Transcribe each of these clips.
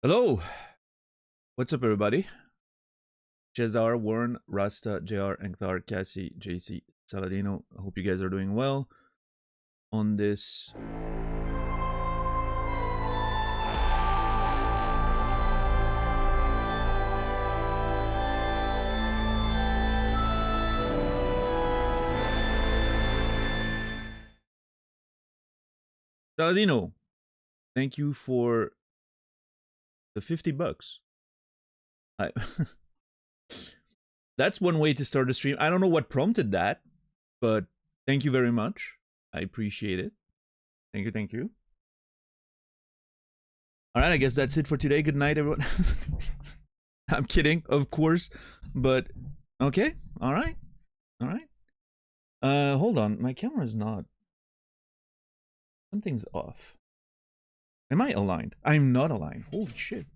Hello, what's up, everybody? Cesar, Warren, Rasta, JR, Ankthar, Cassie, JC, Saladino. I hope you guys are doing well on this. Saladino, thank you for the $50. I That's one way to start a stream. I don't know what prompted that, but thank you very much. I appreciate it. Thank you, thank you. All right, I guess that's it for today. Good night, everyone. I'm kidding, of course, but okay. All right. All right. Hold on. My camera is not. Something's off. Am I aligned? I'm not aligned. Holy shit.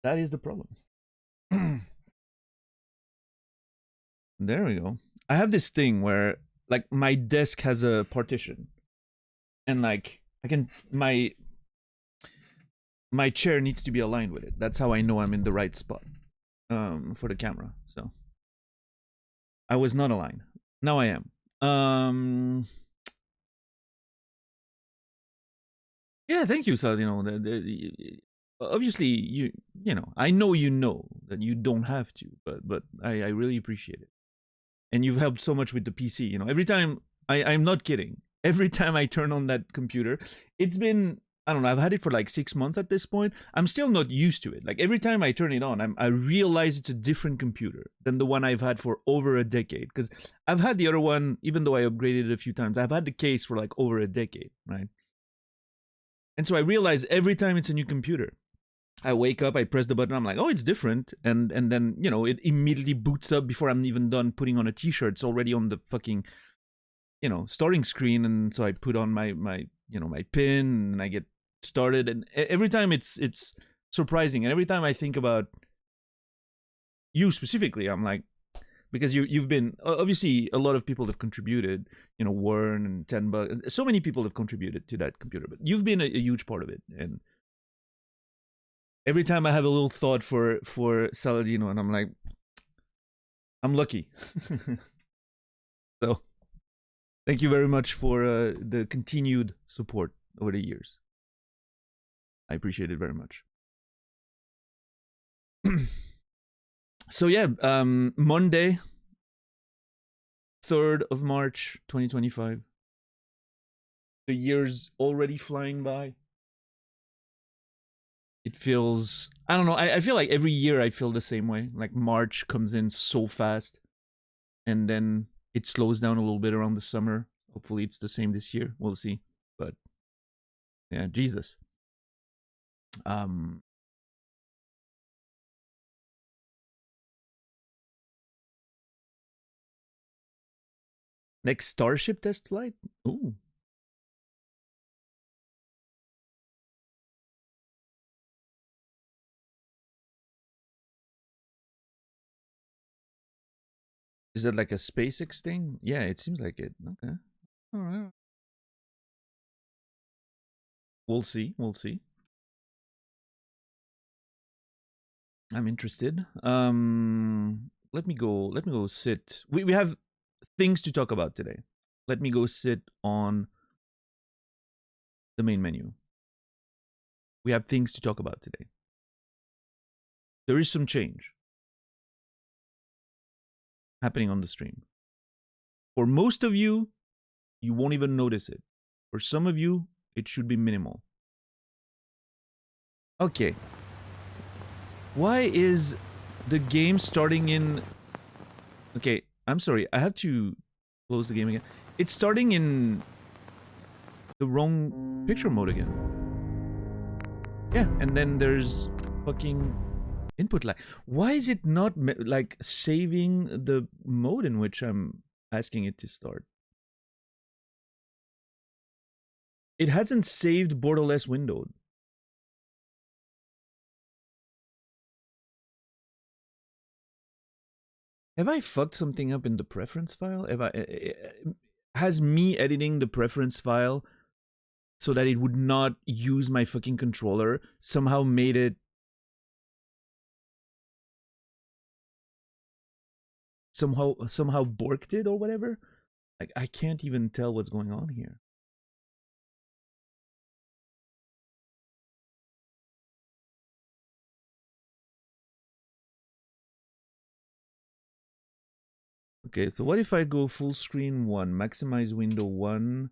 That is the problem. There we go. I have this thing where like my desk has a partition and like I can my chair needs to be aligned with it. That's how I know I'm in the right spot for the camera. So I was not aligned. Now I am. Yeah, thank you, Sal. You know, obviously you know, I know that you don't have to, but I really appreciate it. And you've helped so much with the PC. You know, every time I'm not kidding. Every time I turn on that computer, it's been, I don't know, I've had it for like 6 months at this point. I'm still not used to it. Like every time I turn it on, I realize it's a different computer than the one I've had for over a decade. Because I've had the other one, even though I upgraded it a few times, I've had the case for like over a decade, right? And so I realize every time it's a new computer, I wake up, I press the button, I'm like, oh, it's different. And then, you know, it immediately boots up before I'm even done putting on a t-shirt. It's already on the fucking, you know, starting screen. And so I put on my you know, my pin and I get started. And every time it's surprising. And every time I think about you specifically, I'm like, because you've been, obviously a lot of people have contributed, you know, Warren and $10, so many people have contributed to that computer, but you've been a huge part of it. And every time I have a little thought for Saladino, and I'm like, I'm lucky. So thank you very much for the continued support over the years. I appreciate it very much. So yeah, Monday, 3rd of March, 2025. The year's already flying by. It feels, I don't know, I feel like every year I feel the same way. Like March comes in so fast and then it slows down a little bit around the summer. Hopefully it's the same this year. We'll see. But yeah, Jesus. Next Starship test flight? Ooh. Is that like a SpaceX thing? Yeah, it seems like it. Okay. All right. We'll see. We'll see. I'm interested. Let me go sit. We have things to talk about today. Let me go sit on the main menu. We have things to talk about today. There is some change happening on the stream. For most of you, you won't even notice it. For some of you, it should be minimal. Okay. Why is the game starting in... Okay, I'm sorry. I have to close the game again. It's starting in the wrong picture mode again. Yeah, and then there's fucking input lag. Why is it not like saving the mode in which I'm asking it to start? It hasn't saved borderless windowed. Have I fucked something up in the preference file? Has me editing the preference file so that it would not use my fucking controller somehow made it somehow borked it or whatever. Like, I can't even tell what's going on here. Okay, so what if I go full screen 1, maximize window 1,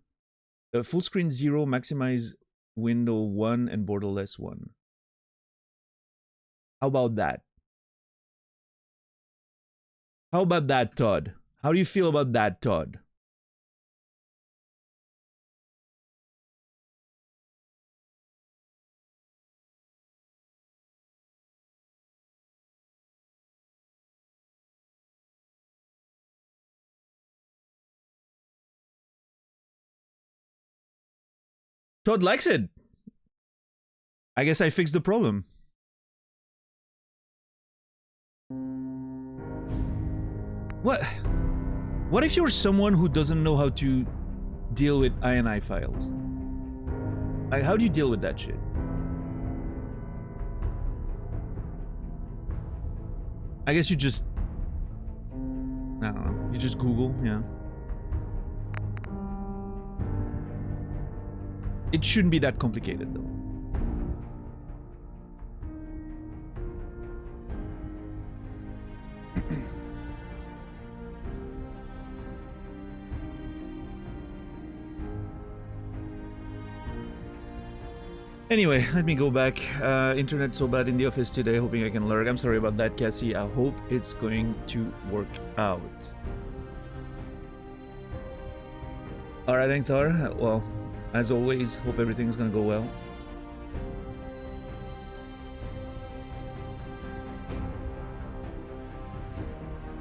full screen 0, maximize window 1, and borderless 1? How about that? How about that, Todd? How do you feel about that, Todd? Todd likes it. I guess I fixed the problem. What if you're someone who doesn't know how to deal with INI files? Like, how do you deal with that shit? I guess you just, I don't know, you just Google, yeah. It shouldn't be that complicated, though. Anyway, let me go back. Internet so bad in the office today, hoping I can lurk. I'm sorry about that, Cassie. I hope it's going to work out. Alright, Angthar. Well, as always, hope everything's gonna go well.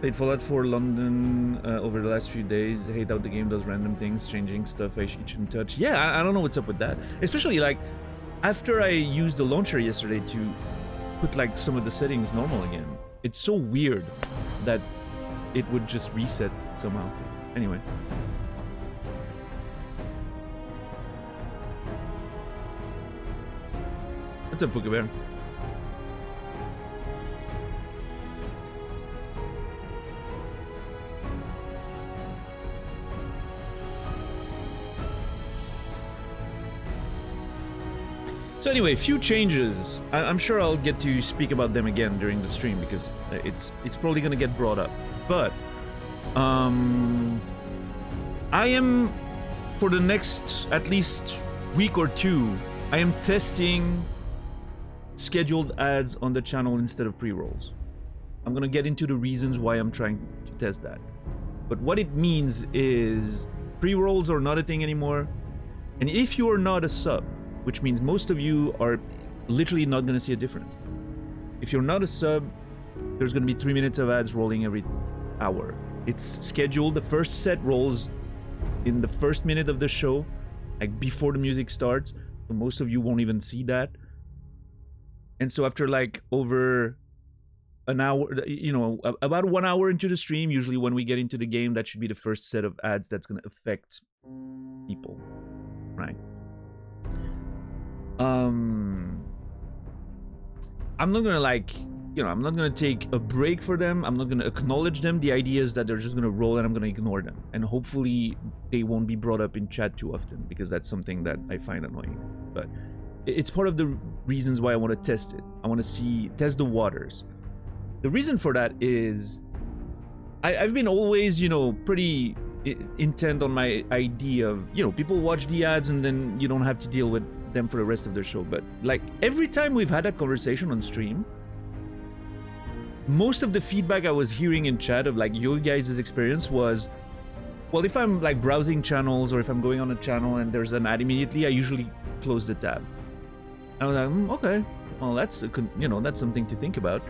Played Fallout 4 London over the last few days. Hate how the game does random things, changing stuff I shouldn't touch. Yeah, I don't know what's up with that. Especially, like, after I used the launcher yesterday to put, like, some of the settings normal again. It's so weird that it would just reset somehow. Anyway. What's up, Puka Bear? So anyway, few changes. I'm sure I'll get to speak about them again during the stream because it's probably gonna get brought up. But I am, for the next at least week or two, I am testing scheduled ads on the channel instead of pre-rolls. I'm gonna get into the reasons why I'm trying to test that. But what it means is pre-rolls are not a thing anymore. And if you are not a sub, which means most of you are literally not going to see a difference. If you're not a sub, there's going to be 3 minutes of ads rolling every hour. It's scheduled. The first set rolls in the first minute of the show, like before the music starts. So most of you won't even see that. And so after like over an hour, you know, about 1 hour into the stream, usually when we get into the game, that should be the first set of ads that's going to affect people, right? I'm not gonna I'm not gonna take a break for them. I'm not gonna acknowledge them. The idea is that they're just gonna roll and I'm gonna ignore them. And hopefully they won't be brought up in chat too often because that's something that I find annoying. But it's part of the reasons why I want to test it. I want to test the waters. The reason for that is I've been always, pretty intent on my idea of, people watch the ads and then you don't have to deal with them for the rest of their show. But like every time we've had that conversation on stream, most of the feedback I was hearing in chat of like your guys' experience was, well, if I'm like browsing channels or if I'm going on a channel and there's an ad immediately, I usually close the tab. I was like, okay, well, that's that's something to think about.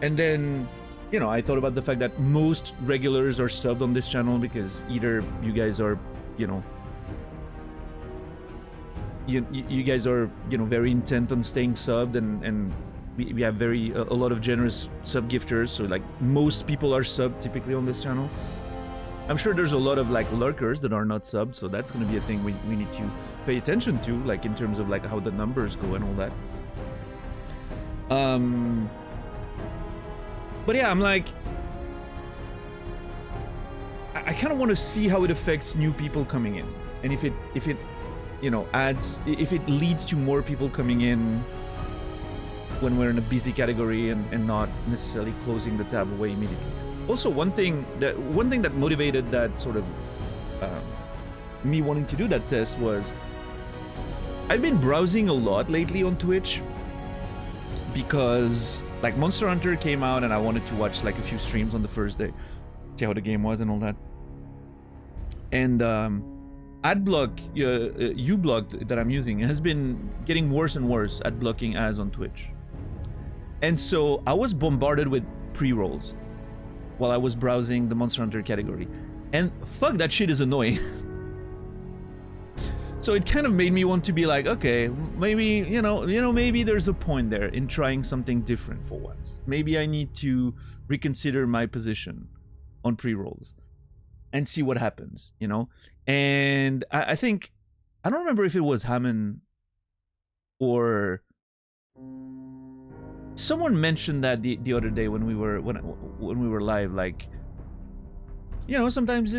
And then I thought about the fact that most regulars are subbed on this channel because either you guys are you guys are very intent on staying subbed, and we have a lot of generous sub gifters, so like most people are subbed typically on this channel. I'm sure there's a lot of like lurkers that are not subbed, so that's going to be a thing we need to pay attention to, like in terms of like how the numbers go and all that. But yeah, I'm like, I kind of want to see how it affects new people coming in, and if it you know if it leads to more people coming in when we're in a busy category and not necessarily closing the tab away immediately. Also, one thing that motivated that sort of me wanting to do that test was I've been browsing a lot lately on Twitch because like Monster Hunter came out and I wanted to watch like a few streams on the first day, see how the game was and all that. And adblock, uBlock that I'm using has been getting worse and worse at blocking ads on Twitch. And so I was bombarded with pre-rolls while I was browsing the Monster Hunter category. And fuck, that shit is annoying. So it kind of made me want to be like, okay, maybe, you know, maybe there's a point there in trying something different for once. Maybe I need to reconsider my position on pre-rolls and see what happens, you know? And I think, I don't remember if it was Hammond or someone mentioned that the other day when we were live, like, you know, sometimes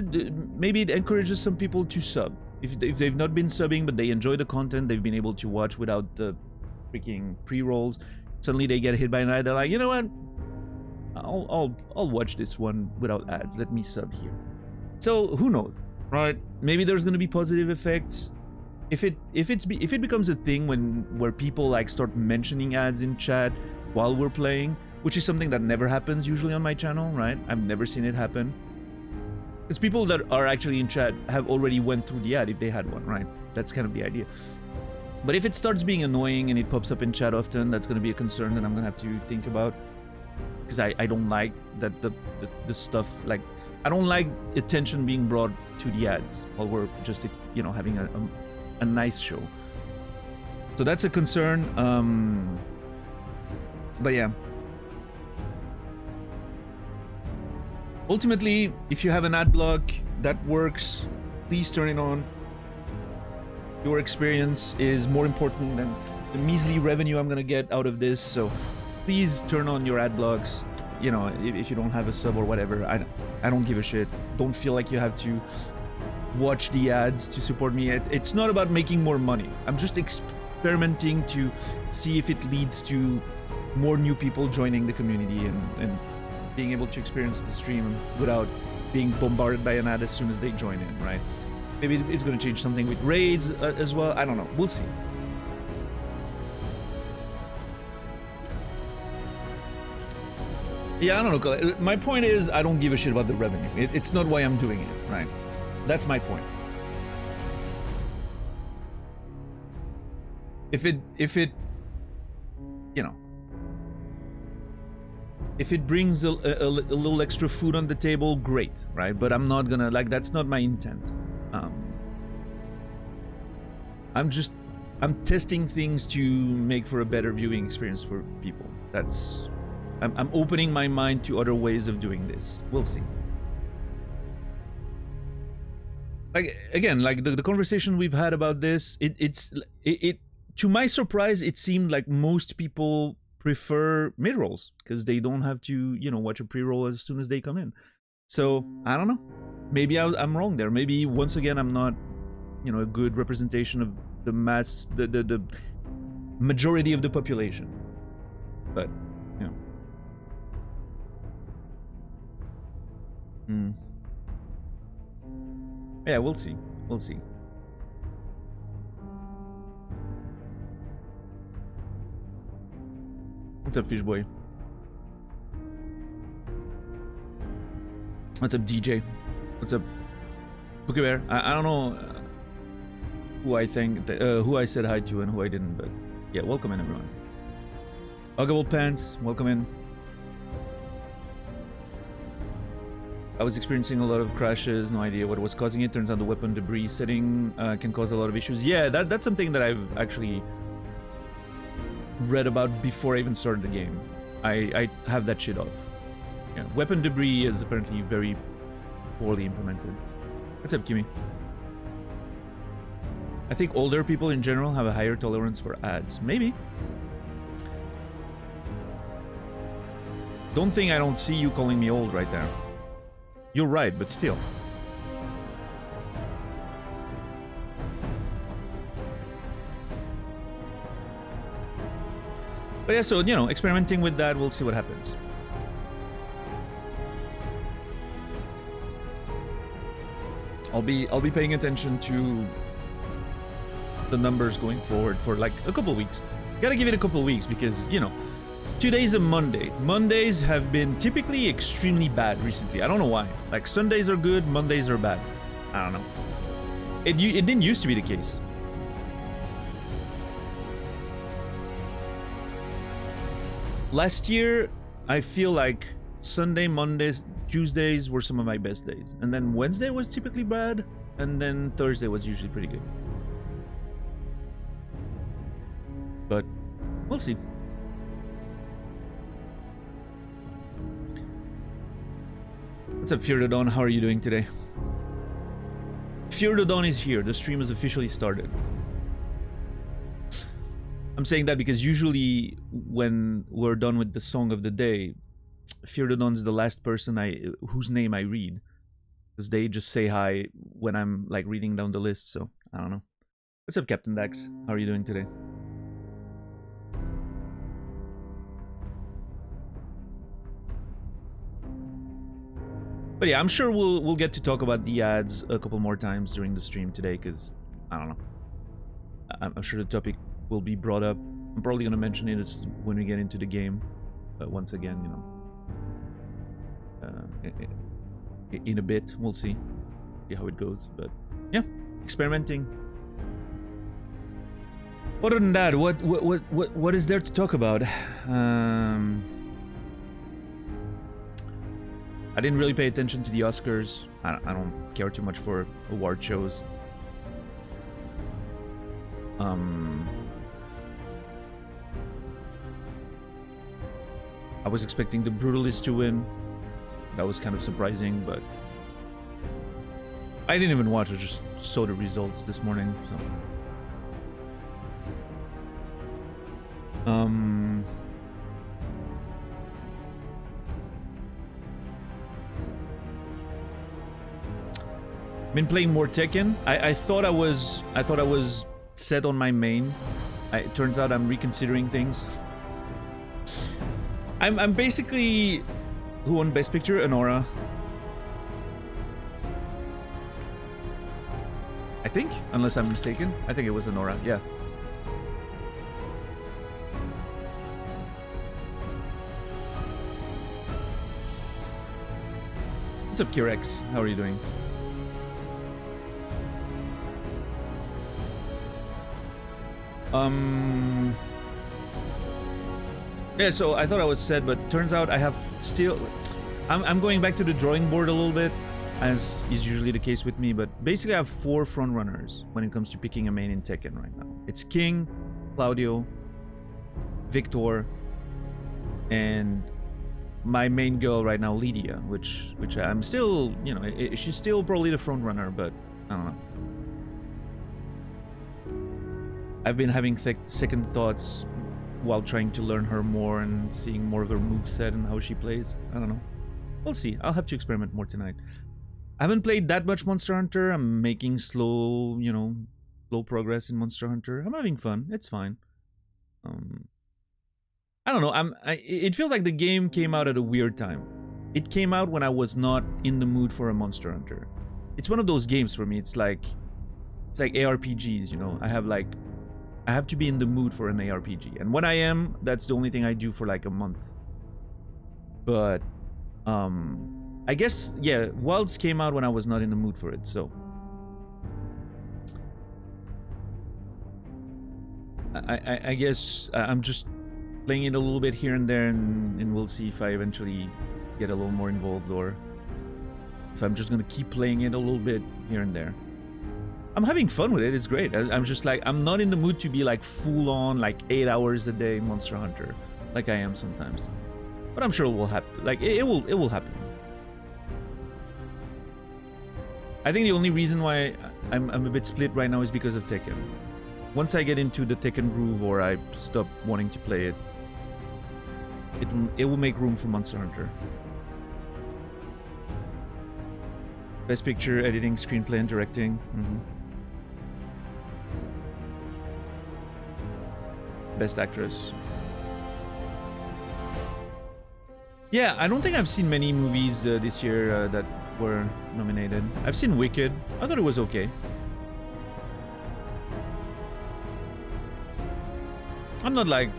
maybe it encourages some people to sub. If they've not been subbing but they enjoy the content, they've been able to watch without the freaking pre-rolls. Suddenly they get hit by an ad, they're like, you know what? I'll watch this one without ads. Let me sub here. So who knows, right? Maybe there's gonna be positive effects. If it becomes a thing where people like start mentioning ads in chat while we're playing, which is something that never happens usually on my channel, right? I've never seen it happen. Because people that are actually in chat have already went through the ad if they had one, right? That's kind of the idea. But if it starts being annoying and it pops up in chat often, that's going to be a concern that I'm going to have to think about. Because I don't like that the stuff, like, I don't like attention being brought to the ads while we're just, you know, having a nice show. So that's a concern. But yeah. Ultimately, if you have an ad block that works, please turn it on. Your experience is more important than the measly revenue I'm gonna get out of this, so please turn on your ad blocks. You know, if you don't have a sub or whatever, I don't give a shit. Don't feel like you have to watch the ads to support me. It's not about making more money. I'm just experimenting to see if it leads to more new people joining the community and being able to experience the stream without being bombarded by an ad as soon as they join in, right? Maybe it's going to change something with raids as well. I don't know. We'll see. Yeah, I don't know. My point is, I don't give a shit about the revenue. It's not why I'm doing it, right? That's my point. If it, you know, if it brings a little extra food on the table, great, right? But I'm not gonna, like, that's not my intent. I'm testing things to make for a better viewing experience for people. I'm opening my mind to other ways of doing this. We'll see. Like, again, like the conversation we've had about this, it to my surprise, it seemed like most people prefer mid-rolls because they don't have to, you know, watch a pre-roll as soon as they come in. So I don't know. Maybe I'm wrong there. Maybe once again I'm not, you know, a good representation of the mass, the majority of the population. But you know, yeah, we'll see. We'll see. What's up, Fishboy? What's up, DJ? What's up, Pookie Bear? I don't know who I think, who I said hi to and who I didn't, but yeah, welcome in, everyone. Huggable Pants, welcome in. I was experiencing a lot of crashes, no idea what was causing it. Turns out the weapon debris setting can cause a lot of issues. Yeah, that's something that I've actually read about before I even started the game. I have that shit off. Yeah, weapon debris is apparently very poorly implemented. What's up, Kimmy? I think older people in general have a higher tolerance for ads. Maybe. Don't think I don't see you calling me old right there. You're right, but still. But yeah, so, you know, experimenting with that, we'll see what happens. I'll be paying attention to the numbers going forward for like a couple weeks. Gotta give it a couple weeks because, you know, today's a Monday. Mondays have been typically extremely bad recently. I don't know why. Like, Sundays are good, Mondays are bad. I don't know. It didn't used to be the case. Last year, I feel like Sunday, Mondays, Tuesdays were some of my best days. And then Wednesday was typically bad. And then Thursday was usually pretty good. But we'll see. What's up, Fear the Dawn? How are you doing today? Fear the Dawn is here. The stream has officially started. I'm saying that because usually when we're done with the song of the day, Fear the Dawn is the last person whose name I read. Because they just say hi when I'm like reading down the list, so I don't know. What's up, Captain Dax? How are you doing today? But yeah, I'm sure we'll get to talk about the ads a couple more times during the stream today, because I don't know. I'm sure the topic will be brought up. I'm probably gonna mention it when we get into the game. Once again, you know, in a bit, we'll see how it goes. But yeah, experimenting. Other than that, what is there to talk about? I didn't really pay attention to the Oscars. I don't care too much for award shows. I was expecting The Brutalist to win. That was kind of surprising, but I didn't even watch. I just saw the results this morning. So, been playing more Tekken. I thought I was set on my main. It turns out I'm reconsidering things. I'm basically who won Best Picture? Anora. I think, unless I'm mistaken. I think it was Anora. Yeah. What's up, Kirex? How are you doing? Yeah, so I thought I was set, but turns out I have still... I'm going back to the drawing board a little bit, as is usually the case with me, but basically I have 4 frontrunners when it comes to picking a main in Tekken right now. It's King, Claudio, Victor, and my main girl right now, Lydia, which I'm still, you know, she's still probably the frontrunner, but I don't know. I've been having second thoughts while trying to learn her more and seeing more of her moveset and how she plays. I don't know. We'll see. I'll have to experiment more tonight. I haven't played that much Monster Hunter. I'm making slow progress in Monster Hunter. I'm having fun. It's fine. I don't know. It feels like the game came out at a weird time. It came out when I was not in the mood for a Monster Hunter. It's one of those games for me. It's like ARPGs, you know. I have to be in the mood for an ARPG. And when I am, that's the only thing I do for like a month. But, I guess, yeah, Wilds came out when I was not in the mood for it, so. I guess I'm just playing it a little bit here and there, and we'll see if I eventually get a little more involved, or if I'm just gonna keep playing it a little bit here and there. I'm having fun with it. It's great. I'm just like, I'm not in the mood to be like full on like 8 hours a day Monster Hunter like I am sometimes. But I'm sure it will happen. Like it will happen. I think the only reason why I'm a bit split right now is because of Tekken. Once I get into the Tekken groove, or I stop wanting to play it, it will make room for Monster Hunter. Best Picture, editing, screenplay, and directing. Best Actress. Yeah, I don't think I've seen many movies this year that were nominated. I've seen Wicked. I thought it was okay. I'm not like...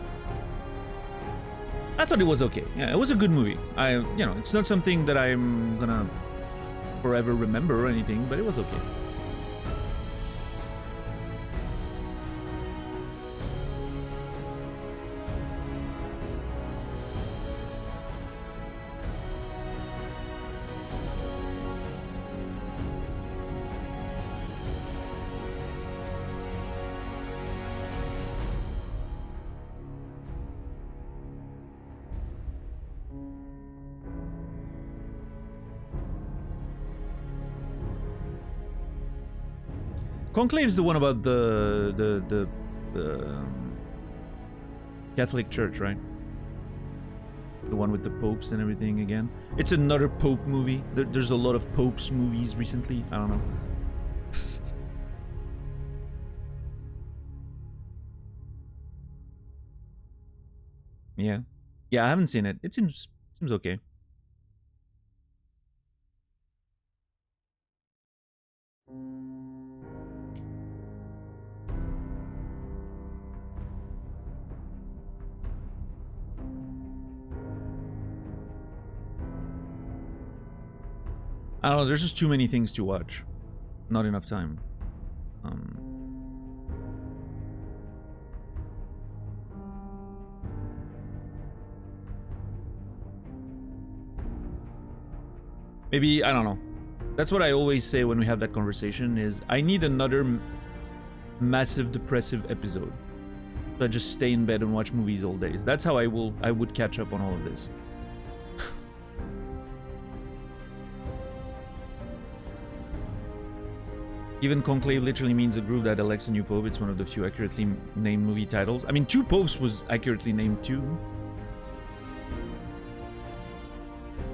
I thought it was okay. Yeah, it was a good movie. It's not something that I'm gonna forever remember or anything, but it was okay. Conclave is the one about the Catholic Church, right? The one with the popes and everything again. It's another Pope movie. There's a lot of popes movies recently. I don't know. Yeah. Yeah, I haven't seen it. It seems okay. I don't know, there's just too many things to watch. Not enough time. Maybe, I don't know. That's what I always say when we have that conversation is I need another massive depressive episode. So I just stay in bed and watch movies all days. That's how I would catch up on all of this. Given Conclave literally means a group that elects a new pope, it's one of the few accurately named movie titles. I mean, Two Popes was accurately named too.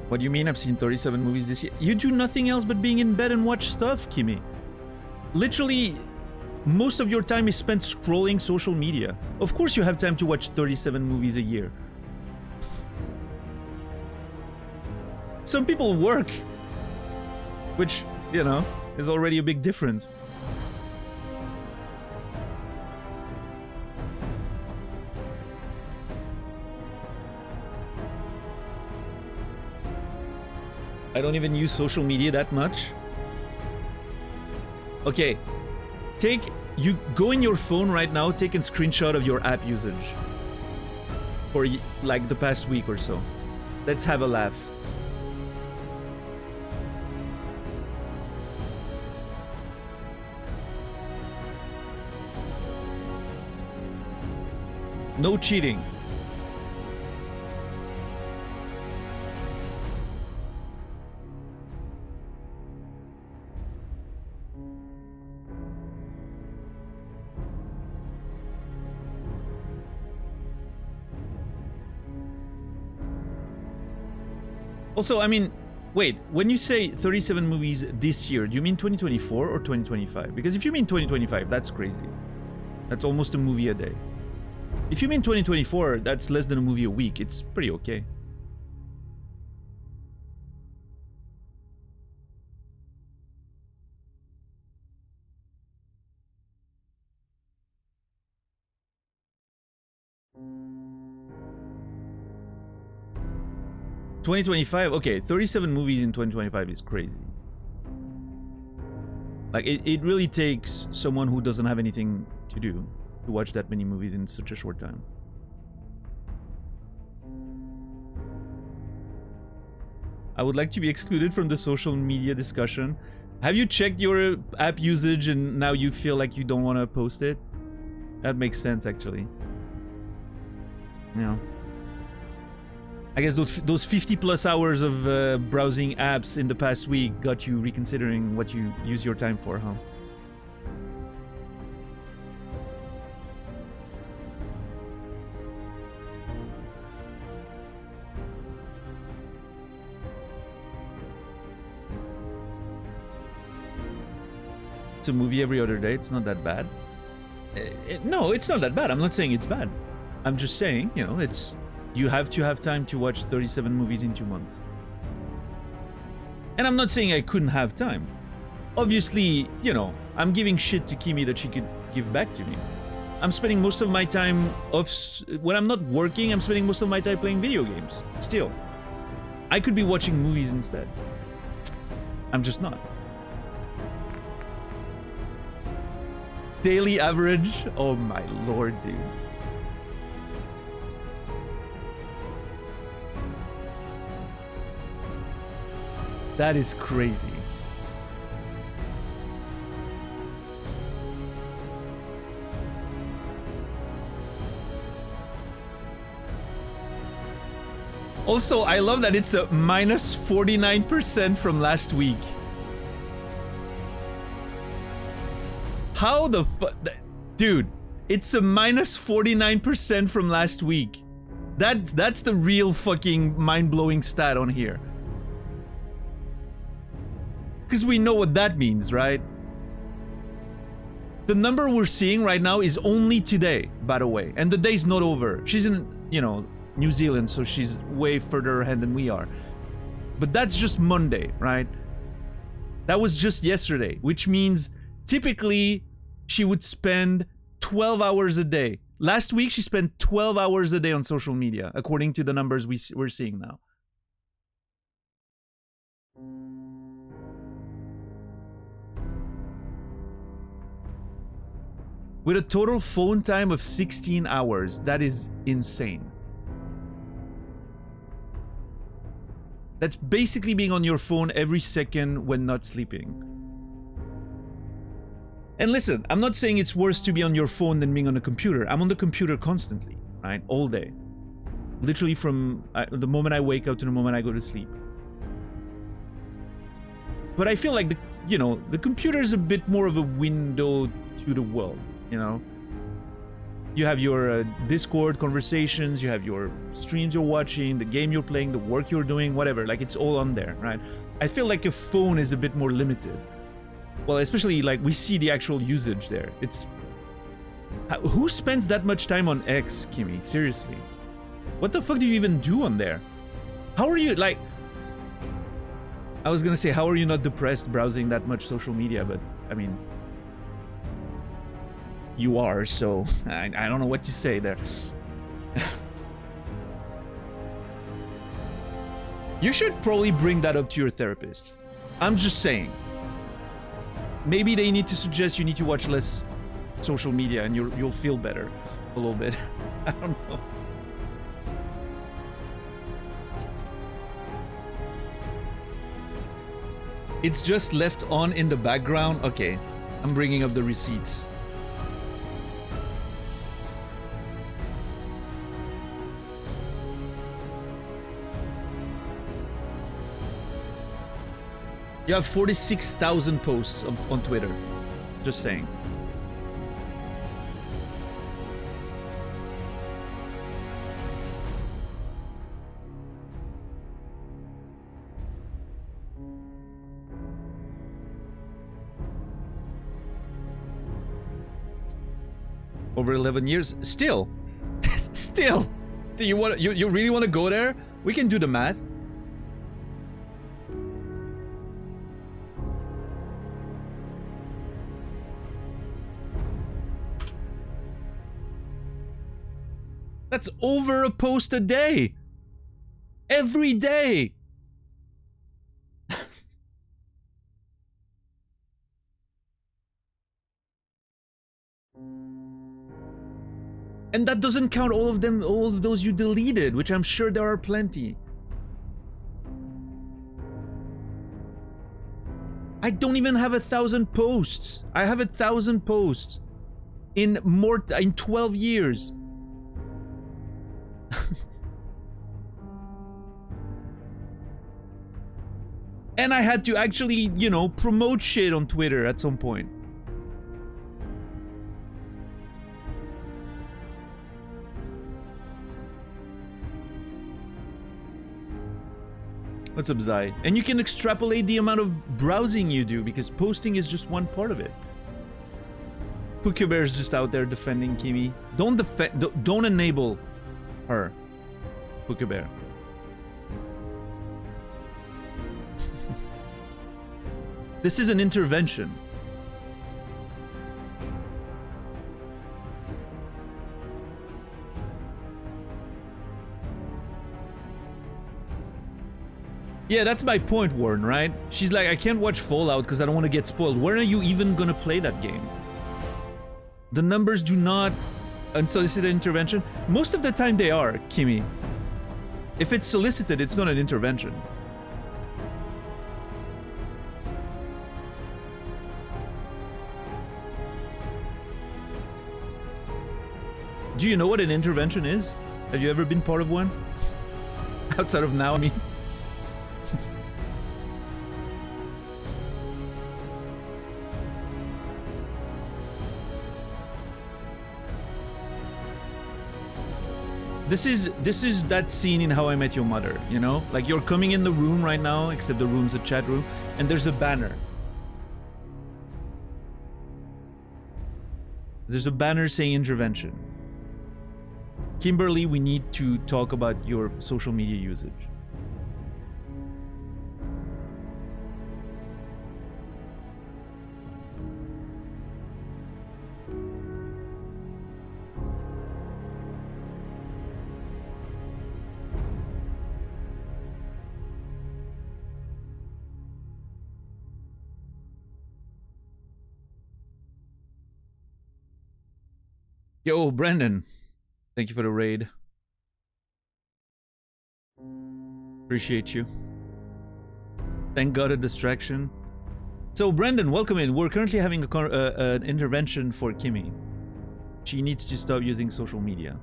What do you mean? I've seen 37 movies this year. You do nothing else but being in bed and watch stuff, Kimmy. Literally, most of your time is spent scrolling social media. Of course you have time to watch 37 movies a year. Some people work, which, you know, is already a big difference. I don't even use social media that much. Okay, you go in your phone right now, take a screenshot of your app usage for like the past week or so. Let's have a laugh. No cheating. Also, I mean, wait, when you say 37 movies this year, do you mean 2024 or 2025? Because if you mean 2025, that's crazy. That's almost a movie a day. If you mean 2024, that's less than a movie a week. It's pretty okay. $2025, okay, 37 movies in 2025 is crazy. Like, it really takes someone who doesn't have anything to do to watch that many movies in such a short time. I would like to be excluded from the social media discussion. Have you checked your app usage and now you feel like you don't want to post it? That makes sense, actually. Yeah. I guess those 50 plus hours of browsing apps in the past week got you reconsidering what you use your time for, huh? It's a movie every other day. It's not that bad. No, it's not that bad. I'm not saying it's bad. I'm just saying, you know, it's You have to have time to watch 37 movies in 2 months. And I'm not saying I couldn't have time. Obviously, you know, I'm giving shit to Kimi that she could give back to me. I'm spending most of my time when I'm not working, I'm spending most of my time playing video games. Still. I could be watching movies instead. I'm just not. Daily average? Oh my lord, dude. That is crazy. Also, I love that it's a minus 49% from last week. How the fuck? Dude, it's a minus 49% from last week. That's the real fucking mind-blowing stat on here. Because we know what that means, right? The number we're seeing right now is only today, by the way. And the day's not over. She's in, you know, New Zealand, so she's way further ahead than we are. But that's just Monday, right? That was just yesterday, which means typically she would spend 12 hours a day. Last week, she spent 12 hours a day on social media, according to the numbers we're seeing now. With a total phone time of 16 hours, that is insane. That's basically being on your phone every second when not sleeping. And listen, I'm not saying it's worse to be on your phone than being on a computer. I'm on the computer constantly, right? All day. Literally from the moment I wake up to the moment I go to sleep. But I feel like the computer is a bit more of a window to the world, you know? You have your Discord conversations, you have your streams you're watching, the game you're playing, the work you're doing, whatever. Like, it's all on there, right? I feel like a phone is a bit more limited. Well, especially, like, we see the actual usage there. It's... Who spends that much time on X, Kimi? Seriously. What the fuck do you even do on there? How are you, like... I was gonna say, how are you not depressed browsing that much social media, but, I mean... You are, so I don't know what to say there. You should probably bring that up to your therapist. I'm just saying. Maybe they need to suggest you need to watch less social media and you'll feel better a little bit. I don't know. It's just left on in the background. Okay, I'm bringing up the receipts. You have 46,000 posts on Twitter. Just saying. Over 11 years? Still. Still. Do you want you really want to go there? We can do the math. That's over a post a day. Every day. And that doesn't count all of them, all of those you deleted, which I'm sure there are plenty. I don't even have 1,000 posts. I have 1,000 posts in 12 years. And I had to actually, you know, promote shit on Twitter at some point. What's up, Zai? And you can extrapolate the amount of browsing you do, because posting is just one part of it. Pukabear's just out there defending Kimi. Don't enable her. Puka Bear. This is an intervention. Yeah, that's my point, Warren, right? She's like, I can't watch Fallout because I don't want to get spoiled. When are you even gonna play that game? The numbers do not unsolicited intervention. Most of the time they are, Kimmy. If it's solicited, it's not an intervention. Do you know what an intervention is? Have you ever been part of one? Outside of now, I mean. This is that scene in How I Met Your Mother, you know? Like you're coming in the room right now, except the room's a chat room, and there's a banner. There's a banner saying intervention. Kimberly, we need to talk about your social media usage. Yo, Brendan. Thank you for the raid. Appreciate you. Thank God a distraction. So, Brendan, welcome in. We're currently having an intervention for Kimmy. She needs to stop using social media.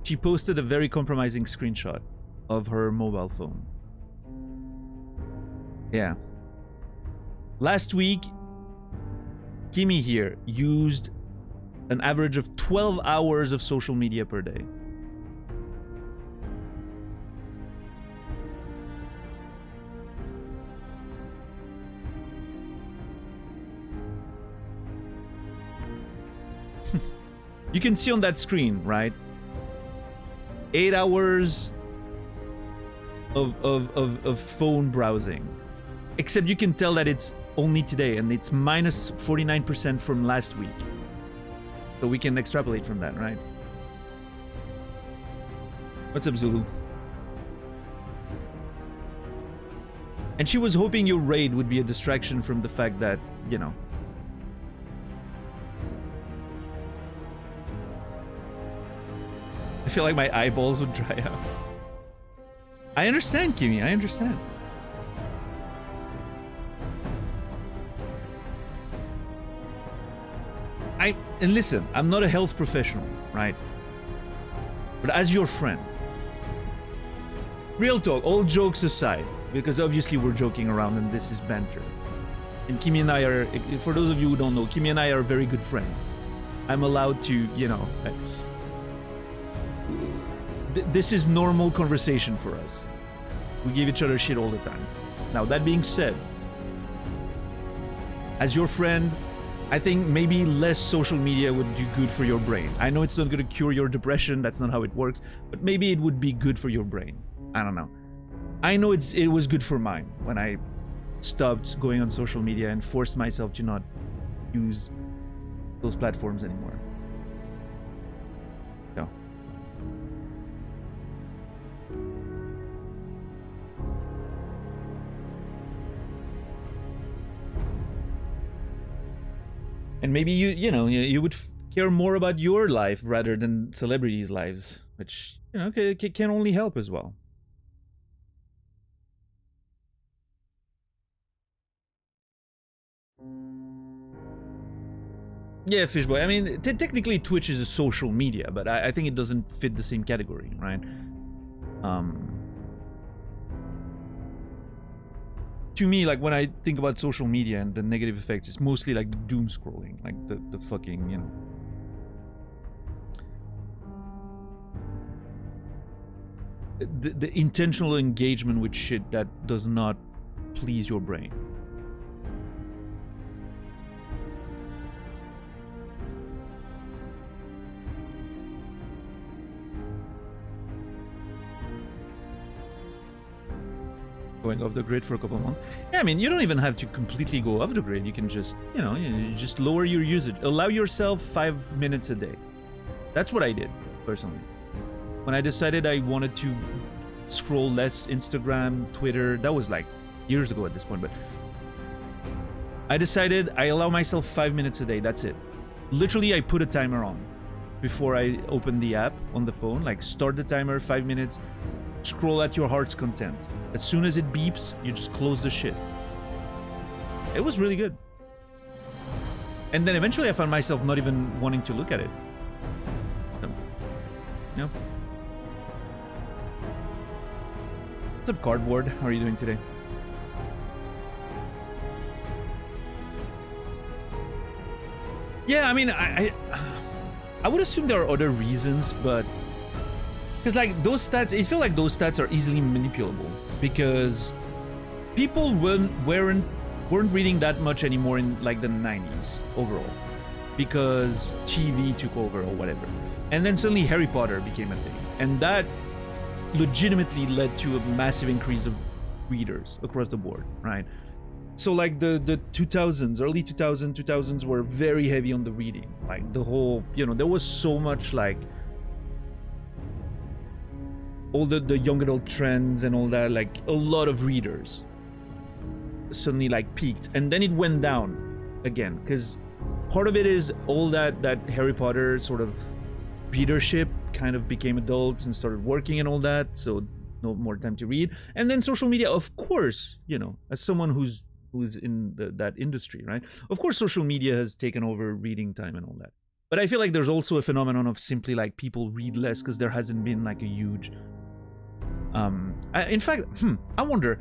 She posted a very compromising screenshot of her mobile phone. Yeah. Last week, Kimmy here used an average of 12 hours of social media per day. You can see on that screen, right? 8 hours of phone browsing. Except you can tell that it's only today, and it's minus 49% from last week. So we can extrapolate from that, right? What's up, Zulu? And she was hoping your raid would be a distraction from the fact that, you know. I feel like my eyeballs would dry out. I understand, Kimmy, I understand. And listen, I'm not a health professional, right? But as your friend, real talk, all jokes aside, because obviously we're joking around and this is banter. And Kimmy and I are, for those of you who don't know, Kimmy and I are very good friends. I'm allowed to, you know, this is normal conversation for us. We give each other shit all the time. Now, that being said, as your friend, I think maybe less social media would do good for your brain. I know it's not going to cure your depression, that's not how it works, but maybe it would be good for your brain. I don't know. I know it was good for mine when I stopped going on social media and forced myself to not use those platforms anymore. So. And maybe you know, you would care more about your life rather than celebrities' lives, which, you know, can only help as well. Yeah, Fishboy. I mean, technically Twitch is a social media, but I think it doesn't fit the same category, right? To me, like, when I think about social media and the negative effects, it's mostly like the doom scrolling, like the fucking, you know. The intentional engagement with shit that does not please your brain. going off the grid for a couple of months. Yeah, I mean, you don't even have to completely go off the grid. You can just, you just lower your usage. Allow yourself 5 minutes a day. That's what I did, personally. When I decided I wanted to scroll less Instagram, Twitter, that was like years ago at this point, but I decided I allow myself 5 minutes a day. That's it. Literally, I put a timer on before I open the app on the phone. Like, start the timer, 5 minutes, scroll at your heart's content. As soon as it beeps, you just close the shit. It was really good. And then eventually I found myself not even wanting to look at it. So, yeah. What's up, Cardboard? How are you doing today? Yeah, I mean, I would assume there are other reasons, but because like those stats, it feels like those stats are easily manipulable because people weren't reading that much anymore in like the 90s overall because TV took over or whatever, and then suddenly Harry Potter became a thing, and that legitimately led to a massive increase of readers across the board, right? So like the 2000s, early 2000s were very heavy on the reading. Like the whole, there was so much like all the young adult trends and all that, like a lot of readers suddenly like peaked, and then it went down again because part of it is all that Harry Potter sort of readership kind of became adults and started working and all that, so no more time to read. And then social media, of course, as someone who's in that industry, right? Of course, social media has taken over reading time and all that. But I feel like there's also a phenomenon of simply like people read less because there hasn't been like a huge. In fact, I wonder.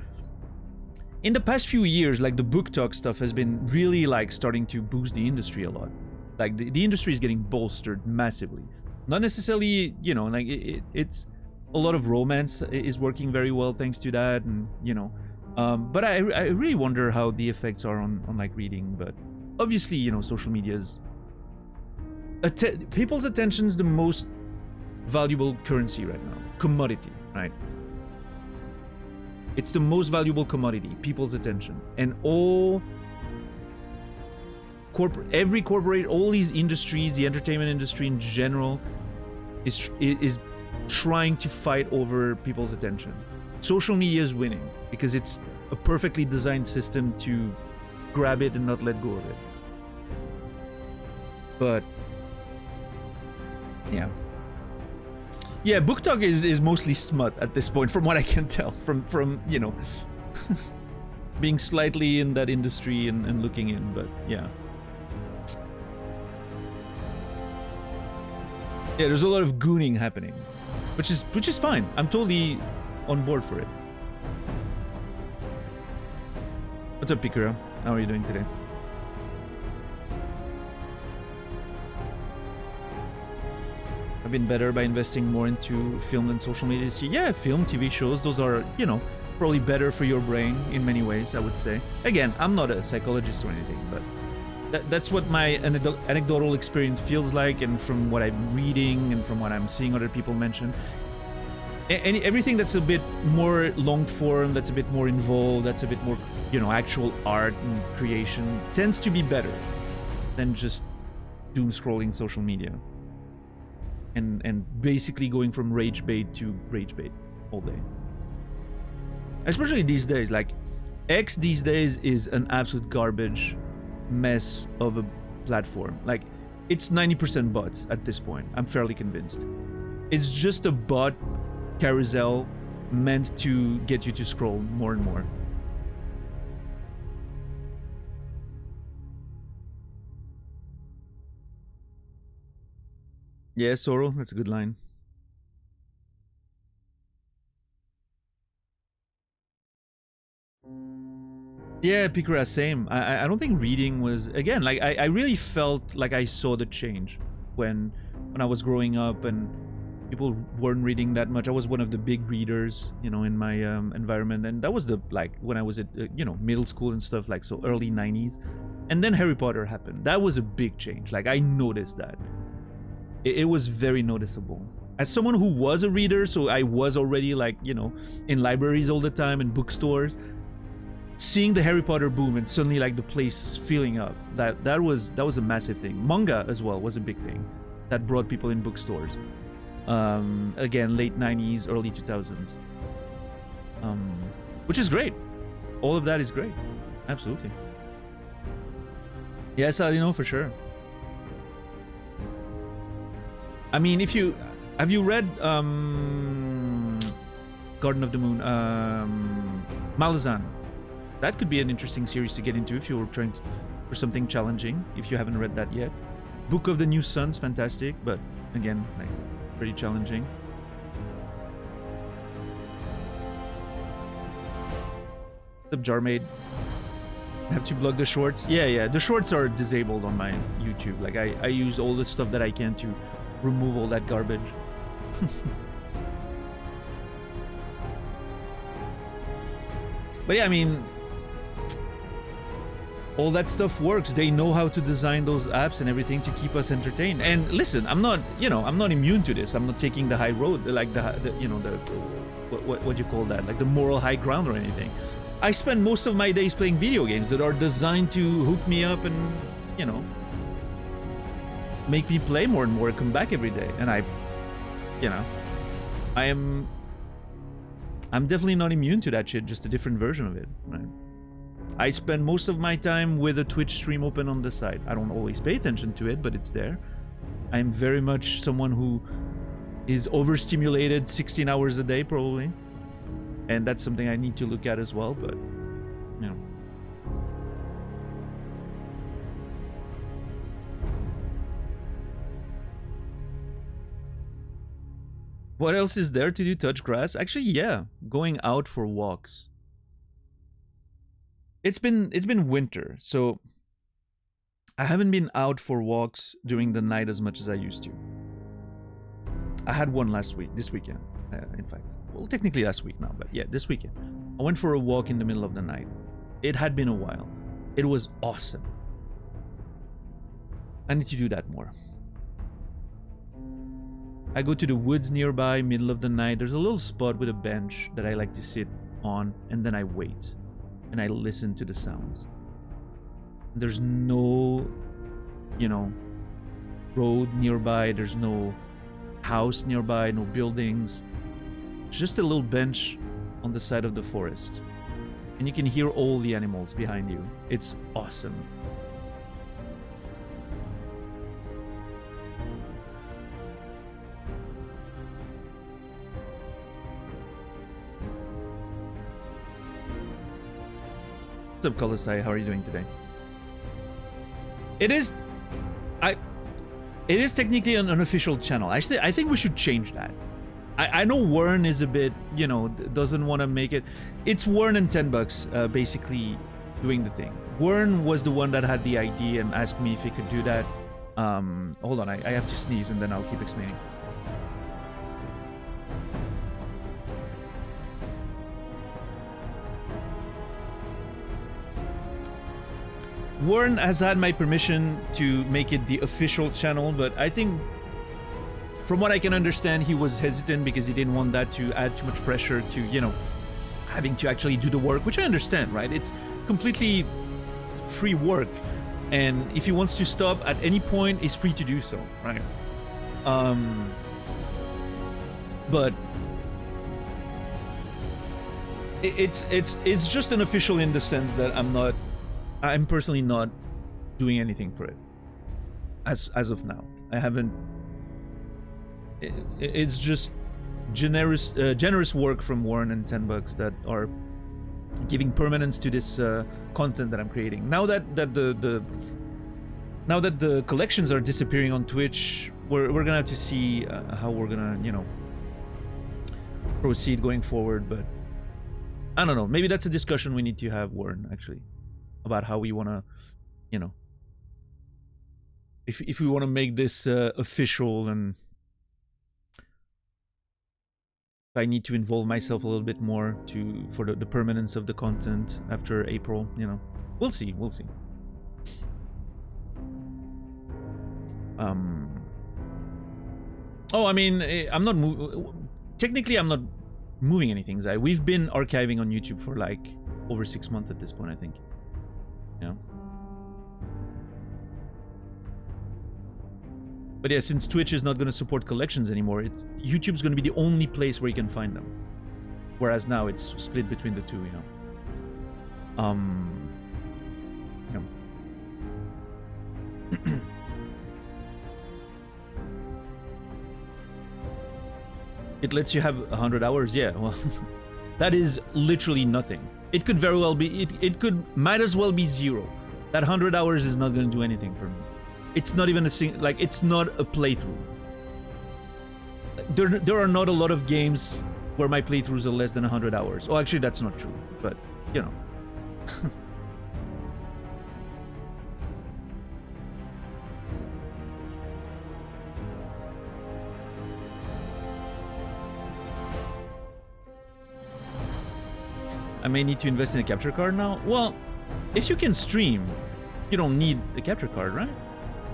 In the past few years, like the book talk stuff has been really like starting to boost the industry a lot. Like the industry is getting bolstered massively. Not necessarily, like it's a lot of romance is working very well thanks to that, and but I really wonder how the effects are on like reading. But obviously, social media is people's attention is the most valuable currency right now, commodity, right? It's the most valuable commodity, people's attention, and all every corporate, all these industries, the entertainment industry in general, is trying to fight over people's attention. Social media is winning because it's a perfectly designed system to grab it and not let go of it. But yeah, book talk is mostly smut at this point, from what I can tell, from being slightly in that industry and looking in. But yeah, there's a lot of gooning happening, which is fine. I'm totally on board for it. What's up, Pikura? How are you doing today? I've been better by investing more into film and social media this year. Yeah, film, TV shows, those are, probably better for your brain in many ways, I would say. Again, I'm not a psychologist or anything, but that's what my anecdotal experience feels like, and from what I'm reading and from what I'm seeing other people mention. And everything that's a bit more long form, that's a bit more involved, that's a bit more, actual art and creation tends to be better than just doom scrolling social media. And basically going from rage bait to rage bait all day. Especially these days, like X these days is an absolute garbage mess of a platform. Like it's 90% bots at this point. I'm fairly convinced. It's just a bot carousel meant to get you to scroll more and more. Yeah, Sorrow, that's a good line. Yeah, Pikura, same. I don't think reading was, again, like I really felt like I saw the change when I was growing up and people weren't reading that much. I was one of the big readers, in my environment, and that was when I was at middle school and stuff, like so early 90s. And then Harry Potter happened. That was a big change. Like I noticed that. It was very noticeable. as someone who was a reader, so I was already like, you know, in libraries all the time and bookstores, seeing the Harry Potter boom and suddenly like the place filling up, that was a massive thing. Manga as well was a big thing that brought people in bookstores. Again, late 90s, early 2000s, which is great. All of that is great. Absolutely. Yes, you know, for sure. I mean, have you read Garden of the Moon, Malazan? That could be an interesting series to get into if you're trying for something challenging, if you haven't read that yet. Book of the New Sun's fantastic, but again, like, pretty challenging. What's up, Jarmaid? Have to block the shorts? Yeah, the shorts are disabled on my YouTube. Like, I use all the stuff that I can to remove all that garbage. But yeah, I mean, all that stuff works. They know how to design those apps and everything to keep us entertained. And listen, I'm not, you know, I'm not immune to this. I'm not taking the high road, like the you know, the what do you call that, like the moral high ground or anything. I spend most of my days playing video games that are designed to hook me up and, you know, make me play more and more, come back every day. And you know, I'm definitely not immune to that shit, just a different version of it, right? I spend most of my time with a Twitch stream open on the side. I don't always pay attention to it, but it's there. I'm very much someone who is overstimulated 16 hours a day, probably. And that's something I need to look at as well, but, you know. What else is there to do? Touch grass? Actually, yeah. Going out for walks. It's been winter, so I haven't been out for walks during the night as much as I used to. I had one this weekend, in fact. Well, technically last week now, but yeah, this weekend. I went for a walk in the middle of the night. It had been a while. It was awesome. I need to do that more. I go to the woods nearby, middle of the night. There's a little spot with a bench that I like to sit on, and then I wait. And I listen to the sounds. There's no, you know, road nearby. There's no house nearby, no buildings. It's just a little bench on the side of the forest. And you can hear all the animals behind you. It's awesome. What's up, Kolasai? How are you doing today? It is technically an unofficial channel. Actually, I think we should change that. I know Warren is a bit, you know, doesn't want to make it. It's Warren and 10 bucks basically doing the thing. Warren was the one that had the idea and asked me if he could do that. Hold on, I have to sneeze and then I'll keep explaining. Warren has had my permission to make it the official channel, but I think, from what I can understand, he was hesitant because he didn't want that to add too much pressure to, you know, having to actually do the work, which I understand, right? It's completely free work, and if he wants to stop at any point, he's free to do so, right? But it's just an official in the sense that I'm personally not doing anything for it as of now. I haven't. It's just generous work from Warren and 10 bucks that are giving permanence to this content that I'm creating. Now that the collections are disappearing on Twitch, we're gonna have to see how we're gonna, you know, proceed going forward. But I don't know. Maybe that's a discussion we need to have, Warren, actually, about how we want to, you know, if we want to make this official, and if I need to involve myself a little bit more for the permanence of the content after April, you know, we'll see. Oh, I mean, I'm not technically I'm not moving anything. We've been archiving on YouTube for like over 6 months at this point, I think. Yeah. But yeah, since Twitch is not going to support collections anymore, YouTube's going to be the only place where you can find them. Whereas now it's split between the two, you know. Yeah. It lets you have 100 hours, yeah. Well, that is literally nothing. It could very well be, might as well be 0. That 100 hours is not going to do anything for me. It's not even it's not a playthrough. There are not a lot of games where my playthroughs are less than 100 hours. Oh, actually, that's not true, but, you know. I may need to invest in a capture card now. Well, if you can stream, you don't need a capture card, right?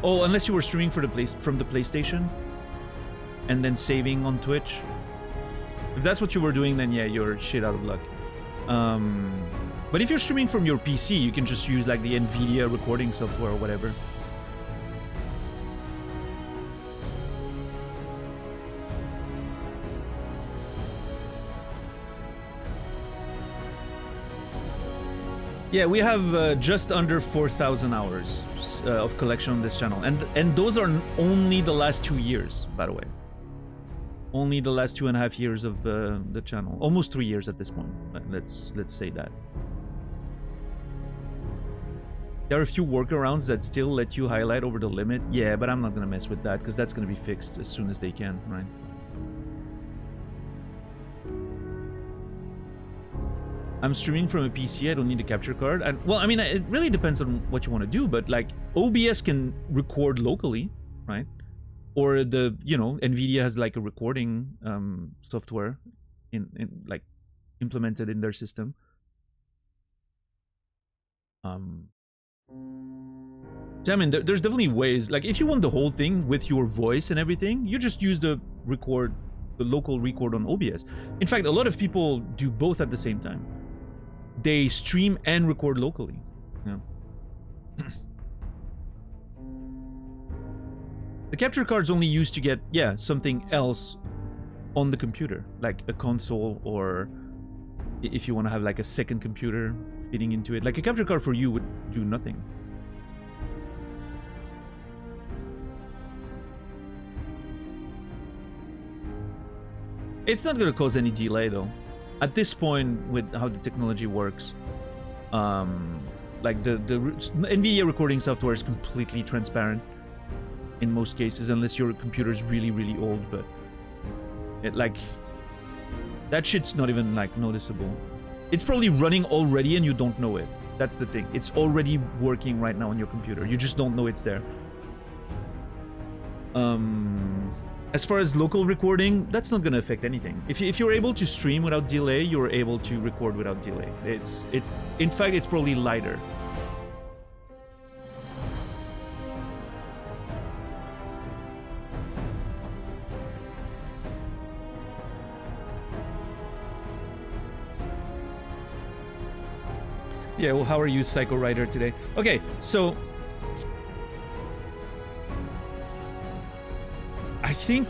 Oh, unless you were streaming from the PlayStation and then saving on Twitch. If that's what you were doing, then yeah, you're shit out of luck. But if you're streaming from your PC, you can just use like the NVIDIA recording software or whatever. Yeah, we have just under 4,000 hours of collection on this channel, and those are only the last 2 years, by the way. Only the last 2.5 years of the channel, almost 3 years at this point. Let's say that. There are a few workarounds that still let you highlight over the limit. Yeah, but I'm not gonna mess with that because that's gonna be fixed as soon as they can, right? I'm streaming from a PC, I don't need a capture card. And, well, I mean, it really depends on what you want to do, but like OBS can record locally, right? Or you know, NVIDIA has like a recording software like implemented in their system. So, I mean, there's definitely ways, like if you want the whole thing with your voice and everything, you just use the local record on OBS. In fact, a lot of people do both at the same time. They stream and record locally. Yeah. The capture card's only used to get, yeah, something else on the computer, like a console, or if you want to have like a second computer fitting into it. Like a capture card for you would do nothing. It's not going to cause any delay though. At this point, with how the technology works, like the NVIDIA recording software is completely transparent in most cases, unless your computer is really, really old. But like that shit's not even like noticeable. It's probably running already and you don't know it. That's the thing. It's already working right now on your computer. You just don't know it's there. As far as local recording, that's not going to affect anything. If you're able to stream without delay, you're able to record without delay. In fact, it's probably lighter. Yeah, well, how are you, Psycho Rider, today? Okay, so I think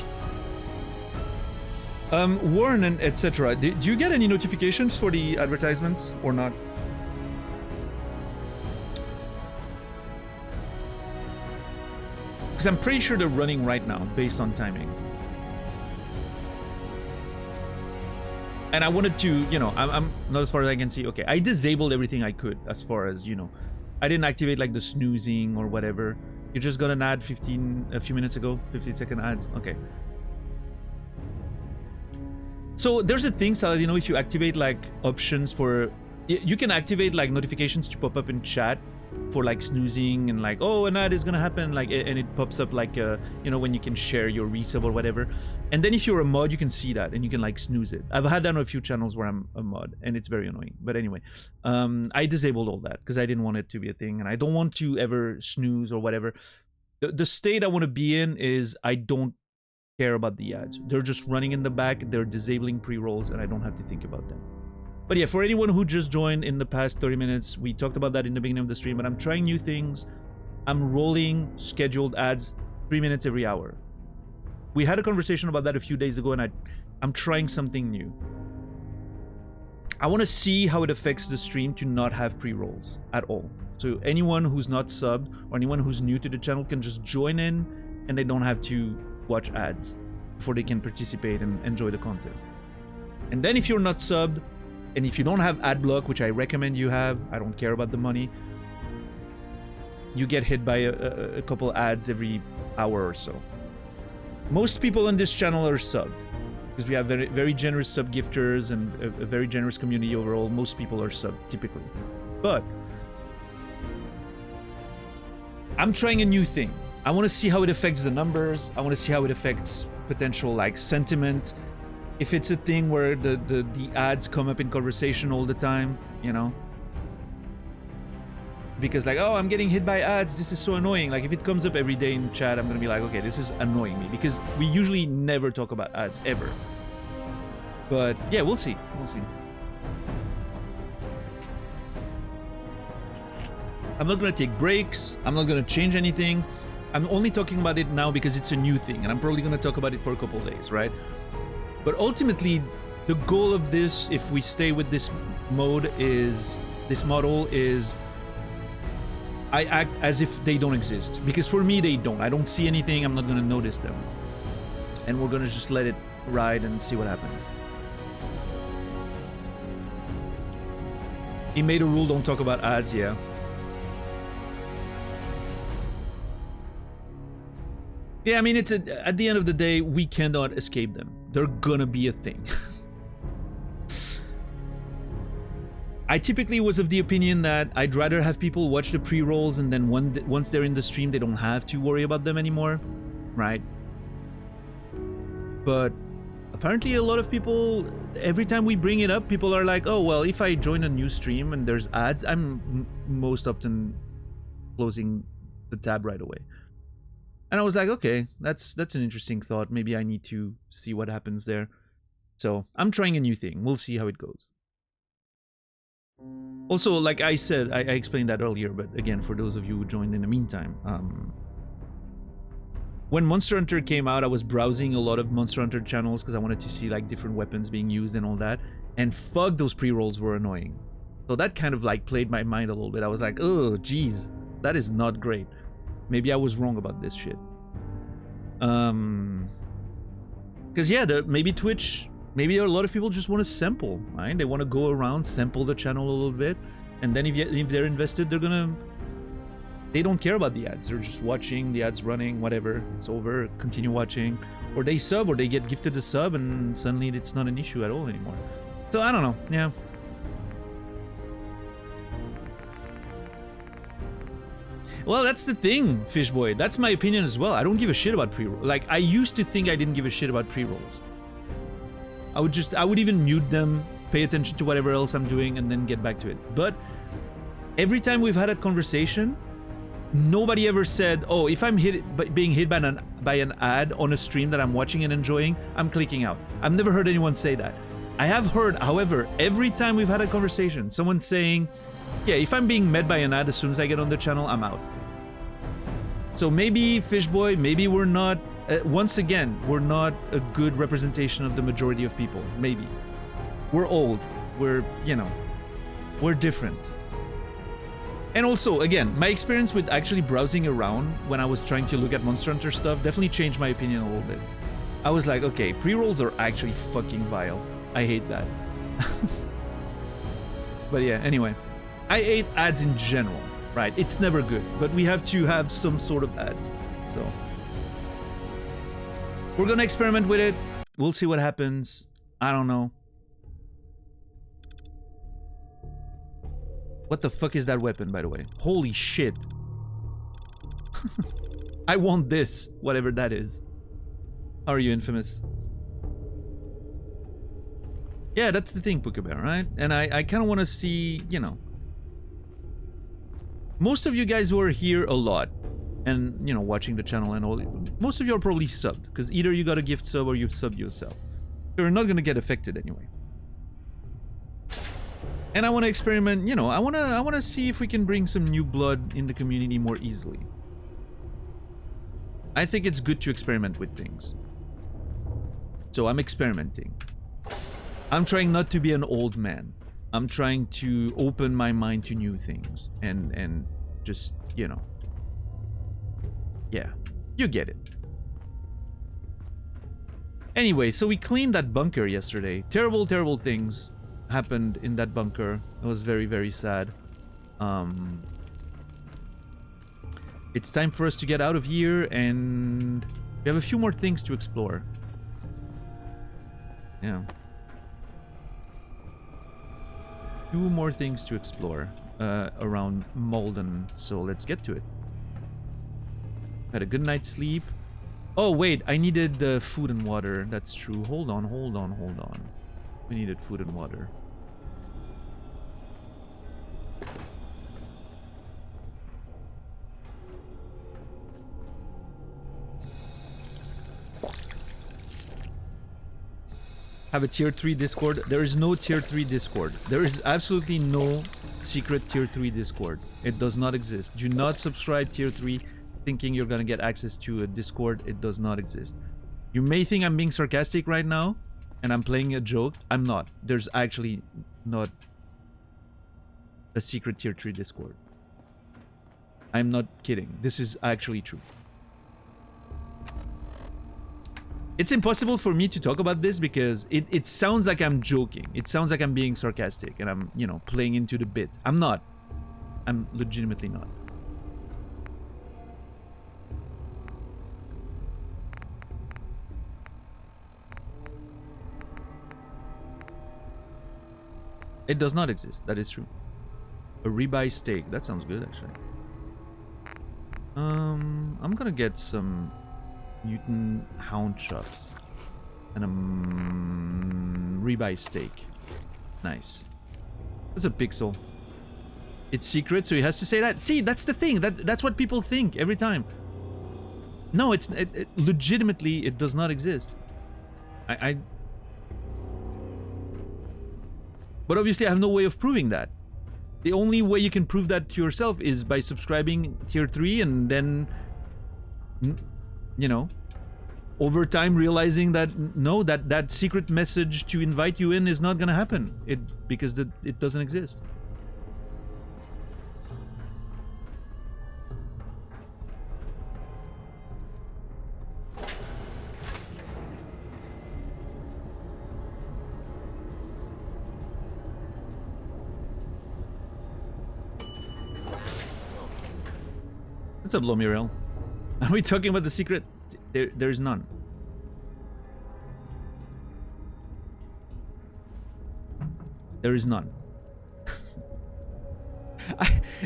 Warren and etc. Do you get any notifications for the advertisements or not? Because I'm pretty sure they're running right now based on timing. And I wanted to, you know, I'm not as far as I can see. Okay, I disabled everything I could as far as, you know, I didn't activate like the snoozing or whatever. You just got an ad a few minutes ago, 15-second ads. Okay. So there's a thing, Salad, you know, if you activate like options for, you can activate like notifications to pop up in chat for like snoozing and like, oh, an ad is gonna happen, like, and it pops up like, you know, when you can share your resub or whatever. And then if you're a mod, you can see that and you can like snooze it. I've had that on a few channels where I'm a mod and it's very annoying. But anyway, I disabled all that because I didn't want it to be a thing and I don't want to ever snooze or whatever. The state I want to be in is I don't care about the ads. They're just running in the back, they're disabling pre-rolls, and I don't have to think about them. But yeah, for anyone who just joined in the past 30 minutes, we talked about that in the beginning of the stream, but I'm trying new things. I'm rolling scheduled ads 3 minutes every hour. We had a conversation about that a few days ago, and I'm trying something new. I want to see how it affects the stream to not have pre-rolls at all. So anyone who's not subbed or anyone who's new to the channel can just join in, and they don't have to watch ads before they can participate and enjoy the content. And then if you're not subbed, and if you don't have ad block, which I recommend you have, I don't care about the money, you get hit by a couple ads every hour or so. Most people on this channel are subbed, because we have very, very generous sub gifters and a very generous community overall. Most people are subbed, typically. But I'm trying a new thing. I want to see how it affects the numbers. I want to see how it affects potential, like, sentiment. If it's a thing where the ads come up in conversation all the time, you know? Because like, oh, I'm getting hit by ads, this is so annoying. Like, if it comes up every day in chat, I'm gonna be like, okay, this is annoying me. Because we usually never talk about ads, ever. But yeah, we'll see. We'll see. I'm not gonna take breaks. I'm not gonna change anything. I'm only talking about it now because it's a new thing, and I'm probably gonna talk about it for a couple of days, right? But ultimately, the goal of this, if we stay with this mode, is this model is I act as if they don't exist. Because for me, they don't. I don't see anything. I'm not gonna notice them. And we're gonna just let it ride and see what happens. He made a rule, don't talk about ads, yeah. Yeah, I mean, it's at the end of the day, we cannot escape them. They're gonna be a thing. I typically was of the opinion that I'd rather have people watch the pre-rolls, and then once they're in the stream, they don't have to worry about them anymore, right? But apparently a lot of people, every time we bring it up, people are like, oh, well, if I join a new stream and there's ads, I'm most often closing the tab right away. And I was like, okay, that's an interesting thought. Maybe I need to see what happens there. So I'm trying a new thing. We'll see how it goes. Also, like I said, I explained that earlier, but again, for those of you who joined in the meantime, when Monster Hunter came out, I was browsing a lot of Monster Hunter channels because I wanted to see like different weapons being used and all that, and fuck, those pre-rolls were annoying. So that kind of like played my mind a little bit. I was like, oh, geez, that is not great. Maybe I was wrong about this shit. Because yeah, maybe Twitch... Maybe a lot of people just want to sample, right? They want to go around, sample the channel a little bit, and then if they're invested, they're gonna... They don't care about the ads. They're just watching, the ads running, whatever. It's over, continue watching. Or they sub, or they get gifted a sub, and suddenly it's not an issue at all anymore. So, I don't know, yeah. Well, that's the thing, Fishboy. That's my opinion as well. I don't give a shit about pre-rolls. Like, I used to think I didn't give a shit about pre-rolls. I would even mute them, pay attention to whatever else I'm doing, and then get back to it. But every time we've had a conversation, nobody ever said, oh, if I'm being hit by an ad on a stream that I'm watching and enjoying, I'm clicking out. I've never heard anyone say that. I have heard, however, every time we've had a conversation, someone saying, yeah, if I'm being met by an ad as soon as I get on the channel, I'm out. So maybe, Fishboy, maybe we're not... once again, we're not a good representation of the majority of people. Maybe. We're old. We're, you know, we're different. And also, again, my experience with actually browsing around when I was trying to look at Monster Hunter stuff definitely changed my opinion a little bit. I was like, okay, pre-rolls are actually fucking vile. I hate that. But yeah, anyway. I hate ads in general, right? It's never good, but we have to have some sort of ads. So... we're gonna experiment with it. We'll see what happens. I don't know. What the fuck is that weapon, by the way? Holy shit. I want this, whatever that is. How are you, Infamous? Yeah, that's the thing, Pukabear, right? And I kind of want to see, you know... Most of you guys who are here a lot, and, you know, watching the channel and all. Most of you are probably subbed, because either you got a gift sub or you've subbed yourself. So you're not going to get affected anyway. And I want to experiment, you know, I want to see if we can bring some new blood in the community more easily. I think it's good to experiment with things. So I'm experimenting. I'm trying not to be an old man. I'm trying to open my mind to new things and just, you know. Yeah, you get it. Anyway, so we cleaned that bunker yesterday. Terrible, terrible things happened in that bunker. It was very, very sad. It's time for us to get out of here, and we have a few more things to explore. Yeah. Two more things to explore around Malden, so let's get to it. Had a good night's sleep. Oh wait, I needed food and water. That's true. Hold on. We needed food and water. Have a tier 3 Discord. There is no tier 3 Discord. There is absolutely no secret tier 3 Discord. It does not exist. Do not subscribe tier 3 thinking you're gonna get access to a Discord. It does not exist. You may think I'm being sarcastic right now and I'm playing a joke. I'm not. There's actually not a secret tier 3 Discord. I'm not kidding. This is actually true. It's impossible for me to talk about this because it sounds like I'm joking. It sounds like I'm being sarcastic and I'm, you know, playing into the bit. I'm not. I'm legitimately not. It does not exist. That is true. A ribeye steak. That sounds good, actually. I'm gonna get some Newton hound chops and a ribeye steak. Nice. That's a pixel. It's secret, so he has to say that. See, that's the thing. That's what people think every time. No, it legitimately it does not exist. But obviously I have no way of proving that. The only way you can prove that to yourself is by subscribing tier 3 and then, you know, over time realizing that no, that secret message to invite you in is not gonna happen. Because it doesn't exist. What's up, Lomiriel? Are we talking about the secret? There's none. There is none.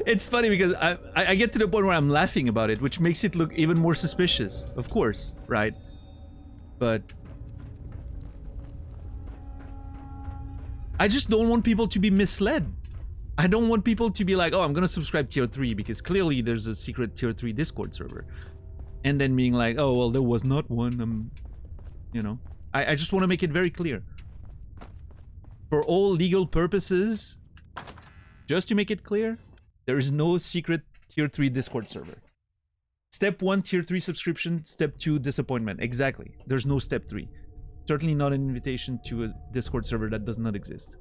It's funny because I get to the point where I'm laughing about it, which makes it look even more suspicious. Of course, right? But I just don't want people to be misled. I don't want people to be like, oh, I'm gonna subscribe tier 3 because clearly there's a secret tier 3 Discord server. And then being like, oh, well, there was not one. You know, I just want to make it very clear. For all legal purposes, just to make it clear, there is no secret tier 3 Discord server. Step 1, tier 3 subscription. Step 2, disappointment. Exactly. There's no step 3. Certainly not an invitation to a Discord server that does not exist.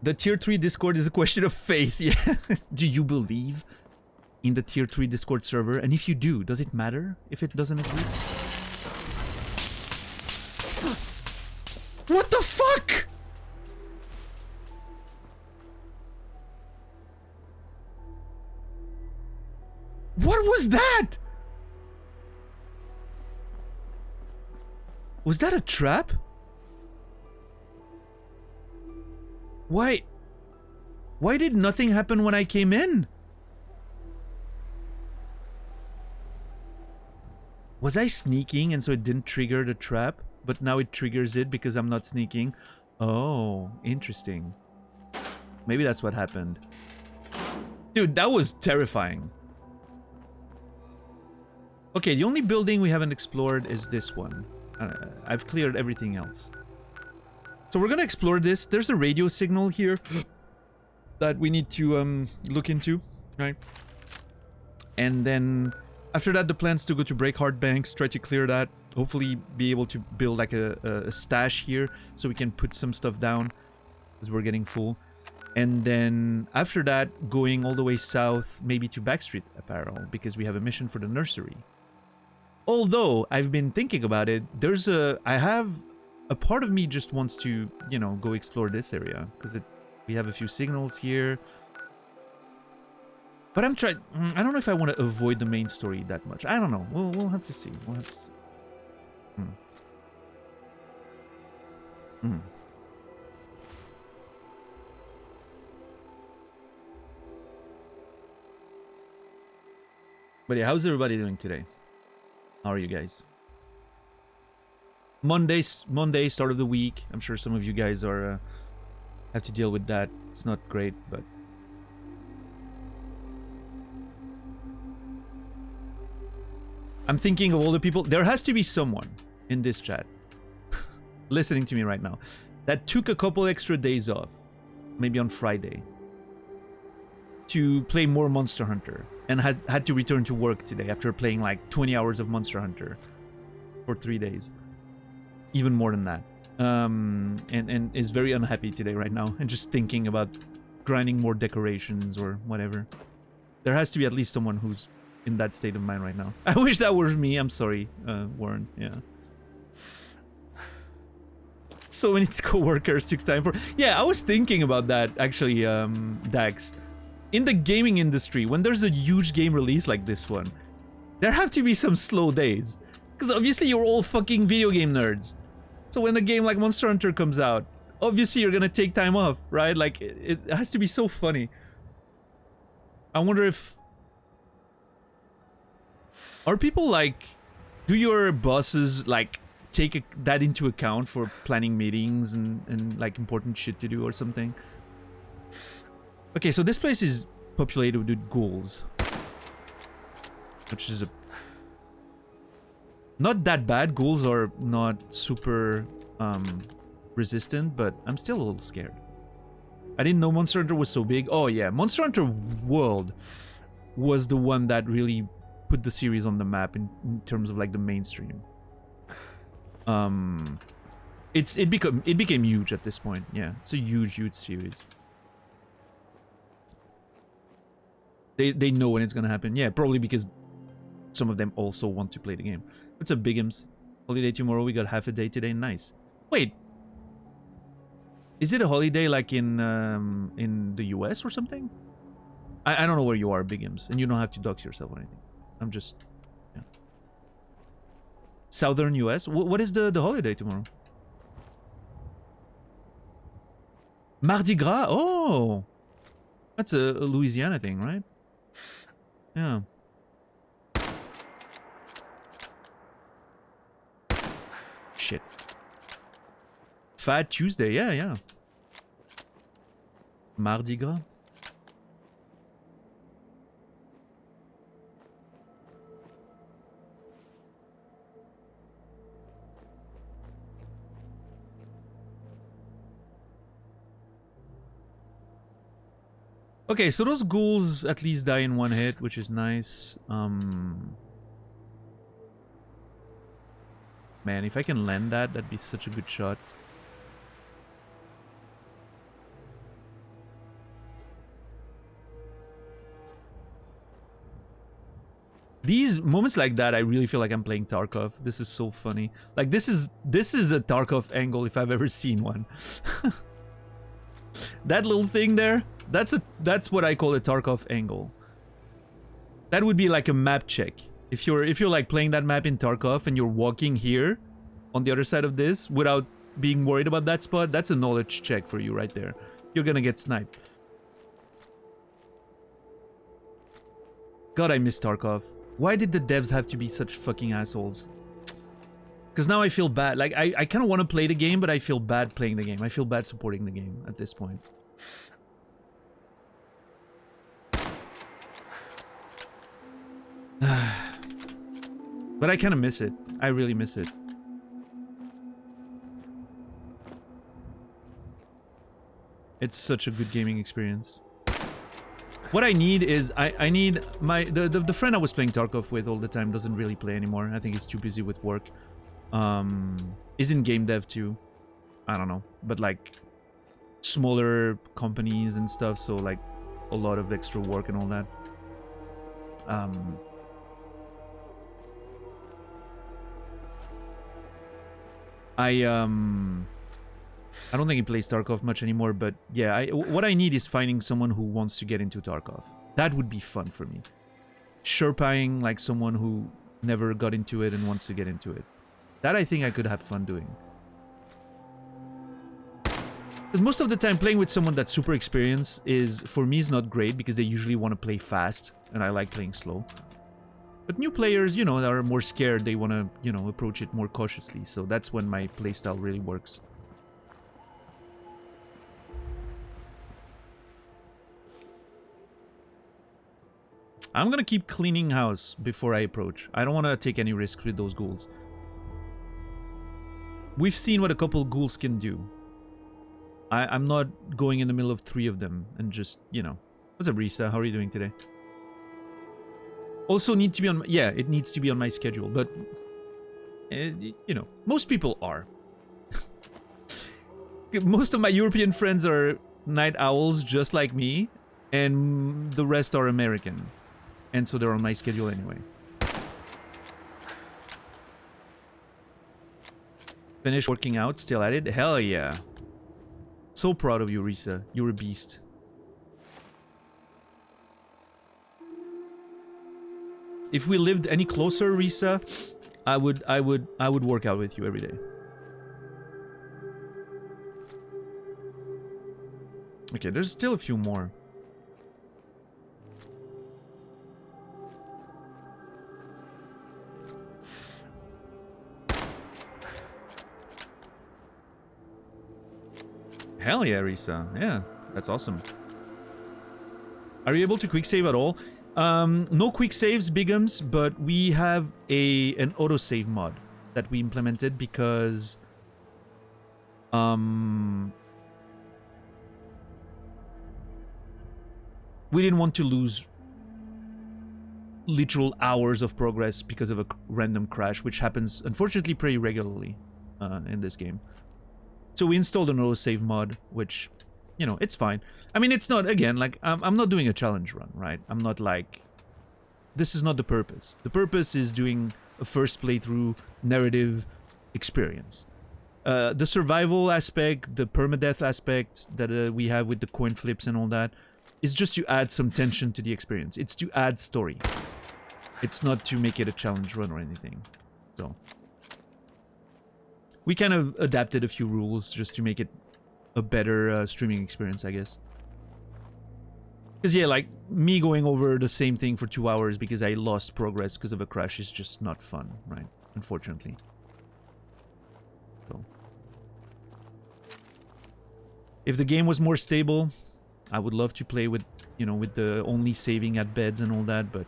The tier 3 Discord is a question of faith. Yeah. Do you believe in the tier 3 Discord server? And if you do, does it matter if it doesn't exist? What the fuck? What was that? Was that a trap? Why did nothing happen when I came in? Was I sneaking and so it didn't trigger the trap, but now it triggers it because I'm not sneaking? Oh, interesting. Maybe that's what happened. Dude, that was terrifying. Okay, the only building we haven't explored is this one. I've cleared everything else. So we're gonna explore this. There's a radio signal here that we need to look into, right? And then after that, the plan's to go to Breakheart Banks, try to clear that. Hopefully be able to build like a stash here so we can put some stuff down because we're getting full. And then after that, going all the way south, maybe to Backstreet Apparel, because we have a mission for the nursery. Although, I've been thinking about it, I have a part of me just wants to, you know, go explore this area, because we have a few signals here. But I don't know if I want to avoid the main story that much. I don't know. We'll have to see. We'll have to see. But yeah, how's everybody doing today? How are you guys? Monday, start of the week. I'm sure some of you guys are have to deal with that. It's not great, but I'm thinking of all the people. There has to be someone in this chat listening to me right now that took a couple extra days off, maybe on Friday, to play more Monster Hunter and had to return to work today after playing like 20 hours of Monster Hunter for 3 days. Even more than that. And is very unhappy today right now and just thinking about grinding more decorations or whatever. There has to be at least someone who's in that state of mind right now. I wish that were me. I'm sorry, Warren. Yeah. So many co-workers took time for... Yeah, I was thinking about that, actually, Dax. In the gaming industry, when there's a huge game release like this one, there have to be some slow days. Because obviously you're all fucking video game nerds. So when a game like Monster Hunter comes out, obviously you're gonna take time off, right? Like, it has to be so funny. I wonder if... Are people like... Do your bosses, like, take that into account for planning meetings and like important shit to do or something? Okay, so this place is populated with ghouls. Which is not that bad. Ghouls are not super resistant, but I'm still a little scared. I didn't know Monster Hunter was so big. Oh yeah, Monster Hunter World was the one that really put the series on the map in terms of like the mainstream. It became huge at this point. Yeah, it's a huge series. They know when it's gonna happen. Yeah, probably because some of them also want to play the game. What's up, Bigums? Holiday tomorrow. We got half a day today. Nice. Wait, is it a holiday like in the US or something? I don't know where you are, Bigums, and you don't have to dox yourself or anything. I'm just, yeah. Southern US. What is the holiday tomorrow? Mardi Gras. Oh, that's a Louisiana thing, right? Yeah. Shit. Fat Tuesday. Yeah. Mardi Gras. Okay, so those ghouls at least die in one hit, which is nice. Man, if I can land that, that'd be such a good shot. These moments like that, I really feel like I'm playing Tarkov. This is so funny. Like, this is a Tarkov angle if I've ever seen one. That little thing there, that's what I call a Tarkov angle. That would be like a map check. If you're like playing that map in Tarkov and you're walking here on the other side of this without being worried about that spot, that's a knowledge check for you right there. You're gonna get sniped. God, I miss Tarkov. Why did the devs have to be such fucking assholes? Because now I feel bad. Like, I kind of want to play the game, but I feel bad playing the game. I feel bad supporting the game at this point. But I kind of miss it. I really miss it. It's such a good gaming experience. What I need is I need my the friend I was playing Tarkov with all the time doesn't really play anymore. I think he's too busy with work. Is in game dev too. I don't know, but like smaller companies and stuff, so like a lot of extra work and all that. I don't think he plays Tarkov much anymore, but yeah, what I need is finding someone who wants to get into Tarkov. That would be fun for me. Sherpying like someone who never got into it and wants to get into it. That I think I could have fun doing. Because most of the time playing with someone that's super experienced is, for me, is not great because they usually want to play fast and I like playing slow. But new players, you know, that are more scared, they want to, you know, approach it more cautiously. So that's when my playstyle really works. I'm gonna keep cleaning house before I approach. I don't want to take any risks with those ghouls. We've seen what a couple ghouls can do. I'm not going in the middle of 3 of them and just, you know. What's up, Risa? How are you doing today? Also need to be on... Yeah, it needs to be on my schedule, but... you know, most people are. Most of my European friends are night owls just like me, and the rest are American. And so they're on my schedule anyway. Finished working out, still at it? Hell yeah. So proud of you, Risa. You're a beast. If we lived any closer, Risa, I would work out with you every day. Okay, there's still a few more. Hell yeah, Risa. Yeah, that's awesome. Are you able to quick save at all? No quick saves, Bigums, but we have an autosave mod that we implemented because we didn't want to lose literal hours of progress because of a random crash, which happens unfortunately pretty regularly in this game. So we installed an autosave mod, which, you know, it's fine. I mean, it's not, again, like, I'm not doing a challenge run, right? I'm not like... This is not the purpose. The purpose is doing a first playthrough narrative experience. The survival aspect, the permadeath aspect that we have with the coin flips and all that, is just to add some tension to the experience. It's to add story. It's not to make it a challenge run or anything. So... we kind of adapted a few rules just to make it a better streaming experience, I guess. Because, yeah, like, me going over the same thing for 2 hours because I lost progress because of a crash is just not fun, right? Unfortunately. So. If the game was more stable, I would love to play with, you know, with the only saving at beds and all that, but...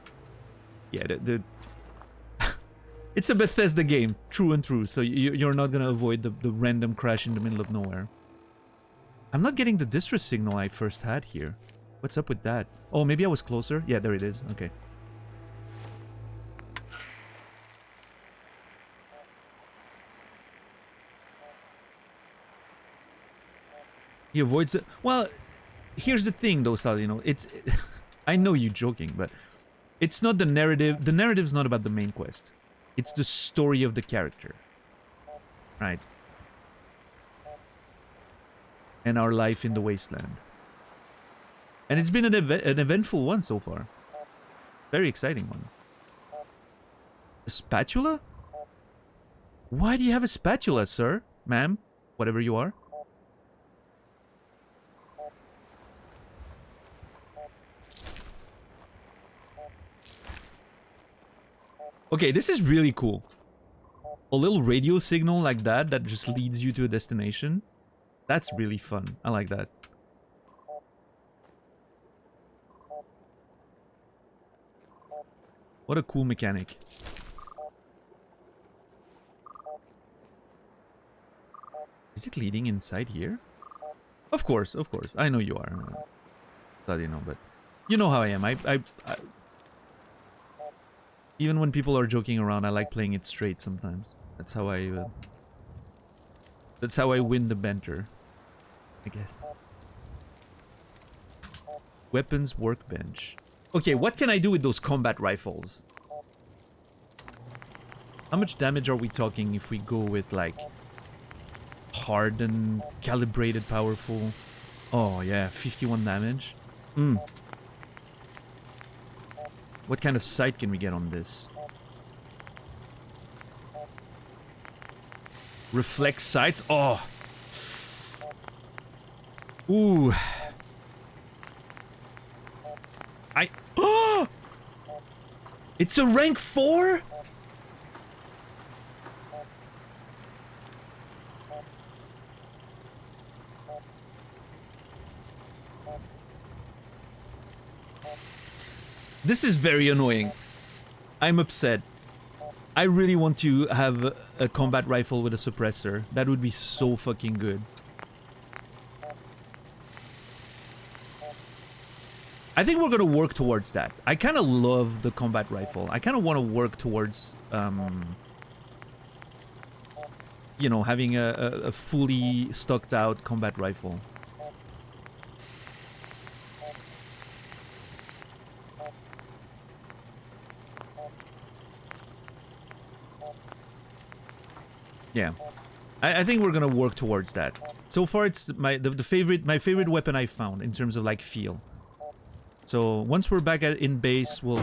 yeah, it's a Bethesda game, true and true, so you're not gonna avoid the random crash in the middle of nowhere. I'm not getting the distress signal I first had here. What's up with that? Oh, maybe I was closer? Yeah, there it is. Okay. He avoids it. Well, here's the thing though, Sal, you know, it's... I know you're joking, but it's not the narrative. The narrative's not about the main quest. It's the story of the character. Right. And our life in the wasteland. And it's been an eventful one so far. Very exciting one. A spatula? Why do you have a spatula, sir? Ma'am? Whatever you are. Okay, this is really cool. A little radio signal like that just leads you to a destination. That's really fun. I like that. What a cool mechanic. Is it leading inside here? Of course, of course. I know you are. Glad you know, but you know how I am. I even when people are joking around, I like playing it straight sometimes. That's how I win the banter, I guess. Weapons workbench. Okay, what can I do with those combat rifles? How much damage are we talking if we go with, like, hardened, calibrated, powerful? Oh, yeah, 51 damage. What kind of sight can we get on this? Reflex sights? Oh! Ooh. Oh! It's a rank 4? This is very annoying. I'm upset. I really want to have a combat rifle with a suppressor. That would be so fucking good. I think we're gonna work towards that. I kind of love the combat rifle. I kind of want to work towards, you know, having a fully stocked out combat rifle. Yeah, I think we're gonna work towards that. So far, it's my favorite weapon I found in terms of like feel. So once we're back in base, we'll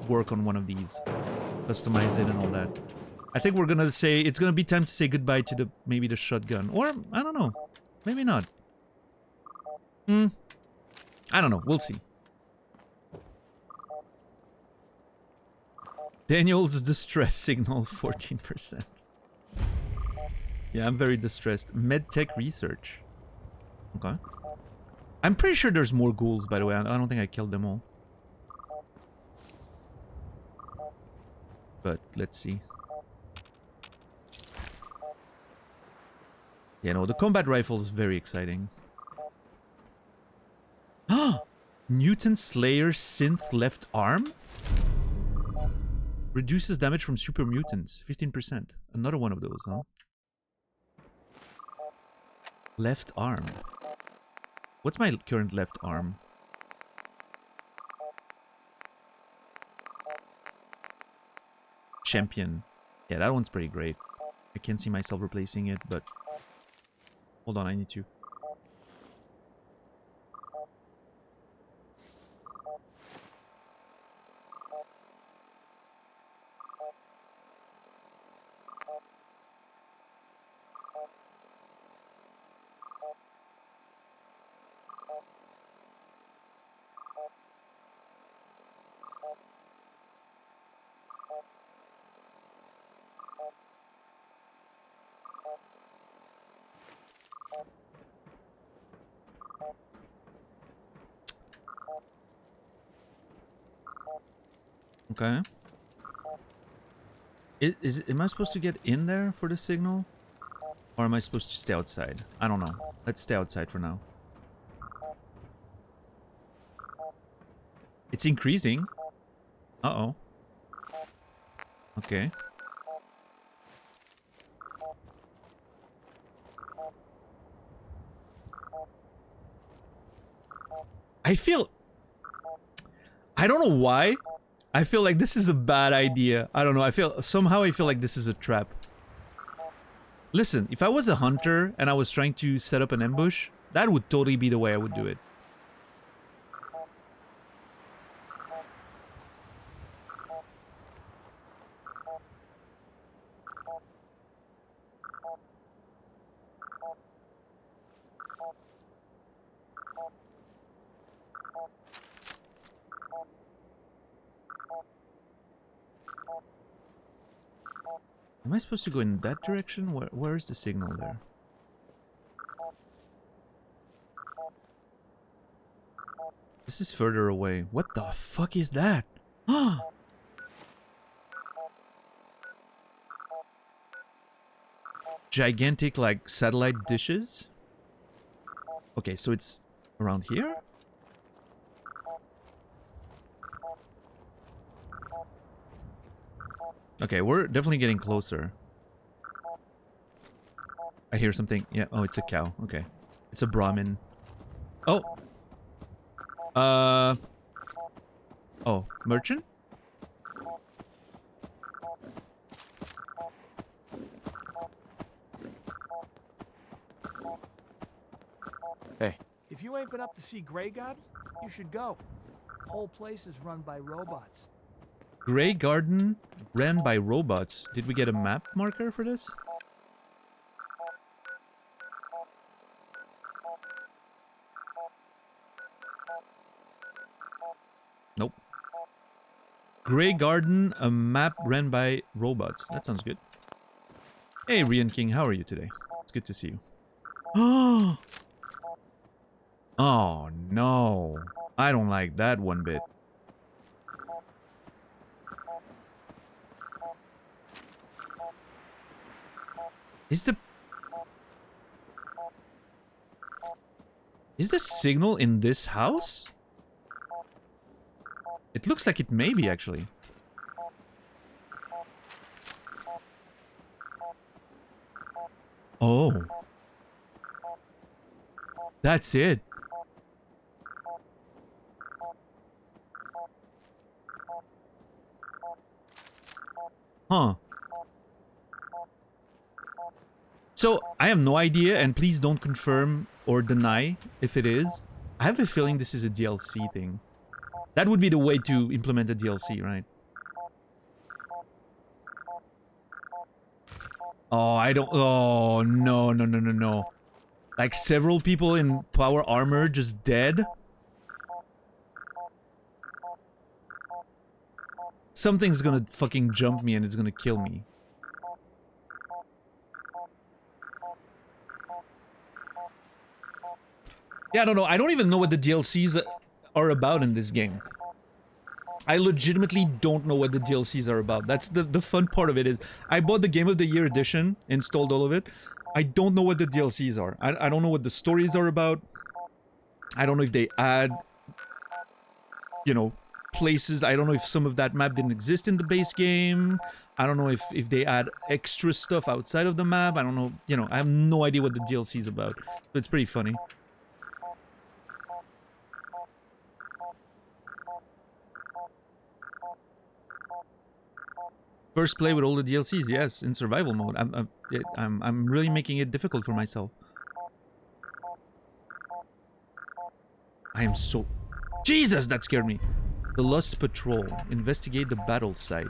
work on one of these, customize it and all that. I think we're gonna say it's gonna be time to say goodbye to maybe the shotgun, or I don't know, maybe not. I don't know. We'll see. Daniel's distress signal 14%. Yeah, I'm very distressed. Medtech research. Okay. I'm pretty sure there's more ghouls, by the way. I don't think I killed them all. But let's see. Yeah, no, the combat rifle is very exciting. Mutant Slayer synth left arm? Reduces damage from super mutants. 15%. Another one of those, huh? Left arm. What's my current left arm? Champion. Yeah, that one's pretty great. I can't see myself replacing it, but... Hold on, I need to. Okay. Am I supposed to get in there for the signal? Or am I supposed to stay outside? I don't know. Let's stay outside for now. It's increasing. Uh-oh. Okay. I don't know why. I feel like this is a bad idea. I don't know. Somehow I feel like this is a trap. Listen, if I was a hunter and I was trying to set up an ambush, that would totally be the way I would do it. Am I supposed to go in that direction? Where is the signal there? This is further away. What the fuck is that? gigantic, like, satellite dishes. Okay, so it's around here? Okay, we're definitely getting closer. I hear something. Yeah, oh, it's a cow. Okay. It's a Brahmin. Oh! Oh, merchant? Hey. If you ain't been up to see Grey Garden, you should go. Whole place is run by robots. Grey Garden ran by robots. Did we get a map marker for this? Nope. Grey Garden, a map ran by robots. That sounds good. Hey, Rian King, how are you today? It's good to see you. Oh, no. I don't like that one bit. Is the signal in this house? It looks like it may be, actually. Oh. That's it. Huh. So, I have no idea, and please don't confirm or deny if it is. I have a feeling this is a DLC thing. That would be the way to implement a DLC, right? Oh, I don't... Oh, no, no, no, no, no. Like, several people in power armor just dead? Something's gonna fucking jump me and it's gonna kill me. Yeah, I don't know. I don't even know what the DLCs are about in this game. I legitimately don't know what the DLCs are about. That's the fun part of it is, I bought the Game of the Year edition, installed all of it. I don't know what the DLCs are. I don't know what the stories are about. I don't know if they add, you know, places. I don't know if some of that map didn't exist in the base game. I don't know if they add extra stuff outside of the map. I don't know, you know, I have no idea what the DLC is about. So it's pretty funny. First play with all the DLCs, yes, in survival mode. I'm really making it difficult for myself. I am so... Jesus, that scared me. The Lust Patrol. Investigate the battle site.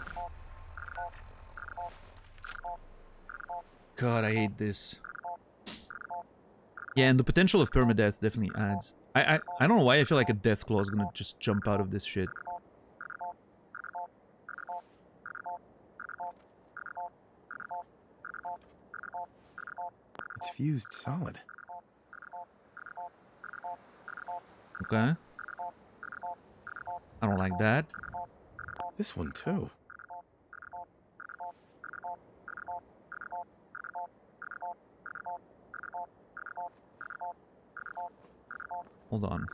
God, I hate this. Yeah, and the potential of permadeath definitely adds. I don't know why I feel like a death claw is gonna just jump out of this shit. It's fused solid. Okay. I don't like that. This one too. Hold on.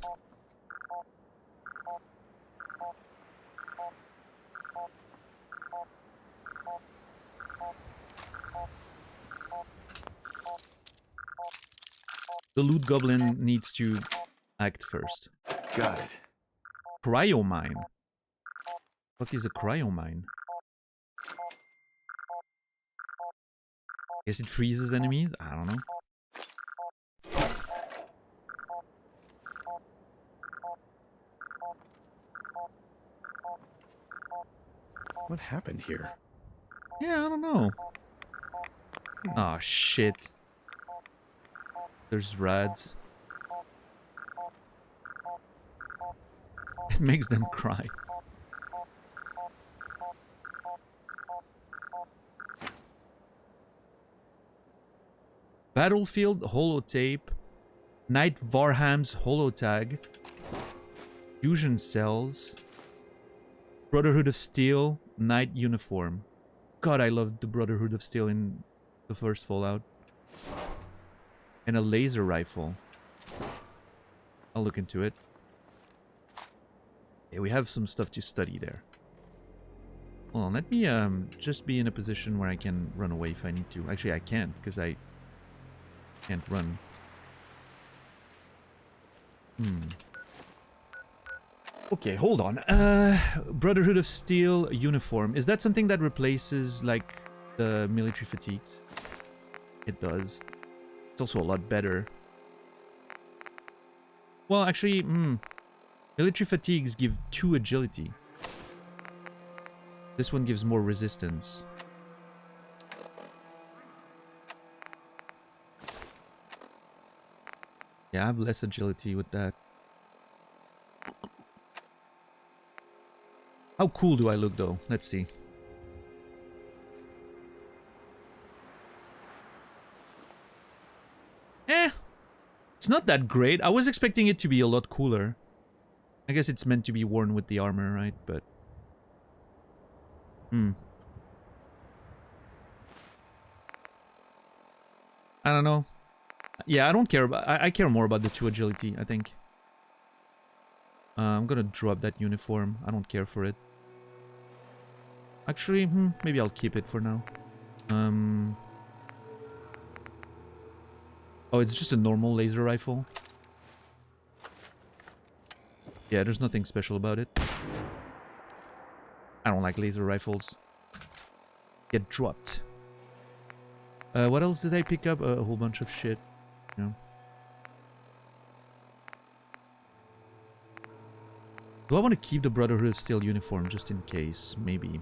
The loot goblin needs to act first. Got it. Cryomine. What is a cryomine? Guess it freezes enemies? I don't know. What happened here? Yeah, I don't know. Oh shit. There's rads. It makes them cry. Battlefield holotape. Knight Varham's holotag. Fusion cells. Brotherhood of Steel. Knight uniform. God, I loved the Brotherhood of Steel in the first Fallout. And a laser rifle. I'll look into it. Yeah, we have some stuff to study there. Hold on, let me just be in a position where I can run away if I need to. Actually, I can't, because I can't run. Okay, hold on. Brotherhood of Steel uniform. Is that something that replaces, like, the military fatigues? It does. It's also a lot better. Well, actually, military fatigues give 2 agility. This one gives more resistance. Yeah, I have less agility with that. How cool do I look, though? Let's see. It's not that great. I was expecting it to be a lot cooler. I guess it's meant to be worn with the armor, right? But... I don't know. Yeah, I don't care about... I care more about the 2 agility, I think. I'm gonna drop that uniform. I don't care for it. Actually, maybe I'll keep it for now. Oh, it's just a normal laser rifle. Yeah, there's nothing special about it. I don't like laser rifles. Get dropped. What else did I pick up? A whole bunch of shit. You know. Do I want to keep the Brotherhood of Steel uniform just in case? Maybe.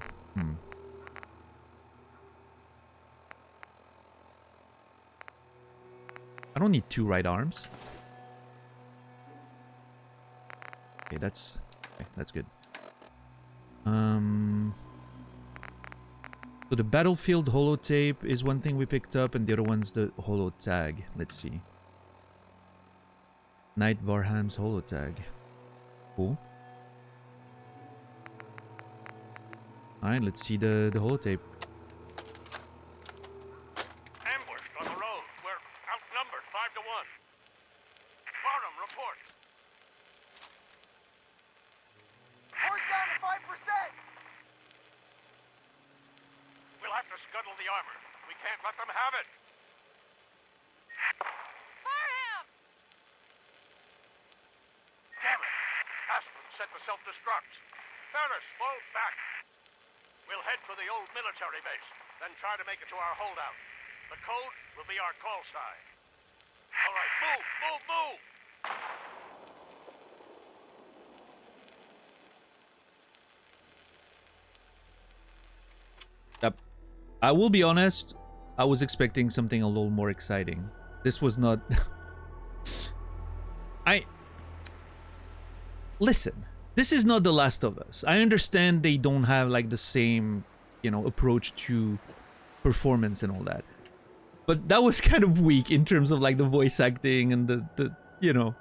I don't need 2 right arms. Okay, that's good. So the Battlefield holotape is one thing we picked up, and the other one's the holo tag. Let's see. Knight Varham's holo tag. Cool. Alright, let's see the holotape. Ambushed on the road. We're outnumbered 5 to 1. Barham, report. Horse down to 5%! We'll have to scuttle the armor. We can't let them have it. Barham! Damn it. Aspen set the self-destruct. Ferris, fall back. We'll head for the old military base, then try to make it to our holdout. The code will be our call sign. All right, move, move, move! Yep. I will be honest, I was expecting something a little more exciting. This was not... Listen, this is not The Last of Us. I understand they don't have, like, the same, you know, approach to performance and all that. But that was kind of weak in terms of, like, the voice acting and the you know...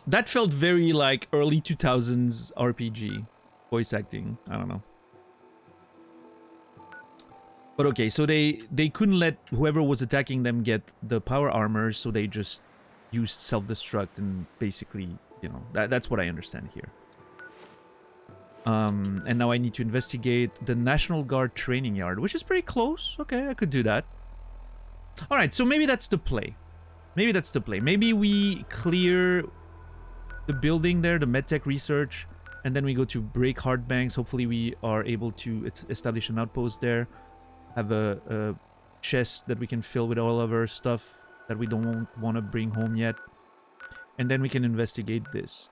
That felt very, like, early 2000s RPG voice acting. I don't know. But okay, so they couldn't let whoever was attacking them get the power armor, so they just used self-destruct and basically, you know, that's what I understand here. And now I need to investigate the National Guard training yard, which is pretty close. Okay, I could do that. Alright, so maybe that's the play. Maybe that's the play. Maybe we clear the building there, the medtech research, and then we go to break hard banks. Hopefully we are able to establish an outpost there. Have a chest that we can fill with all of our stuff that we don't want to bring home yet. And then we can investigate this.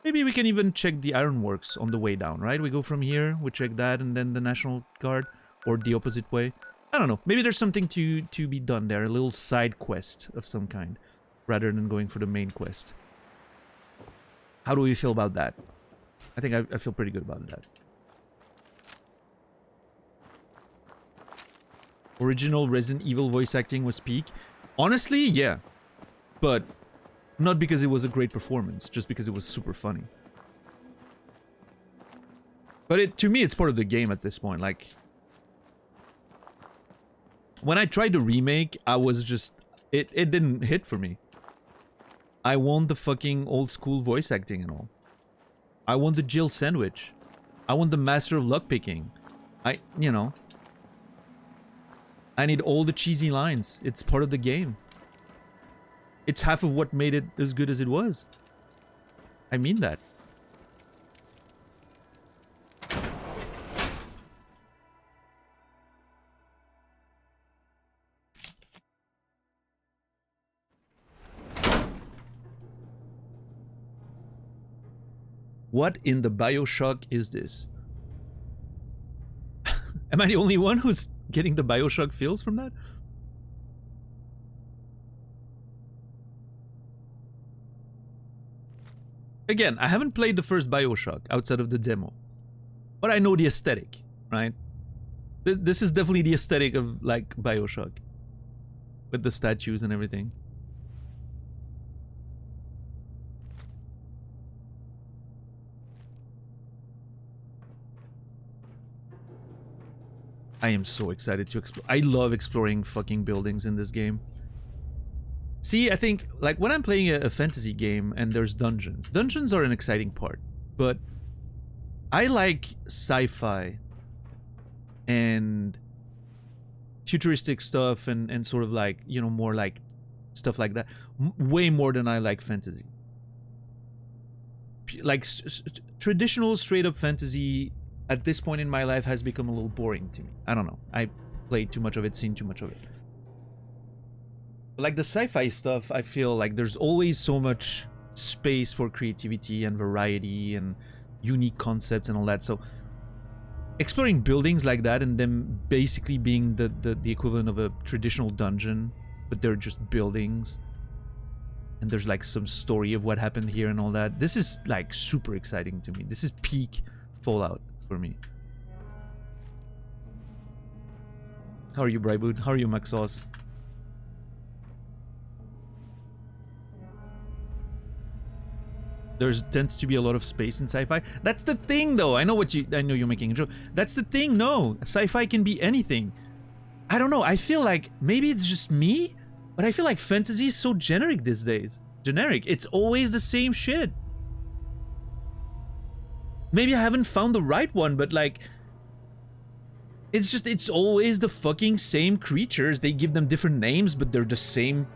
Maybe we can even check the ironworks on the way down, right? We go from here, we check that, and then the National Guard, or the opposite way. I don't know. Maybe there's something to be done there, a little side quest of some kind, rather than going for the main quest. How do we feel about that? I think I feel pretty good about that. Original Resident Evil voice acting was peak. Honestly, yeah. But not because it was a great performance, just because it was super funny. But to me, it's part of the game at this point. Like, when I tried to remake, I was just... It didn't hit for me. I want the fucking old school voice acting and all. I want the Jill sandwich. I want the master of lockpicking. You know. I need all the cheesy lines. It's part of the game. It's half of what made it as good as it was. I mean that. What in the BioShock is this? Am I the only one who's getting the BioShock feels from that? Again, I haven't played the first BioShock outside of the demo. But I know the aesthetic, right? This is definitely the aesthetic of, like, BioShock. With the statues and everything. I am so excited to explore. I love exploring fucking buildings in this game. See, I think, like, when I'm playing a fantasy game and there's dungeons, dungeons are an exciting part, but I like sci-fi and futuristic stuff and sort of like, you know, more like stuff like that, way more than I like fantasy. Like, traditional straight-up fantasy at this point in my life has become a little boring to me. I don't know. I played too much of it, seen too much of it. Like the sci-fi stuff, I feel like there's always so much space for creativity and variety and unique concepts and all that. So exploring buildings like that and them basically being the equivalent of a traditional dungeon, but they're just buildings. And there's like some story of what happened here and all that. This is like super exciting to me. This is peak Fallout for me. How are you, Bryboot? How are you, Maxos? There tends to be a lot of space in sci-fi. That's the thing, though. I know you're making a joke. That's the thing. No, sci-fi can be anything. I don't know. I feel like maybe it's just me, but I feel like fantasy is so generic these days. Generic. It's always the same shit. Maybe I haven't found the right one, but like, it's always the fucking same creatures. They give them different names, but they're the same,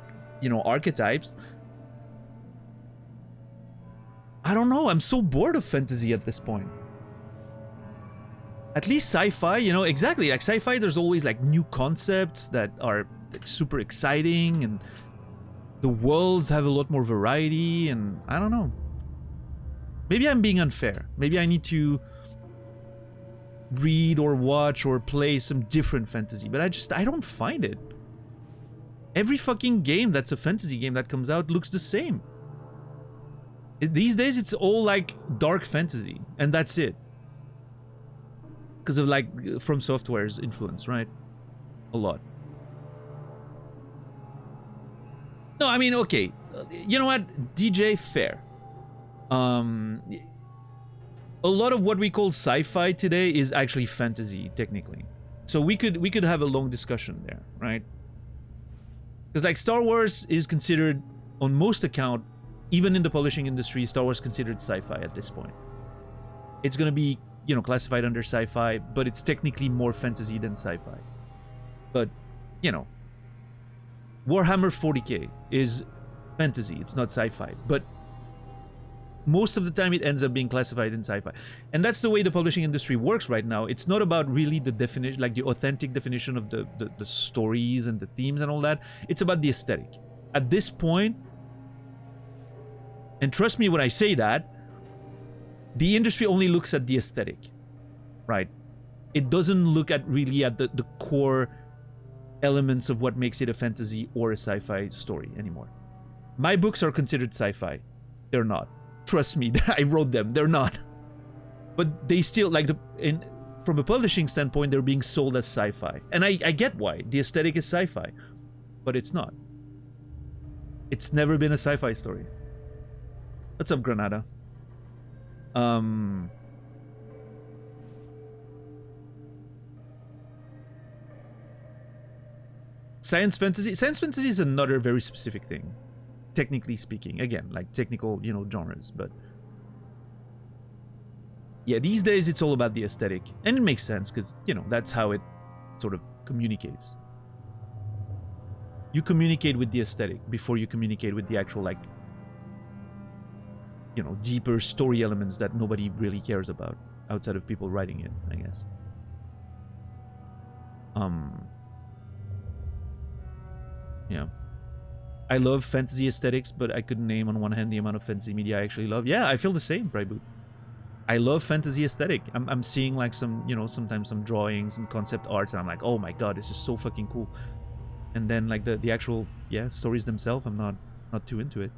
you know, archetypes. I don't know. I'm so bored of fantasy at this point. At least sci-fi, you know, exactly. Like sci-fi, there's always like new concepts that are like, super exciting, and the worlds have a lot more variety, and I don't know. Maybe I'm being unfair. Maybe I need to read or watch or play some different fantasy, but I don't find it. Every fucking game that's a fantasy game that comes out looks the same. These days, it's all like dark fantasy, and that's it. Because of like From Software's influence, right? A lot. No, I mean, okay. You know what? DJ, fair. A lot of what we call sci-fi today is actually fantasy, technically. So we could have a long discussion there, right? Because like Star Wars is considered, on most account, even in the publishing industry, Star Wars considered sci-fi at this point. It's gonna be, you know, classified under sci-fi, but it's technically more fantasy than sci-fi. But, you know, Warhammer 40k is fantasy, it's not sci-fi, but most of the time it ends up being classified in sci-fi. And that's the way the publishing industry works right now. It's not about really the definition, like the authentic definition of the stories and the themes and all that. It's about the aesthetic. At this point, and trust me when I say that, the industry only looks at the aesthetic, right? It doesn't look at really at the core elements of what makes it a fantasy or a sci-fi story anymore. My books are considered sci-fi. They're not. Trust me, I wrote them. They're not. But they still, like, from a publishing standpoint, they're being sold as sci-fi. And I get why. The aesthetic is sci-fi. But it's not. It's never been a sci-fi story. What's up, Granada? Science fantasy is another very specific thing, technically speaking. Again, like technical, you know, genres. But yeah, these days it's all about the aesthetic, and it makes sense because, you know, that's how it sort of communicates. You communicate with the aesthetic before you communicate with the actual, like, you know, deeper story elements that nobody really cares about outside of people writing it, I guess. Yeah. I love fantasy aesthetics, but I couldn't name on one hand the amount of fantasy media I actually love. Yeah, I feel the same, Brightboot. I love fantasy aesthetic. I'm seeing like some, you know, sometimes some drawings and concept arts, and I'm like, oh my god, this is so fucking cool. And then like the actual, yeah, stories themselves, I'm not too into it.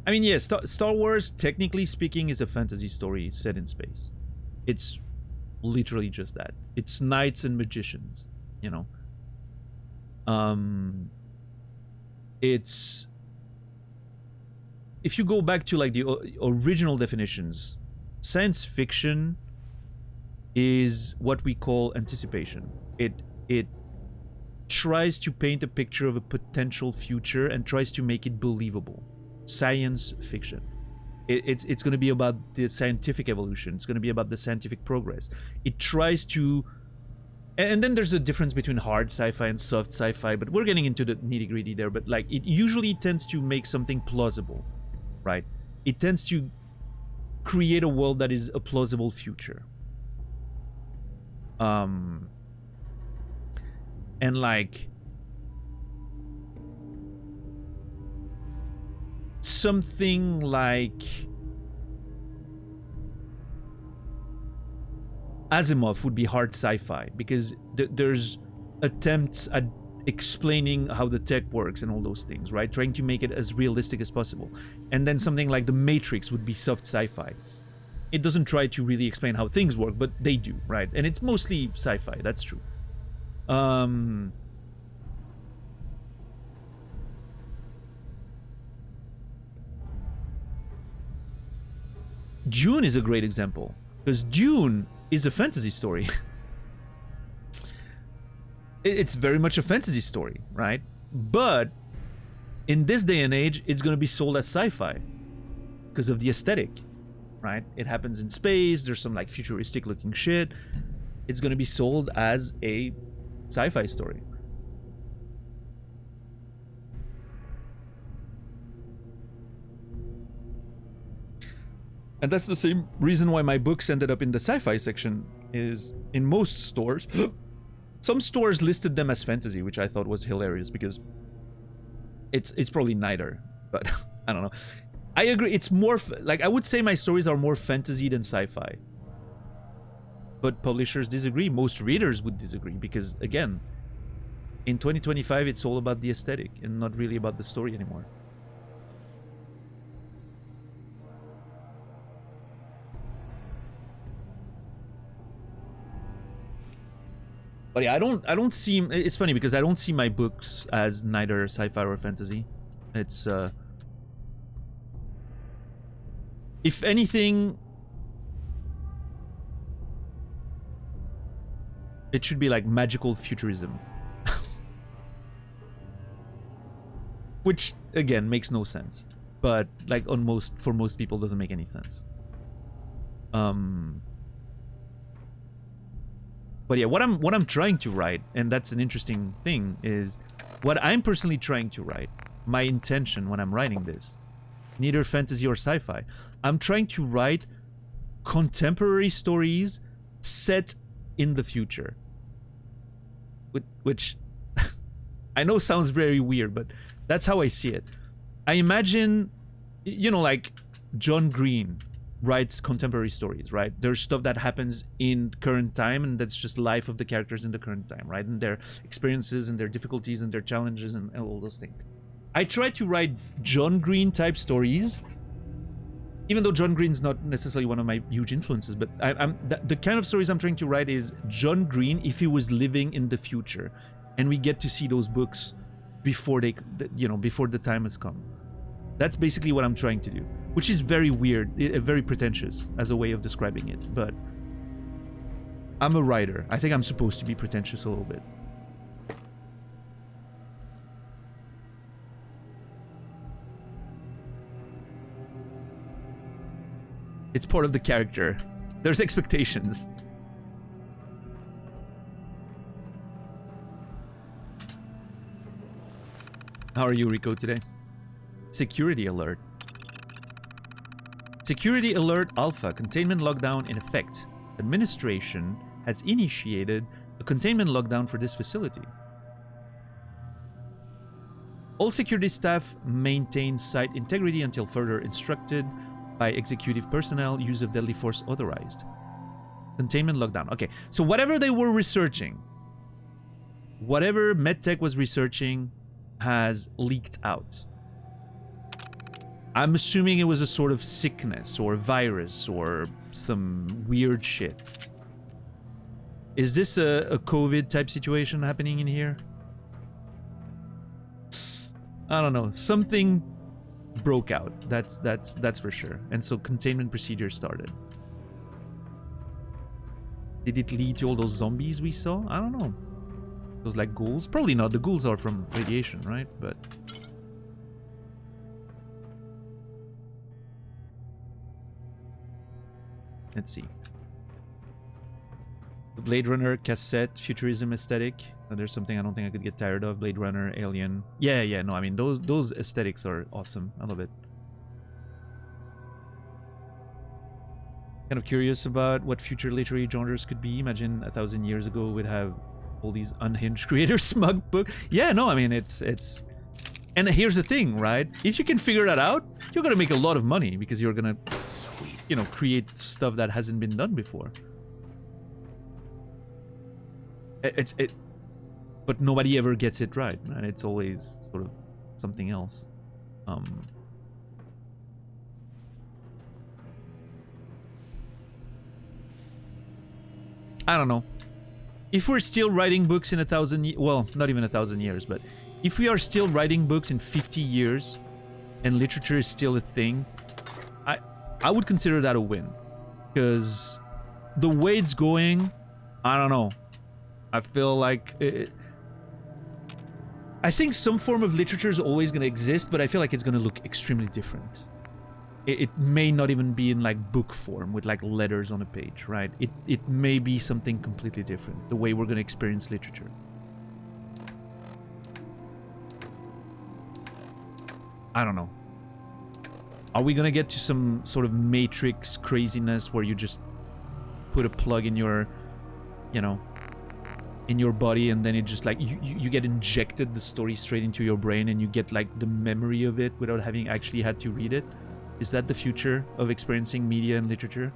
I mean, yeah, Star Wars, technically speaking, is a fantasy story set in space. It's literally just that. It's knights and magicians, you know. It's... If you go back to like the original definitions, science fiction is what we call anticipation. It tries to paint a picture of a potential future and tries to make it believable. Science fiction. It's going to be about the scientific evolution. It's going to be about the scientific progress. It tries to... And then there's a difference between hard sci-fi and soft sci-fi, but we're getting into the nitty-gritty there. But like, it usually tends to make something plausible, right? It tends to create a world that is a plausible future. And like... something like Asimov would be hard sci-fi because there's attempts at explaining how the tech works and all those things, right? Trying to make it as realistic as possible. And then something like The Matrix would be soft sci-fi. It doesn't try to really explain how things work, but they do, right? And it's mostly sci-fi, that's true. Dune is a great example, because Dune is a fantasy story. It's very much a fantasy story, right? But in this day and age, it's going to be sold as sci-fi because of the aesthetic, right? It happens in space, there's some like futuristic looking shit. It's going to be sold as a sci-fi story. And that's the same reason why my books ended up in the sci-fi section. Is in most stores, some stores listed them as fantasy, which I thought was hilarious because it's probably neither, but I don't know. I agree, it's more like, I would say my stories are more fantasy than sci-fi, but publishers disagree. Most readers would disagree because, again, in 2025 it's all about the aesthetic and not really about the story anymore. But yeah, I don't see... It's funny because I don't see my books as neither sci-fi or fantasy. It's, if anything, it should be like magical futurism. Which, again, makes no sense. But, like, for most people, doesn't make any sense. But yeah, what I'm trying to write, and that's an interesting thing, is what I'm personally trying to write, my intention when I'm writing this, neither fantasy or sci-fi, I'm trying to write contemporary stories set in the future. Which I know sounds very weird, but that's how I see it. I imagine, you know, like John Green writes contemporary stories, right? There's stuff that happens in current time, and that's just life of the characters in the current time, right? And their experiences and their difficulties and their challenges and all those things. I try to write John Green type stories even though John Green's not necessarily one of my huge influences, but the kind of stories I'm trying to write is John Green if he was living in the future, and we get to see those books before before the time has come. That's basically what I'm trying to do, which is very weird, very pretentious as a way of describing it, but I'm a writer. I think I'm supposed to be pretentious a little bit. It's part of the character. There's expectations. How are you, Rico, today? Security alert. Security alert alpha. Containment lockdown in effect. Administration has initiated a containment lockdown for this facility. All security staff maintain site integrity until further instructed by executive personnel. Use of deadly force authorized. Containment lockdown. Okay, so whatever they were researching, whatever MedTech was researching has leaked out. I'm assuming it was a sort of sickness or virus or some weird shit. Is this a COVID type situation happening in here? I don't know. Something broke out. That's for sure. And so containment procedures started. Did it lead to all those zombies we saw? I don't know. Those like ghouls? Probably not. The ghouls are from radiation, right? But let's see. The Blade Runner cassette futurism aesthetic. There's something I don't think I could get tired of. Blade Runner, Alien. Yeah, no, I mean those aesthetics are awesome. I love it. Kind of curious about what future literary genres could be. Imagine 1,000 years ago we'd have all these unhinged creator smug book. Yeah, no, I mean it's and here's the thing, right? If you can figure that out, you're gonna make a lot of money because you're gonna, you know, create stuff that hasn't been done before. But nobody ever gets it right, and it's always sort of something else. I don't know. If we're still writing books in 1,000 well, not even 1,000 years, but if we are still writing books in 50 years and literature is still a thing, I would consider that a win. Because the way it's going, I don't know. I feel like I think some form of literature is always going to exist, but I feel like it's going to look extremely different. It may not even be in like book form with like letters on a page, right? It may be something completely different, the way we're going to experience literature. I don't know. Are we going to get to some sort of Matrix craziness where you just put a plug in your, you know, in your body, and then it just like you get injected the story straight into your brain and you get like the memory of it without having actually had to read it? Is that the future of experiencing media and literature?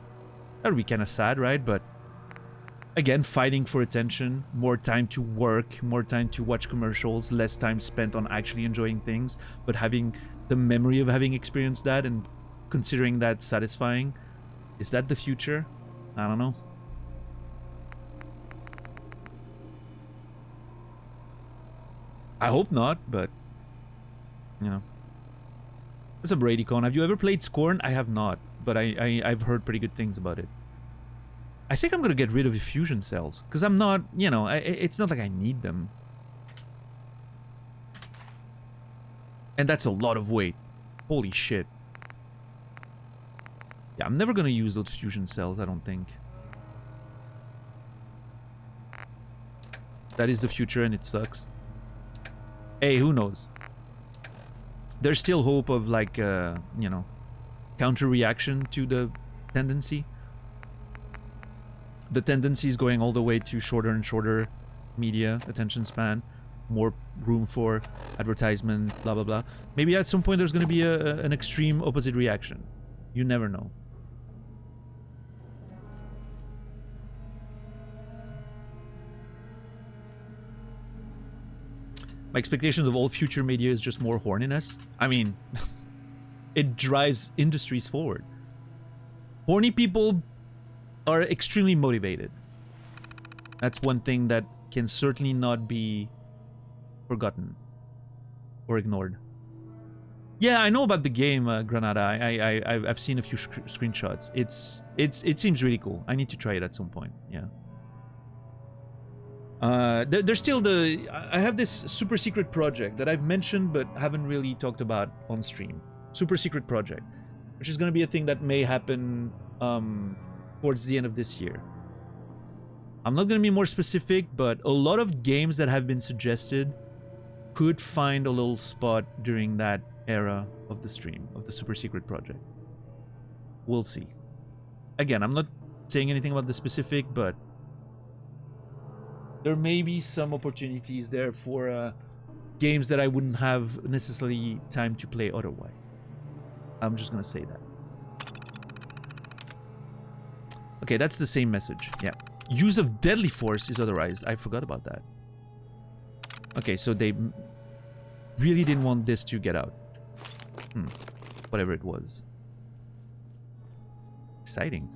That would be kind of sad, right? But again, fighting for attention, more time to work, more time to watch commercials, less time spent on actually enjoying things, but having the memory of having experienced that and considering that satisfying. Is that the future? I don't know. I hope not, but you know. It's a BradyCon. Have you ever played Scorn? I have not, but I've heard pretty good things about it. I think I'm gonna get rid of infusion cells, because I'm not, you know, it's not like I need them. And that's a lot of weight. Holy shit. Yeah, I'm never gonna use those fusion cells, I don't think. That is the future and it sucks. Hey, who knows? There's still hope of like, you know, counter-reaction to the tendency. The tendency is going all the way to shorter and shorter media attention span, more room for advertisement, blah, blah, blah. Maybe at some point there's going to be an extreme opposite reaction. You never know. My expectations of all future media is just more horniness. I mean, it drives industries forward. Horny people are extremely motivated. That's one thing that can certainly not be forgotten or ignored. Yeah, I know about the game, Granada. I've seen a few screenshots. It seems really cool. I need to try it at some point. Yeah. There's still I have this super secret project that I've mentioned but haven't really talked about on stream. Super secret project, which is going to be a thing that may happen towards the end of this year. I'm not going to be more specific, but a lot of games that have been suggested could find a little spot during that era of the stream, of the super secret project. We'll see. Again, I'm not saying anything about the specific, but there may be some opportunities there for games that I wouldn't have necessarily time to play otherwise. I'm just gonna say that. Okay, that's the same message. Yeah. Use of deadly force is authorized. I forgot about that. Okay, so they really didn't want this to get out. Whatever it was. Exciting.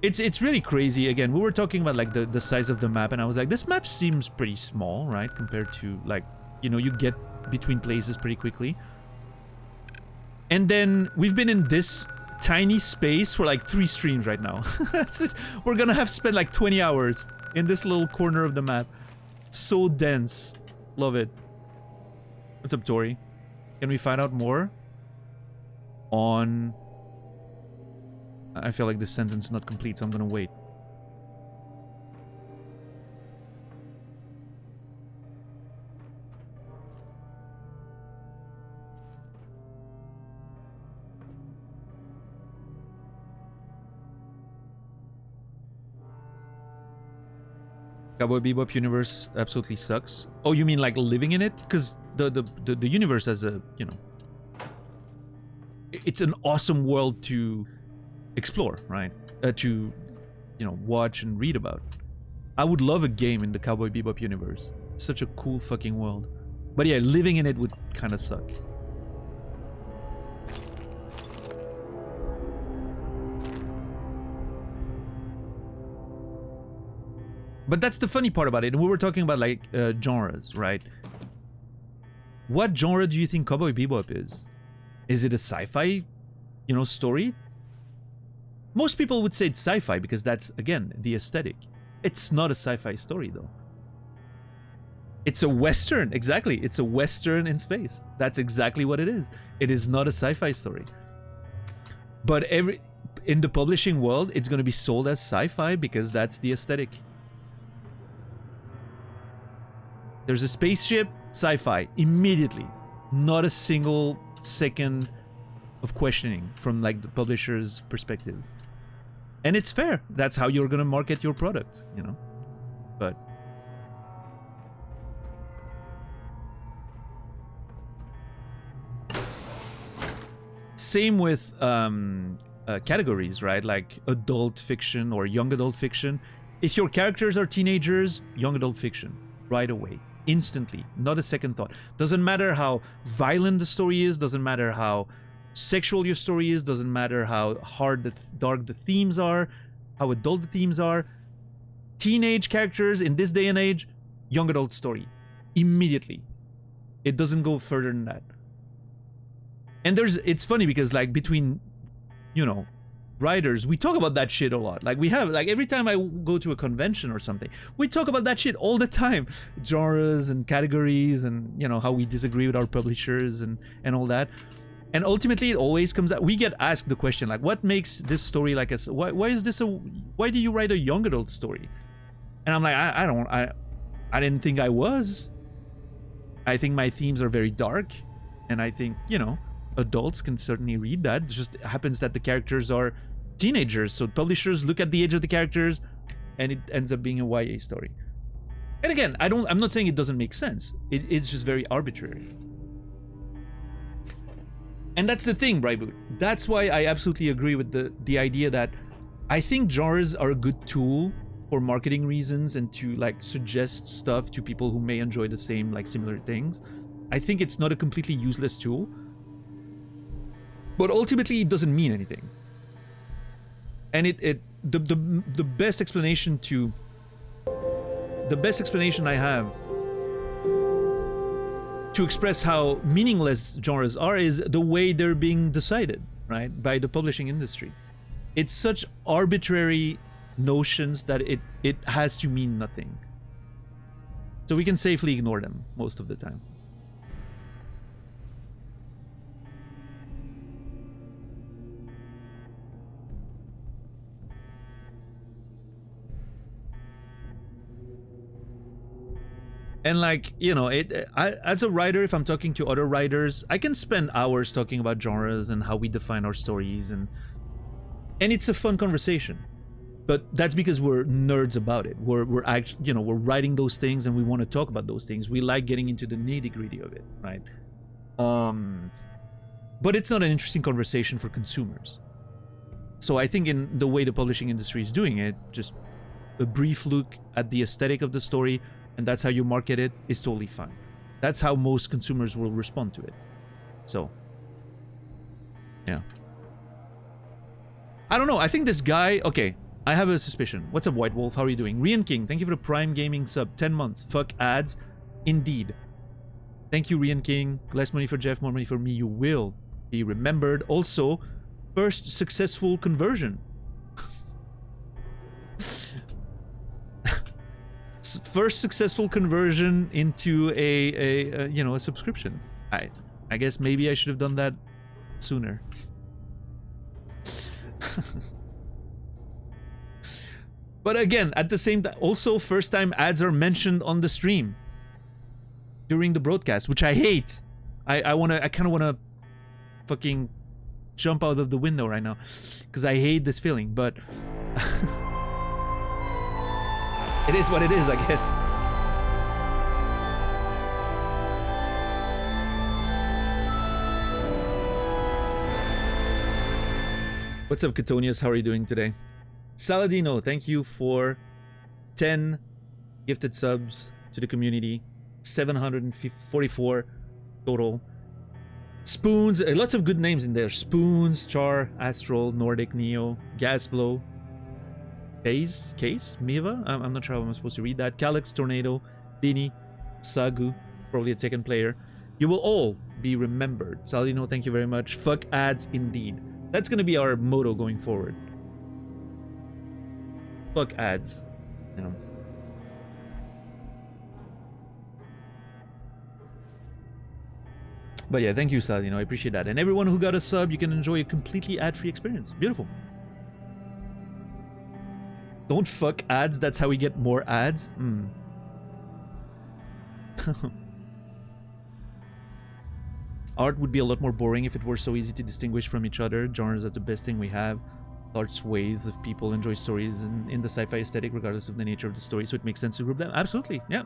It's really crazy. Again, we were talking about like the size of the map, and I was like, this map seems pretty small, right? Compared to like, you know, you get between places pretty quickly. And then we've been in this tiny space for like 3 streams right now. We're gonna have spent like 20 hours in this little corner of the map. So dense. Love it. What's up, Tori? Can we find out more on... I feel like this sentence is not complete, so I'm gonna wait. Cowboy Bebop universe absolutely sucks. Oh, you mean like living in it? Because the universe as a, you know, it's an awesome world to explore, right? To, you know, watch and read about. I would love a game in the Cowboy Bebop universe. It's such a cool fucking world. But yeah, living in it would kind of suck. But that's the funny part about it. We were talking about like genres, right? What genre do you think Cowboy Bebop is? Is it a sci-fi, you know, story? Most people would say it's sci-fi because that's, again, the aesthetic. It's not a sci-fi story, though. It's a Western, exactly. It's a Western in space. That's exactly what it is. It is not a sci-fi story. But in the publishing world, it's going to be sold as sci-fi because that's the aesthetic. There's a spaceship, sci-fi, immediately. Not a single second of questioning from like the publisher's perspective. And it's fair. That's how you're gonna market your product, you know? But... same with categories, right? Like adult fiction or young adult fiction. If your characters are teenagers, young adult fiction, right away. Instantly, not a second thought. Doesn't matter how violent the story is, doesn't matter how sexual your story is, doesn't matter how hard dark the themes are, how adult the themes are. Teenage characters in this day and age, young adult story. Immediately. It doesn't go further than that. And it's funny because like between, you know, writers, we talk about that shit a lot. Like we have, like every time I go to a convention or something, we talk about that shit all the time. Genres and categories and, you know, how we disagree with our publishers and all that. And ultimately it always comes out, we get asked the question like, what makes this story like a, why do you write a young adult story? And I'm like, I didn't think I was. I think my themes are very dark. And I think, you know, adults can certainly read that. It just happens that the characters are teenagers, so publishers look at the age of the characters and it ends up being a YA story. And again, I'm not saying it doesn't make sense. It's just very arbitrary. And that's the thing, Brightboot. That's why I absolutely agree with the idea that I think genres are a good tool for marketing reasons and to like suggest stuff to people who may enjoy the same like similar things. I think it's not a completely useless tool. But ultimately, it doesn't mean anything. And the best explanation I have to express how meaningless genres are is the way they're being decided, right, by the publishing industry. It's such arbitrary notions that it has to mean nothing. So we can safely ignore them most of the time. And like, you know, as a writer, if I'm talking to other writers, I can spend hours talking about genres and how we define our stories, and it's a fun conversation. But that's because we're nerds about it. We're actually, you know, we're writing those things and we want to talk about those things. We like getting into the nitty-gritty of it, right? But it's not an interesting conversation for consumers. So I think in the way the publishing industry is doing it, just a brief look at the aesthetic of the story, and that's how you market it, is totally fine. That's how most consumers will respond to it. So, yeah. I don't know. I think this guy... Okay, I have a suspicion. What's up, White Wolf? How are you doing? Rian King, thank you for the Prime Gaming sub. 10 months. Fuck ads. Indeed. Thank you, Rian King. Less money for Jeff, more money for me. You will be remembered. Also, first successful conversion. First successful conversion into a you know, a subscription. I guess maybe I should have done that sooner. But again, at the same time, also first time ads are mentioned on the stream during the broadcast, which I hate. I kind of wanna fucking jump out of the window right now because I hate this feeling, but it is what it is, I guess. What's up, Catonius? How are you doing today? Saladino, thank you for 10 gifted subs to the community. 744 total. Spoons, lots of good names in there. Spoons, Char, Astral, Nordic, Neo, Gasblow, Case, Miva? I'm not sure how I'm supposed to read that. Calyx, Tornado, Bini, Sagu, probably a Tekken player. You will all be remembered. Saladino, thank you very much. Fuck ads, indeed. That's gonna be our motto going forward. Fuck ads, you know. But yeah, thank you, Saladino. I appreciate that. And everyone who got a sub, you can enjoy a completely ad-free experience. Beautiful. Don't fuck ads, that's how we get more ads? Art would be a lot more boring if it were so easy to distinguish from each other. Genres are the best thing we have. Large swathes of people enjoy stories in the sci-fi aesthetic regardless of the nature of the story, so it makes sense to group them. Absolutely, yeah.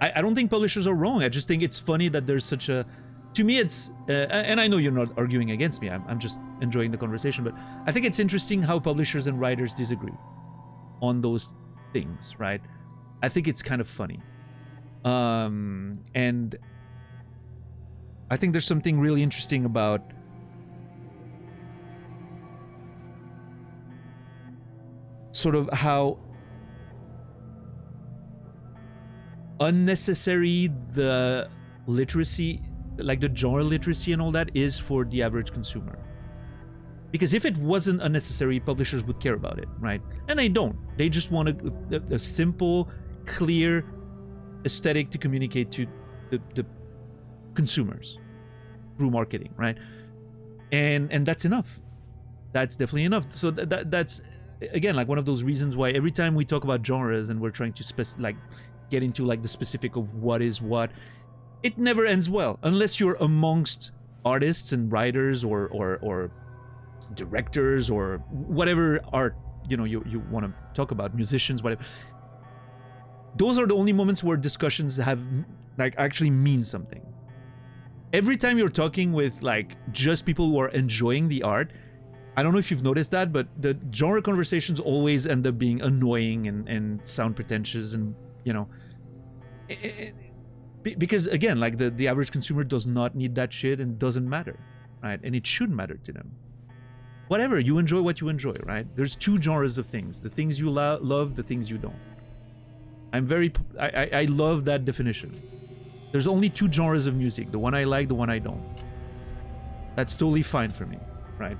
I don't think publishers are wrong. I just think it's funny that there's such a... To me, it's... and I know you're not arguing against me. I'm just enjoying the conversation, but I think it's interesting how publishers and writers disagree on those things, right? I think it's kind of funny. And I think there's something really interesting about sort of how unnecessary the literacy, like the genre literacy and all that, is for the average consumer. Because if it wasn't unnecessary, publishers would care about it, right? And they don't. They just want a simple, clear aesthetic to communicate to the consumers through marketing, right? And that's enough. That's definitely enough. So that's again like one of those reasons why every time we talk about genres and we're trying to get into like the specific of what is what, it never ends well unless you're amongst artists and writers or directors or whatever art you want to talk about, musicians, whatever. Those are the only moments where discussions have like actually mean something. Every time you're talking with like just people who are enjoying the art, I don't know if you've noticed that, but the genre conversations always end up being annoying and sound pretentious, and because again, like the average consumer does not need that shit and doesn't matter, right? And it should matter to them. whatever, you enjoy what you enjoy, right? There's two genres of things: the things you love, the things you don't. I love that definition. There's only two genres of music: the one I like, the one I don't. That's totally fine for me, right?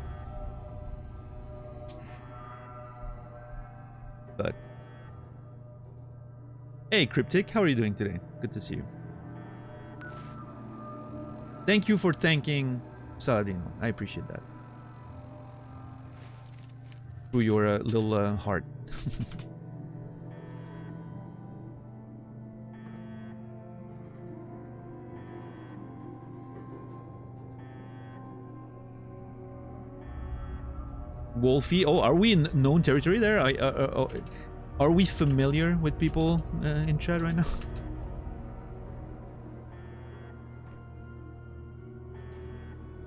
But hey, Cryptic, how are you doing today? Good to see you. Thank you for thanking Saladino. I appreciate that. Through your little heart. Wolfie, oh, are we in known territory there? Are we familiar with people in chat right now?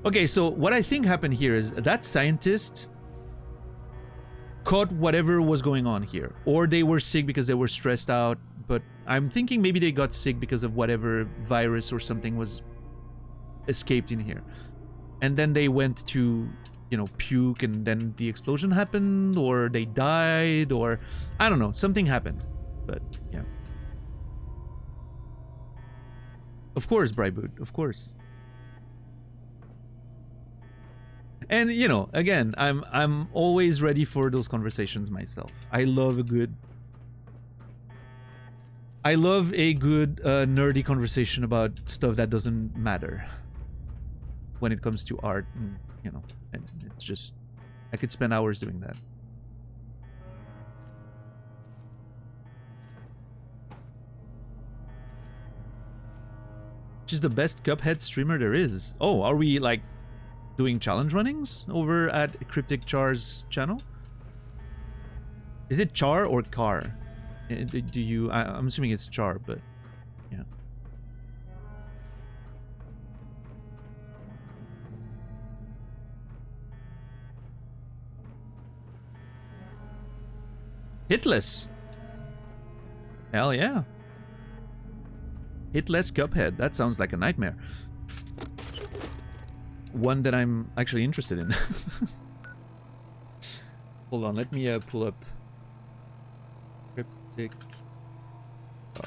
Okay, so what I think happened here is that scientist caught whatever was going on here, or they were sick because they were stressed out, but I'm thinking maybe they got sick because of whatever virus or something was escaped in here. And then they went to, you know, puke, and then the explosion happened, or they died, or I don't know, something happened. But yeah. Of course, Bryboot, of course. And you know, again, I'm always ready for those conversations myself. I love a good nerdy conversation about stuff that doesn't matter when it comes to art, and, you know, and it's just, I could spend hours doing that. She's the best Cuphead streamer there is. Oh, are we like doing challenge runnings over at Cryptic Char's channel? Is it Char or Car? Do you? I'm assuming it's Char, but yeah. Hitless. Hell yeah. Hitless Cuphead. That sounds like a nightmare. One that I'm actually interested in. Hold on, let me pull up Cryptic Char.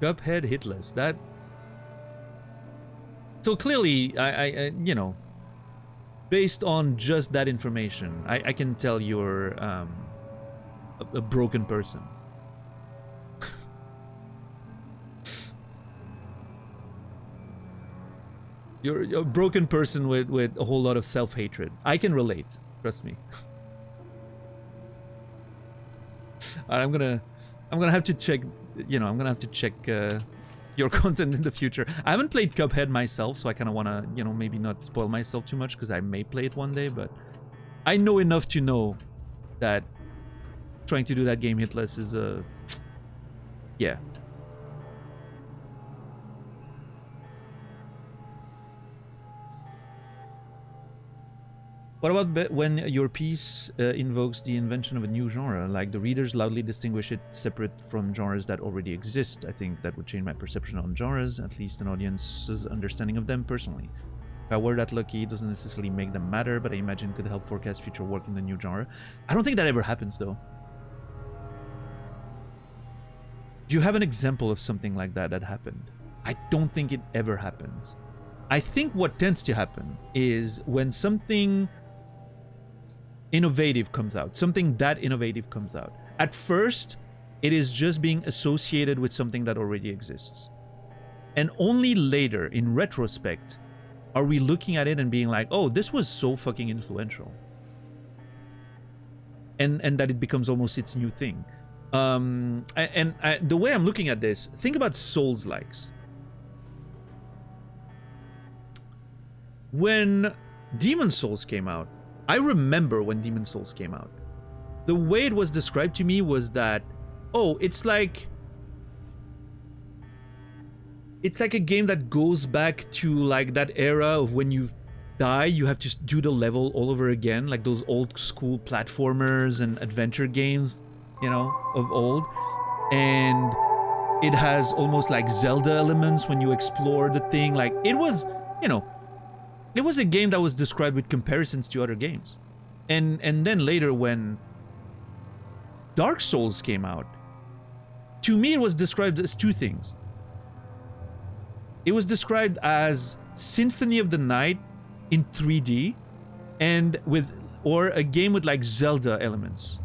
Cuphead Hitless. That. So clearly, I you know, based on just that information, I can tell you're a broken person. You're a broken person with a whole lot of self-hatred. I can relate. Trust me. I'm gonna have to check. You know, I'm gonna have to check your content in the future. I haven't played Cuphead myself, so I kind of want to, you know, maybe not spoil myself too much because I may play it one day. But I know enough to know that trying to do that game hitless is a yeah. What about when your piece invokes the invention of a new genre, like the readers loudly distinguish it separate from genres that already exist? I think that would change my perception on genres, at least an audience's understanding of them personally. If I were that lucky, it doesn't necessarily make them matter, but I imagine it could help forecast future work in the new genre. I don't think that ever happens, though. Do you have an example of something like that happened? I don't think it ever happens. I think what tends to happen is when something innovative comes out, something that innovative comes out. At first, it is just being associated with something that already exists. And only later, in retrospect, are we looking at it and being like, oh, this was so fucking influential. And that it becomes almost its new thing. The way I'm looking at this, think about Souls-likes. When Demon's Souls came out, I remember when Demon's Souls came out. The way it was described to me was that, oh, it's like a game that goes back to like that era of when you die, you have to do the level all over again, like those old school platformers and adventure games, you know, of old. And It has almost like Zelda elements when you explore the thing. Like, it was, you know, it was a game that was described with comparisons to other games. And then later when Dark Souls came out, to me it was described as two things. It was described as Symphony of the Night in 3D and or a game with like Zelda elements.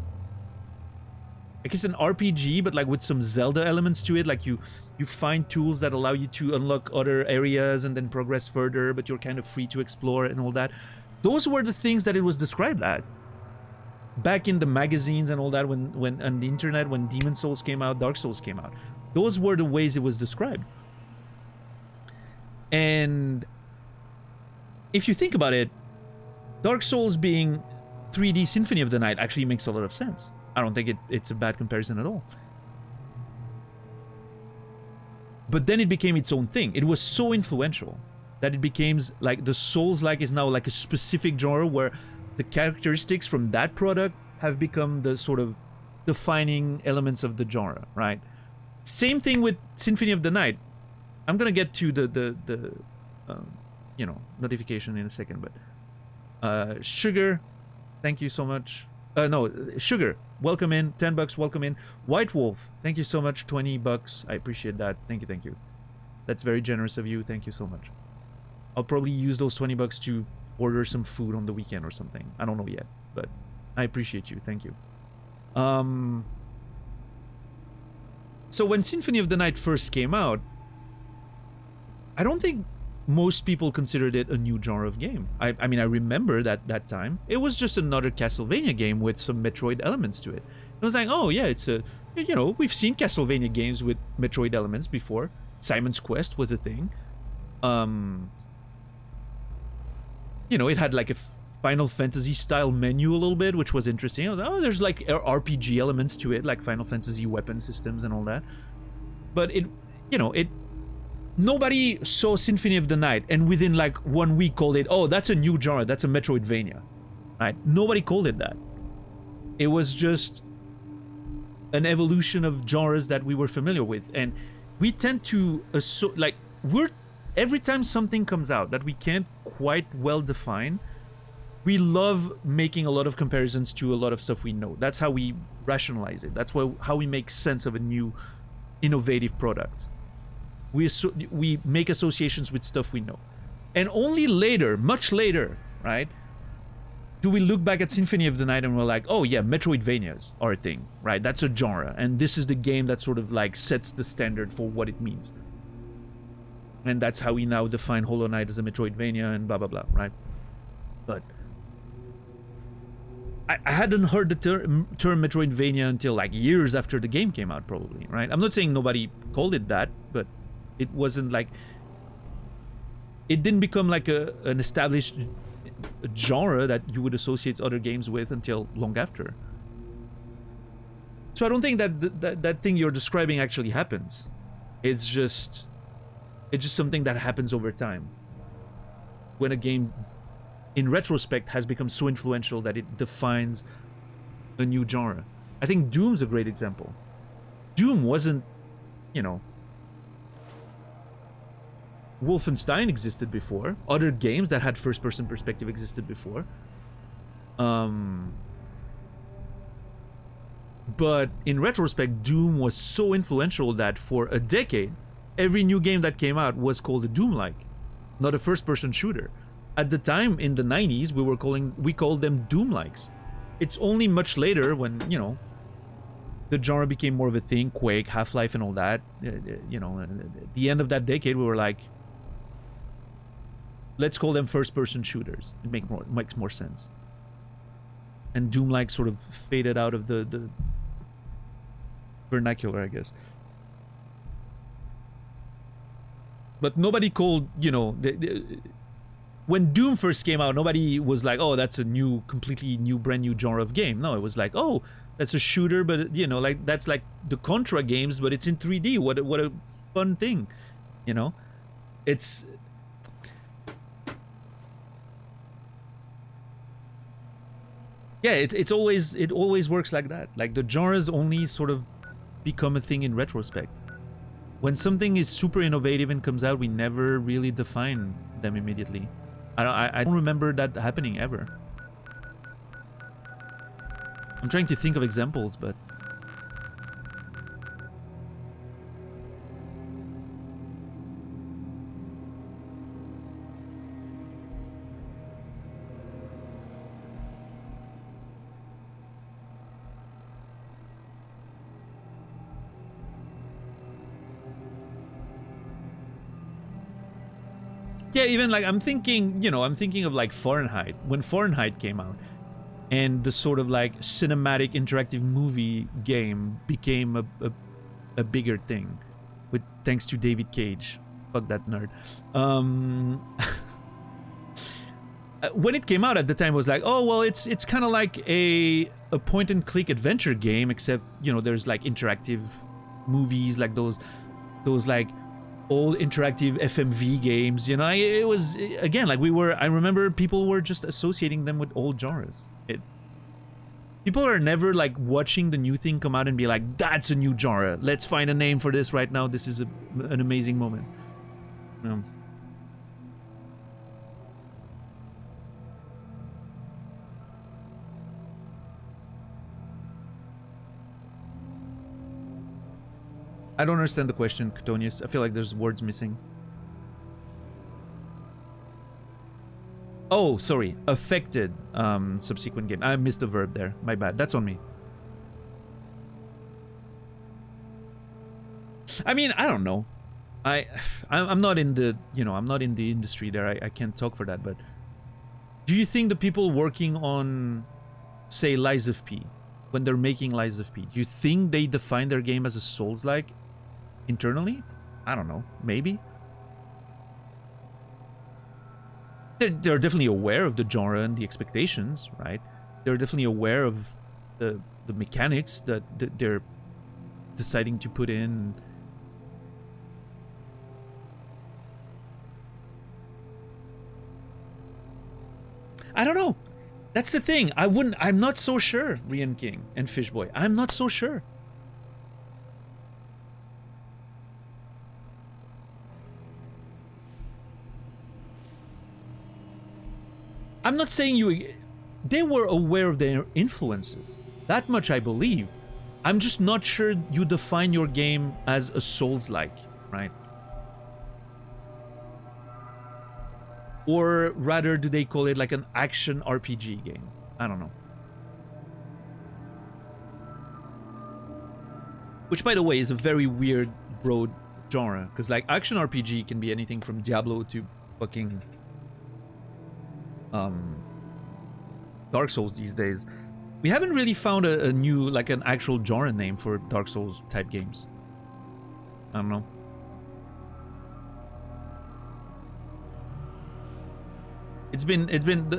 Like it's an RPG, but like with some Zelda elements to it. Like you find tools that allow you to unlock other areas and then progress further, but you're kind of free to explore and all that. Those were the things that it was described as. Back in the magazines and all that, when on the internet, when Demon Souls came out, Dark Souls came out. Those were the ways it was described. And if you think about it, Dark Souls being 3D Symphony of the Night actually makes a lot of sense. I don't think it's a bad comparison at all. But then it became its own thing. It was so influential that it became like the Souls-like is now like a specific genre where the characteristics from that product have become the sort of defining elements of the genre, right? Same thing with Symphony of the Night. I'm gonna get to the you know, notification in a second, but Sugar, thank you so much. No, Sugar, welcome in. 10 bucks, welcome in. White Wolf, thank you so much. 20 bucks, I appreciate that. Thank you, thank you. That's very generous of you. Thank you so much. I'll probably use those 20 bucks to order some food on the weekend or something. I don't know yet, but I appreciate you. Thank you. So when Symphony of the Night first came out, I don't think most people considered it a new genre of game. I mean, I remember that time. It was just another Castlevania game with some Metroid elements to it. It was like, oh yeah, it's a, you know, we've seen Castlevania games with Metroid elements before. Simon's Quest was a thing. You know, it had like a Final Fantasy style menu a little bit, which was interesting. I was like, oh, there's like RPG elements to it, like Final Fantasy weapon systems and all that. But it, you know, nobody saw Symphony of the Night and within like 1 week called it, oh, that's a new genre, that's a Metroidvania, right? Nobody called it that. It was just an evolution of genres that we were familiar with. And we tend to, like, every time something comes out that we can't quite well define, we love making a lot of comparisons to a lot of stuff we know. That's how we rationalize it. That's how we make sense of a new innovative product. We make associations with stuff we know. And only later, much later, right, do we look back at Symphony of the Night and we're like, oh yeah, Metroidvanias are a thing, right? That's a genre. And this is the game that sort of like sets the standard for what it means. And that's how we now define Hollow Knight as a Metroidvania and blah, blah, blah, right? But I hadn't heard the term Metroidvania until like years after the game came out, probably, right? I'm not saying nobody called it that, but it wasn't like, it didn't become like an established genre that you would associate other games with until long after. So I don't think that thing you're describing actually happens. It's just something that happens over time. When a game, in retrospect, has become so influential that it defines a new genre. I think Doom's a great example. Doom wasn't, you know, Wolfenstein existed before. Other games that had first-person perspective existed before. But in retrospect, Doom was so influential that for a decade, every new game that came out was called a Doom-like, not a first-person shooter. At the time, in the 90s, we called them Doom-likes. It's only much later when, you know, the genre became more of a thing, Quake, Half-Life and all that, you know, at the end of that decade, we were like, let's call them first-person shooters. It makes more sense. And Doom-like sort of faded out of the vernacular, I guess. But nobody called, you know, when Doom first came out, nobody was like, oh, that's a new, completely new, brand new genre of game. No, it was like, oh, that's a shooter, but, you know, like, that's like the Contra games, but it's in 3D. What a fun thing, you know? It's... Yeah, it always works like that. Like, the genres only sort of become a thing in retrospect. When something is super innovative and comes out, we never really define them immediately. I don't remember that happening ever. I'm trying to think of examples, but... Yeah, even like I'm thinking, you know, I'm thinking of like Fahrenheit. When Fahrenheit came out, and the sort of like cinematic interactive movie game became a bigger thing, with thanks to David Cage. Fuck that nerd. When it came out at the time, it was like, oh well, it's kind of like a point and click adventure game, except you know there's like interactive movies, like those like old interactive FMV games, you know. It was, again, like I remember people were just associating them with old genres. People are never like watching the new thing come out and be like, that's a new genre, let's find a name for this right now, this is an amazing moment. No. I don't understand the question, Ctonius. I feel like there's words missing. Oh, sorry. Affected subsequent game. I missed the verb there. My bad. That's on me. I mean, I don't know. I'm not in the, you know, I'm not in the industry there. I can't talk for that, but do you think the people working on, say, Lies of P, when they're making Lies of P, do you think they define their game as a Souls-like internally? I don't know. Maybe. They're definitely aware of the genre and the expectations, right? They're definitely aware of the mechanics that they're deciding to put in. I don't know. That's the thing. I'm not so sure, Rian King and Fishboy. I'm not so sure. I'm not saying they were aware of their influences. That much I believe. I'm just not sure you define your game as a Souls-like, right? Or rather, do they call it like an action RPG game? I don't know. Which, by the way, is a very weird, broad genre. Because like action RPG can be anything from Diablo to fucking Dark Souls these days. We haven't really found a new, like an actual genre name for Dark Souls type games. I don't know. It's been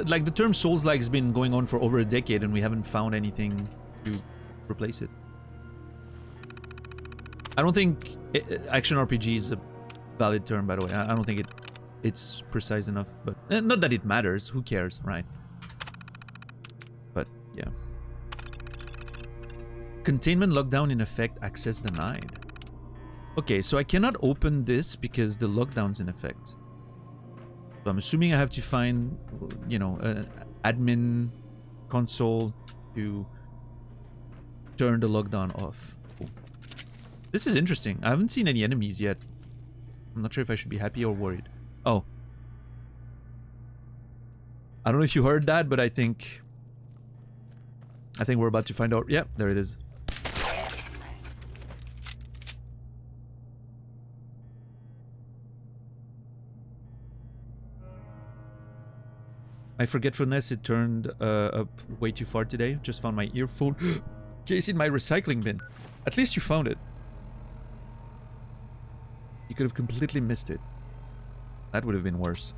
like the term Souls-like has been going on for over a decade, and we haven't found anything to replace it. I don't think action RPG is a valid term, by the way. I don't think it's precise enough, but not that it matters. Who cares, right? But yeah. Containment lockdown in effect, access denied. Okay, so I cannot open this because the lockdown's in effect. So I'm assuming I have to find, you know, an admin console to turn the lockdown off. Cool. This is interesting. I haven't seen any enemies yet. I'm not sure if I should be happy or worried. Oh. I don't know if you heard that, but I think we're about to find out. Yeah, there it is. My forgetfulness, it turned up way too far today. Just found my earphone case in my recycling bin. At least you found it. You could have completely missed it. That would have been worse.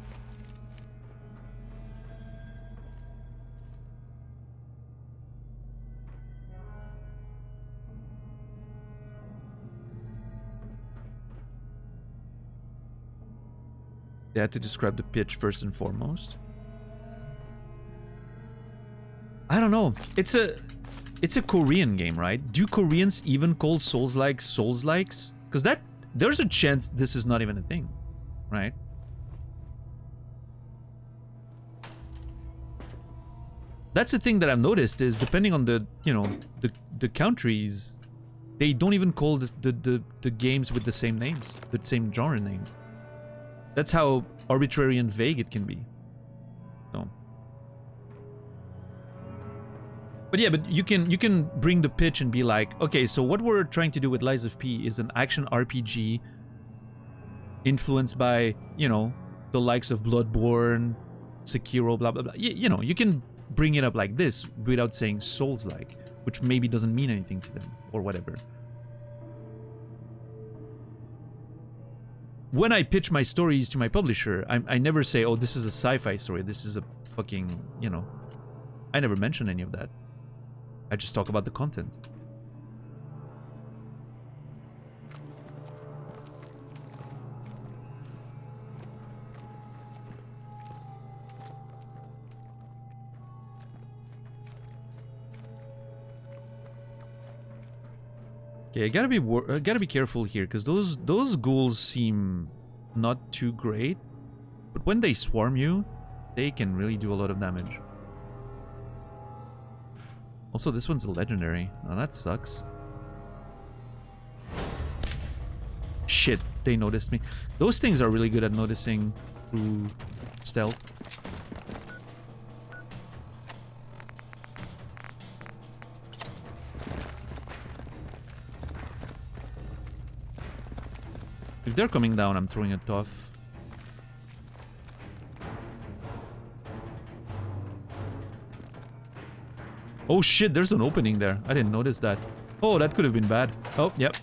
They had to describe the pitch first and foremost. I don't know. It's a Korean game, right? Do Koreans even call Souls-like Souls-likes? Because that there's a chance this is not even a thing, right? That's the thing that I've noticed is depending on the, you know, the countries, they don't even call the games with the same names, the same genre names. That's how arbitrary and vague it can be. So. But yeah, but you can bring the pitch and be like, okay, so what we're trying to do with Lies of P is an action RPG influenced by, you know, the likes of Bloodborne, Sekiro, blah blah blah. You know, you can bring it up like this without saying Souls-like, which maybe doesn't mean anything to them or whatever. When I pitch my stories to my publisher, I never say, oh, this is a sci-fi story, this is a fucking, you know, I never mention any of that. I just talk about the content. Okay, I gotta be careful here because those ghouls seem not too great, but when they swarm you, they can really do a lot of damage. Also, this one's a legendary. Oh, that sucks. Shit, they noticed me. Those things are really good at noticing through stealth. If they're coming down, I'm throwing it off. Oh shit, there's an opening there. I didn't notice that. Oh, that could have been bad. Oh, yep.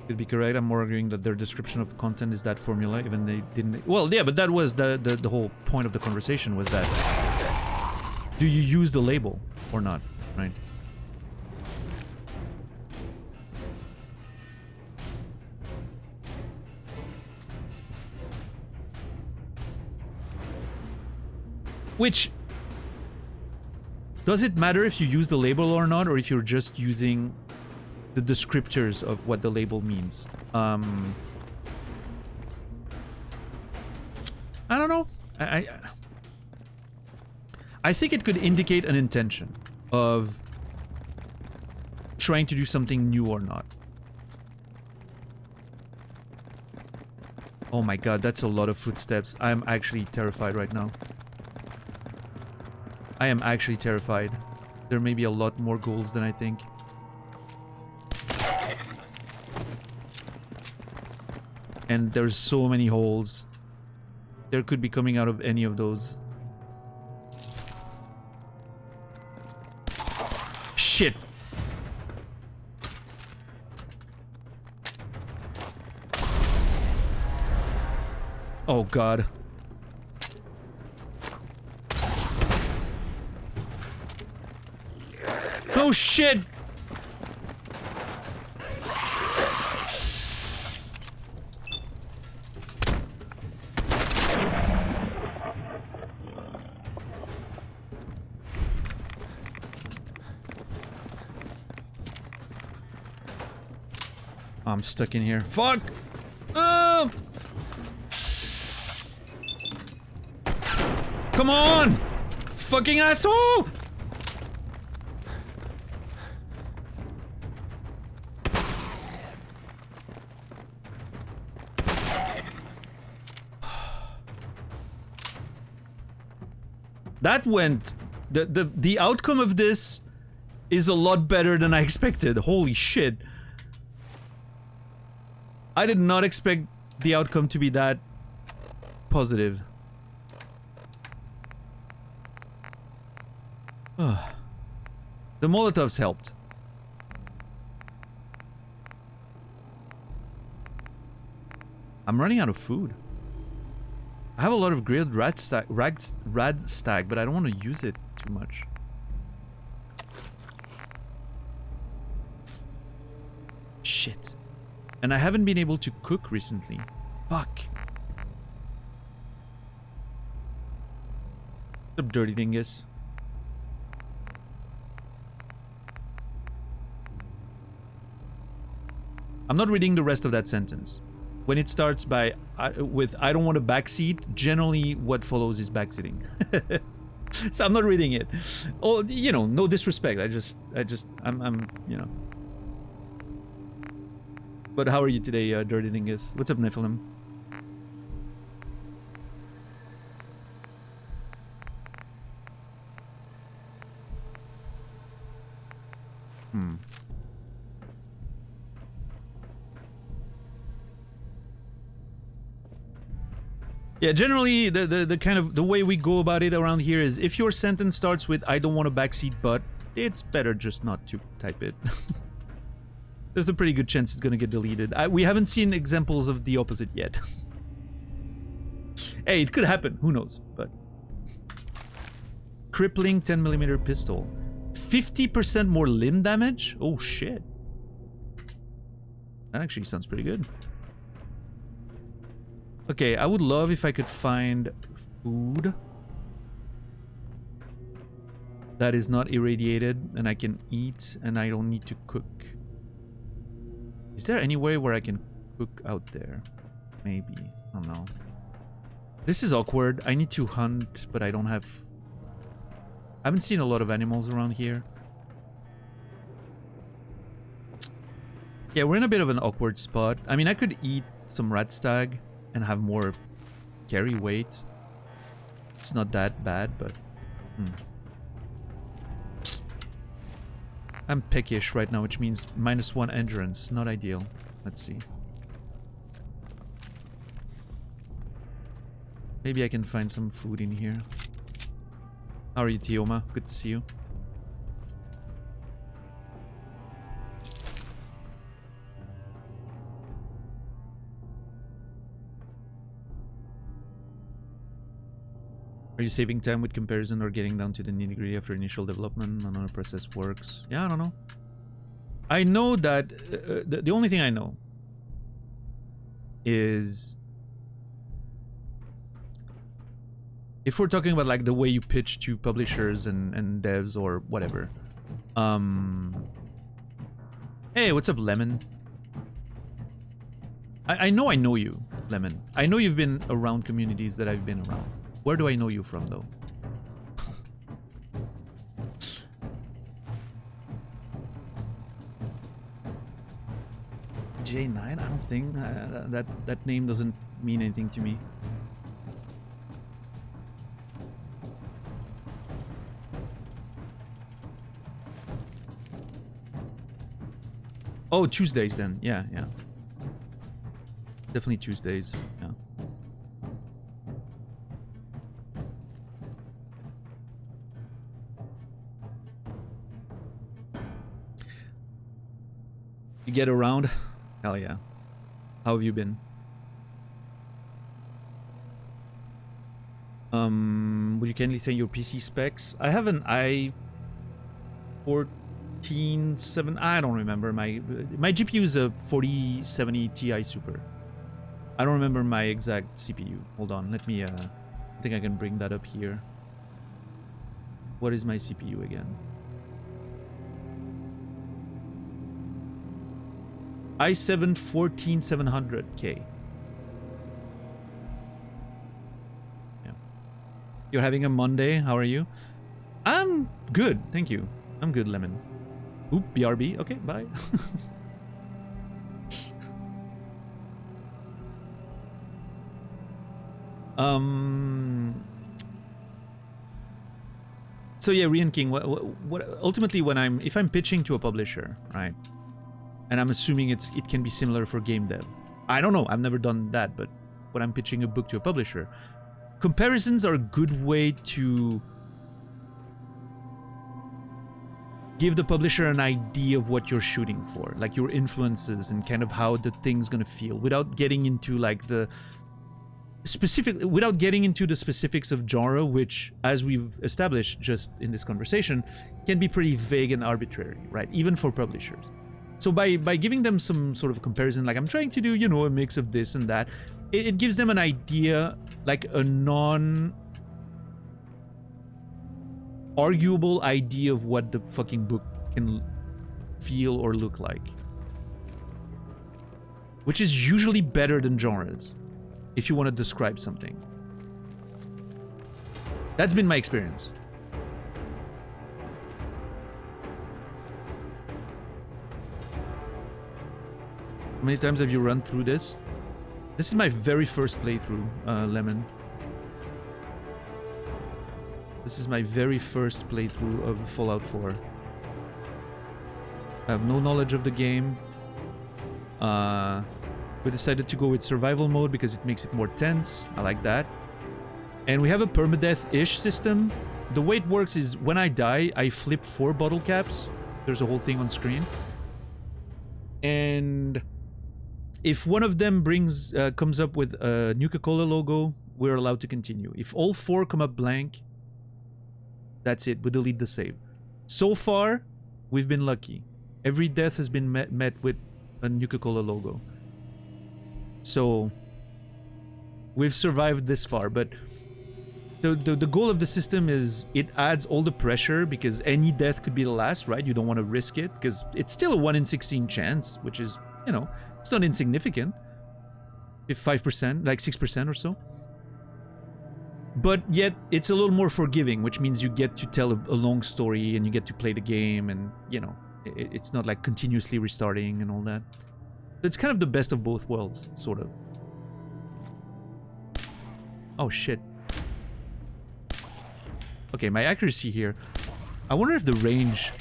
Could be correct. I'm more agreeing that their description of content is that formula, even they didn't. Well, yeah, but that was the whole point of the conversation was that. Do you use the label or not, right? Which, does it matter if you use the label or not, or if you're just using the descriptors of what the label means? I don't know. I think it could indicate an intention of trying to do something new or not. Oh my god, that's a lot of footsteps. I'm actually terrified right now. I am actually terrified. There may be a lot more ghouls than I think. And there's so many holes. There could be coming out of any of those. Shit. Oh god. Oh shit. I'm stuck in here. Fuck! Come on! Fucking asshole! That went... The outcome of this is a lot better than I expected. Holy shit. I did not expect the outcome to be that positive. The Molotovs helped. I'm running out of food. I have a lot of grilled rad stag, but I don't want to use it too much. Shit. And I haven't been able to cook recently. Fuck. What's up, dirty dingus? I'm not reading the rest of that sentence. When it starts by with "I don't want a backseat," generally what follows is backseating. So I'm not reading it. Oh, you know, no disrespect. I'm, you know. But how are you today, dirty dingus? What's up, Nephilim? Yeah, generally the kind of the way we go about it around here is if your sentence starts with "I don't want a backseat, but," it's better just not to type it. There's a pretty good chance it's gonna get deleted. We haven't seen examples of the opposite yet. Hey, it could happen. Who knows? But crippling 10mm pistol, 50% more limb damage. Oh shit! That actually sounds pretty good. Okay, I would love if I could find food that is not irradiated and I can eat and I don't need to cook. Is there any way where I can cook out there? Maybe. I don't know. This is awkward. I need to hunt, but I don't have... I haven't seen a lot of animals around here. Yeah, we're in a bit of an awkward spot. I mean, I could eat some rat stag and have more carry weight. It's not that bad, but... I'm peckish right now, which means -1 endurance. Not ideal. Let's see. Maybe I can find some food in here. How are you, Tioma? Good to see you. Are you saving time with comparison or getting down to the nitty-gritty after initial development? None of the process works. Yeah, I don't know. I know that the only thing I know is if we're talking about like the way you pitch to publishers and devs or whatever. Hey, what's up, Lemon? I know you, Lemon. I know you've been around communities that I've been around. Where do I know you from, though? J9? I don't think that name doesn't mean anything to me. Oh, Tuesdays then. Yeah, yeah. Definitely Tuesdays. Yeah. You get around? Hell yeah. How have you been? Would you kindly say your PC specs? I have an i14-7. I don't remember. My GPU is a 4070 Ti Super. I don't remember my exact CPU. Hold on. Let me I think I can bring that up here. What is my CPU again? i7-14700K. Yeah. You're having a Monday. How are you? I'm good. Thank you. I'm good, Lemon. Oop, BRB. Okay, bye. So yeah, Rian King, what ultimately if I'm pitching to a publisher, right? And I'm assuming it can be similar for game dev. I don't know, I've never done that, but when I'm pitching a book to a publisher, comparisons are a good way to give the publisher an idea of what you're shooting for, like your influences and kind of how the thing's gonna feel, without getting into like the specifics of genre, which, as we've established just in this conversation, can be pretty vague and arbitrary, right? Even for publishers. So by giving them some sort of comparison, like I'm trying to do, you know, a mix of this and that, it gives them an idea, like a non-arguable idea of what the fucking book can feel or look like. Which is usually better than genres, if you want to describe something. That's been my experience. How many times have you run through this? This is my very first playthrough, Lemon. This is my very first playthrough of Fallout 4. I have no knowledge of the game. We decided to go with survival mode because it makes it more tense. I like that. And we have a permadeath-ish system. The way it works is when I die, I flip 4 bottle caps. There's a whole thing on screen. And if one of them comes up with a Nuka-Cola logo, we're allowed to continue. If all 4 come up blank, that's it. We delete the save. So far, we've been lucky. Every death has been met with a Nuka-Cola logo. So we've survived this far, but the goal of the system is it adds all the pressure because any death could be the last, right? You don't want to risk it because it's still a 1 in 16 chance, which is, you know, it's not insignificant. If 5%, like 6% or so. But yet it's a little more forgiving, which means you get to tell a long story and you get to play the game and, you know, it's not like continuously restarting and all that. So it's kind of the best of both worlds, sort of. Oh, shit. Okay, my accuracy here. I wonder if the range...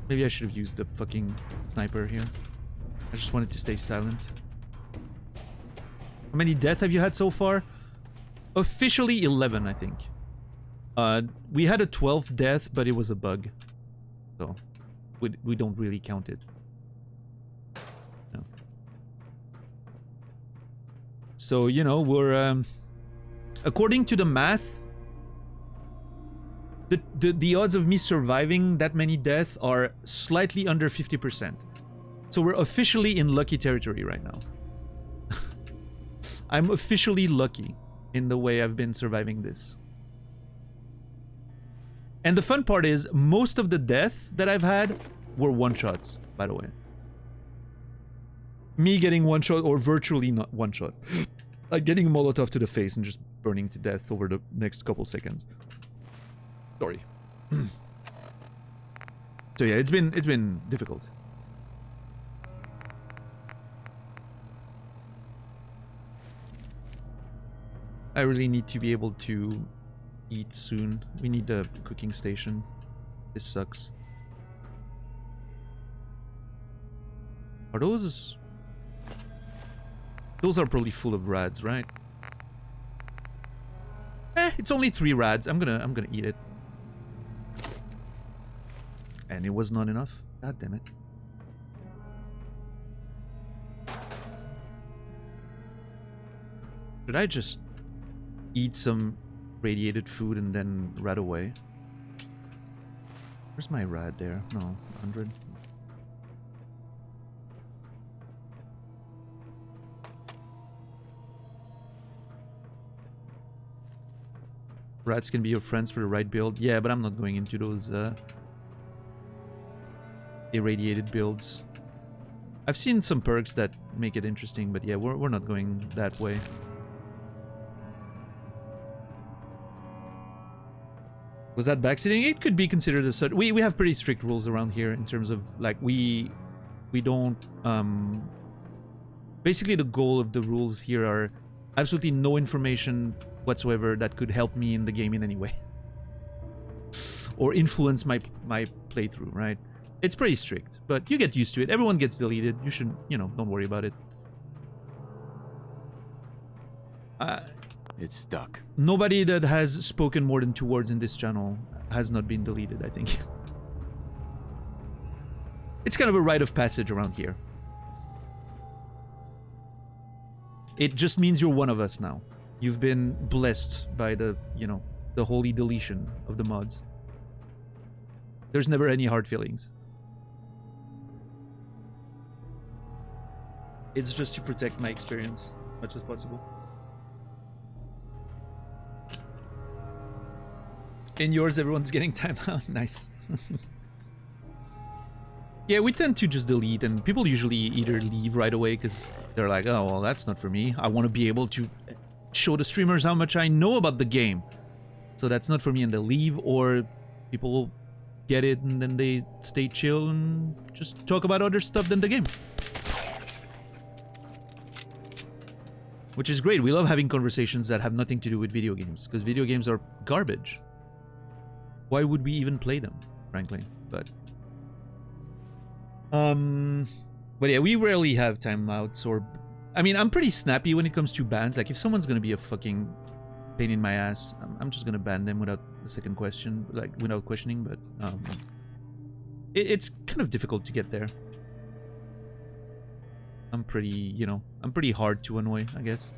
Maybe I should have used the fucking sniper here. I just wanted to stay silent. How many deaths have you had so far? Officially 11, I think. We had a 12th death, but it was a bug. So, we don't really count it. No. So, you know, we're... according to the math, the odds of me surviving that many deaths are slightly under 50%. So we're officially in lucky territory right now. I'm officially lucky in the way I've been surviving this. And the fun part is, most of the deaths that I've had were one-shots, by the way. Me getting one-shot, or virtually not one-shot. Like getting a Molotov to the face and just burning to death over the next couple seconds. Sorry. So yeah, it's been difficult. I really need to be able to eat soon. We need a cooking station. This sucks. Are those... Those are probably full of rads, right? It's only 3 rads. I'm gonna eat it. And it was not enough. God damn it. Should I just eat some radiated food and then rad away? Where's my rad there? No, 100. Rats can be your friends for the right build. Yeah, but I'm not going into those irradiated builds. I've seen some perks that make it interesting, but yeah, we're not going that way. Was that backseating? It could be considered as such. We have pretty strict rules around here in terms of, like, we don't... Basically, the goal of the rules here are absolutely no information whatsoever that could help me in the game in any way. Or influence my playthrough, right? It's pretty strict, but you get used to it. Everyone gets deleted. You should, you know, don't worry about it. It's stuck. Nobody that has spoken more than 2 words in this channel has not been deleted, I think. It's kind of a rite of passage around here. It just means you're one of us now. You've been blessed by the, you know, the holy deletion of the mods. There's never any hard feelings. It's just to protect my experience as much as possible. In yours, everyone's getting time out. Nice. Yeah, we tend to just delete, and people usually either leave right away because they're like, oh, well, that's not for me. I want to be able to show the streamers how much I know about the game. So that's not for me, and they leave, or people get it and then they stay chill and just talk about other stuff than the game. Which is great. We love having conversations that have nothing to do with video games, because video games are garbage. Why would we even play them, frankly? But yeah, we rarely have timeouts, or I mean, I'm pretty snappy when it comes to bans. Like, if someone's gonna be a fucking pain in my ass, I'm just gonna ban them without a second question, like without questioning. But it's kind of difficult to get there. I'm pretty, you know, I'm pretty hard to annoy, I guess.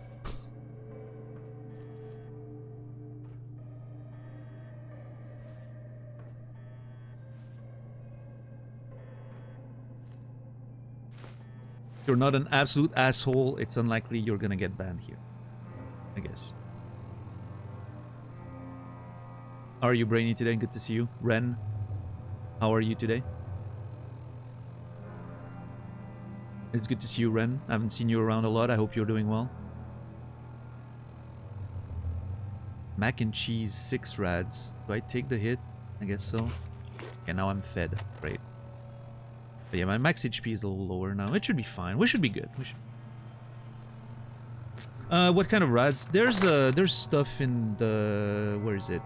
You're not an absolute asshole, it's unlikely you're gonna get banned here, I guess. How are you, Brainy, today? Good to see you. Ren, how are you today? It's good to see you, Ren. I haven't seen you around a lot. I hope you're doing well. Mac and cheese, 6 rads. Do I take the hit? I guess so. Okay, now I'm fed. Great. But yeah, my max HP is a little lower now. It should be fine. We should be good. We should. What kind of rads? There's stuff in the... Where is it?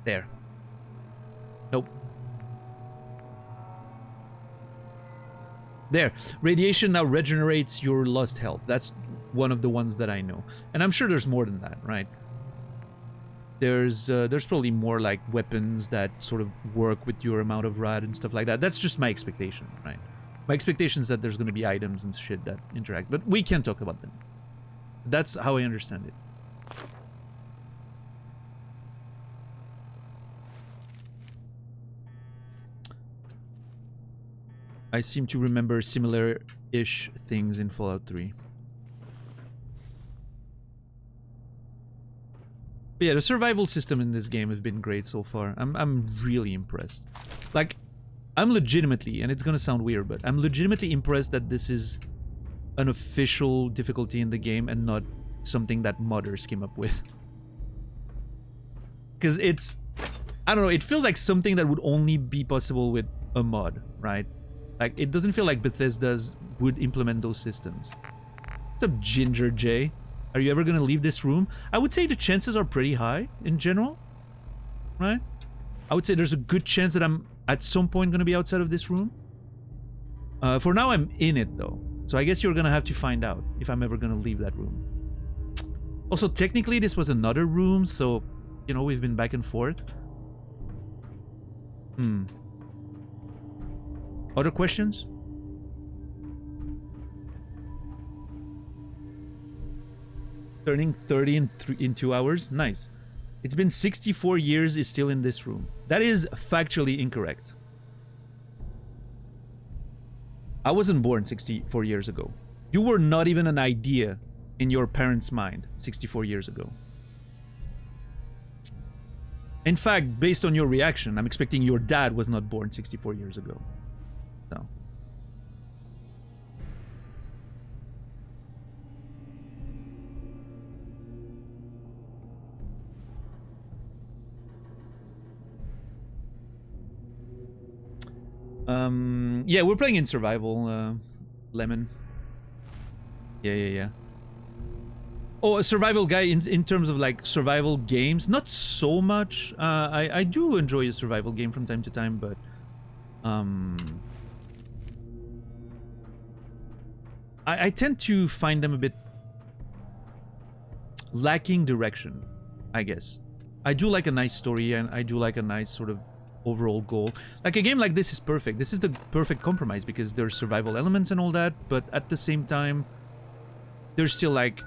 There. Nope. There. Radiation now regenerates your lost health. That's one of the ones that I know. And I'm sure there's more than that, right? There's probably more like weapons that sort of work with your amount of rad and stuff like that. That's just my expectation, right? My expectation is that there's going to be items and shit that interact, but we can't talk about them. That's how I understand it. I seem to remember similar-ish things in Fallout 3. But yeah, the survival system in this game has been great so far. I'm really impressed. Like, I'm legitimately, and it's gonna sound weird, but I'm legitimately impressed that this is an official difficulty in the game and not something that modders came up with. Because it's, I don't know, it feels like something that would only be possible with a mod, right? Like, it doesn't feel like Bethesda's would implement those systems. What's up, Ginger J? Are you ever gonna leave this room? I would say the chances are pretty high in general, right? I would say there's a good chance that I'm at some point gonna be outside of this room. For now, I'm in it though, so I guess you're gonna have to find out if I'm ever gonna leave that room. Also, technically, this was another room, so you know we've been back and forth. Other questions? Turning 30 in 2 hours? Nice. It's been 64 years is still in this room. That is factually incorrect. I wasn't born 64 years ago. You were not even an idea in your parents' mind 64 years ago. In fact, based on your reaction, I'm expecting your dad was not born 64 years ago. So. Yeah, we're playing in survival, Lemon. Yeah. Oh, a survival guy in terms of like survival games, not so much. I do enjoy a survival game from time to time, but I tend to find them a bit lacking direction, I guess. I do like a nice story, and I do like a nice sort of overall goal. Like, a game like this is perfect. This is the perfect compromise because there's survival elements and all that, but at the same time, there's still like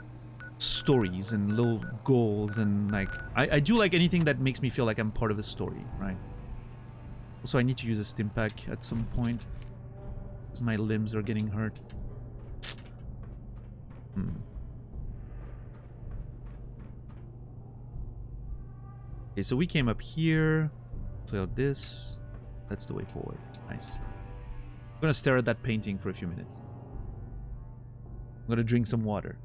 stories and little goals, and like I do like anything that makes me feel like I'm part of a story, right? Also, I need to use a stim pack at some point because my limbs are getting hurt. Okay, so we came up here, play out this. That's the way forward. Nice. I'm gonna stare at that painting for a few minutes. I'm gonna drink some water.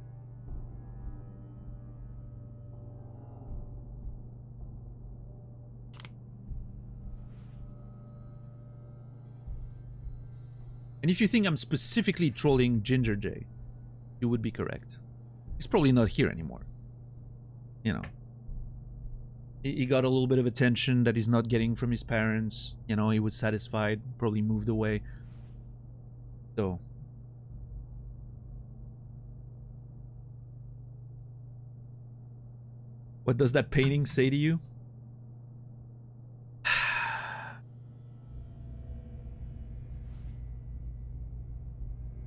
And if you think I'm specifically trolling Ginger Jay, you would be correct. He's probably not here anymore. You know. He got a little bit of attention that he's not getting from his parents. You know, he was satisfied, probably moved away. So. What does that painting say to you?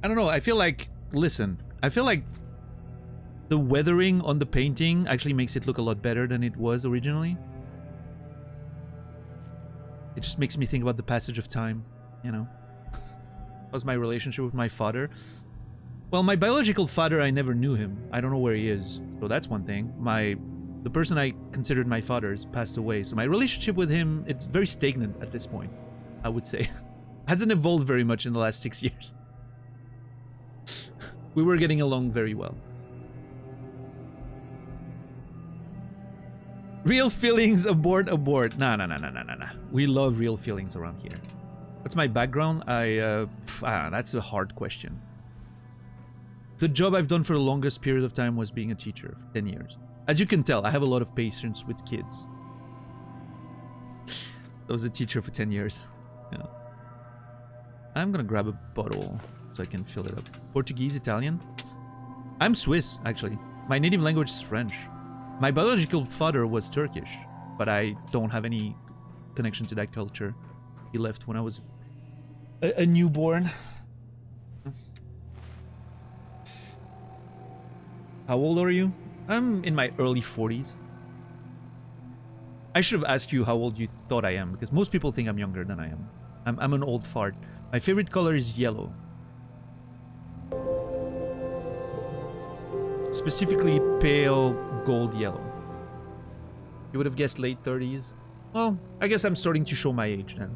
I don't know. I feel like, listen, I feel like the weathering on the painting actually makes it look a lot better than it was originally. It just makes me think about the passage of time, you know. How's my relationship with my father? Well, my biological father, I never knew him. I don't know where he is. So that's one thing. The person I considered my father has passed away. So my relationship with him, it's very stagnant at this point, I would say. Hasn't evolved very much in the last 6 years. We were getting along very well. Real feelings, abort. Nah. We love real feelings around here. What's my background? That's a hard question. The job I've done for the longest period of time was being a teacher for 10 years. As you can tell, I have a lot of patience with kids. I was a teacher for 10 years. Yeah. I'm gonna grab a bottle so I can fill it up. Portuguese, Italian? I'm Swiss, actually. My native language is French. My biological father was Turkish, but I don't have any connection to that culture. He left when I was a newborn. How old are you? I'm in my early 40s. I should have asked you how old you thought I am, because most people think I'm younger than I am. I'm an old fart. My favorite color is yellow. Specifically pale gold yellow. You would have guessed late 30s. Well, I guess I'm starting to show my age then.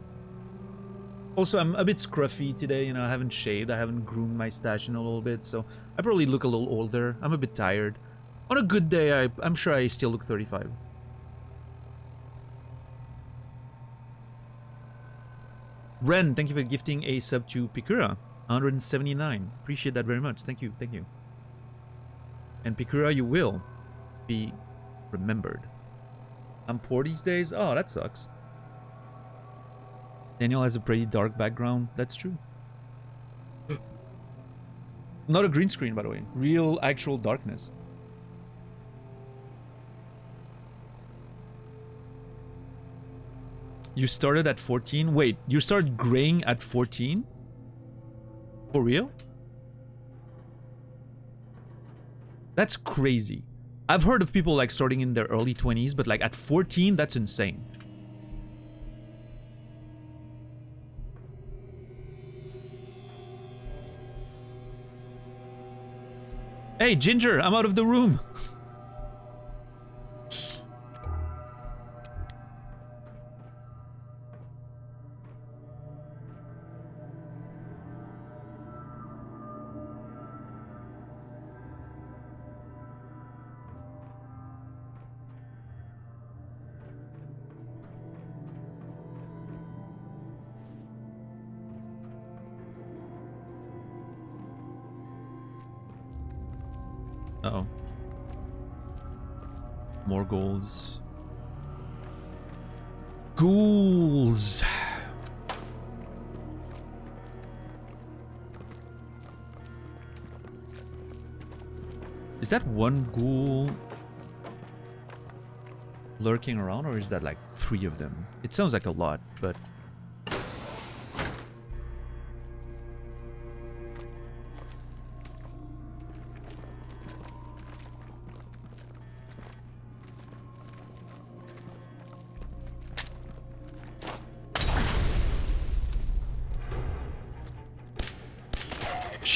Also, I'm a bit scruffy today, you know, I haven't shaved, I haven't groomed my stash in a little bit, so I probably look a little older. I'm a bit tired. On a good day, I'm sure I still look 35. Ren, thank you for gifting a sub to Pikura. 179. Appreciate that very much. Thank you, thank you. And Pikura, you will be remembered. I'm poor these days? Oh, that sucks. Daniel has a pretty dark background. That's true. Not a green screen, by the way. Real, actual darkness. You started at 14? Wait, you started graying at 14? For real? That's crazy. I've heard of people like starting in their early 20s, but like at 14, that's insane. Hey, Ginger, I'm out of the room. Uh-oh. More goals. Ghouls. Is that one ghoul lurking around, or is that like 3 of them? It sounds like a lot, but...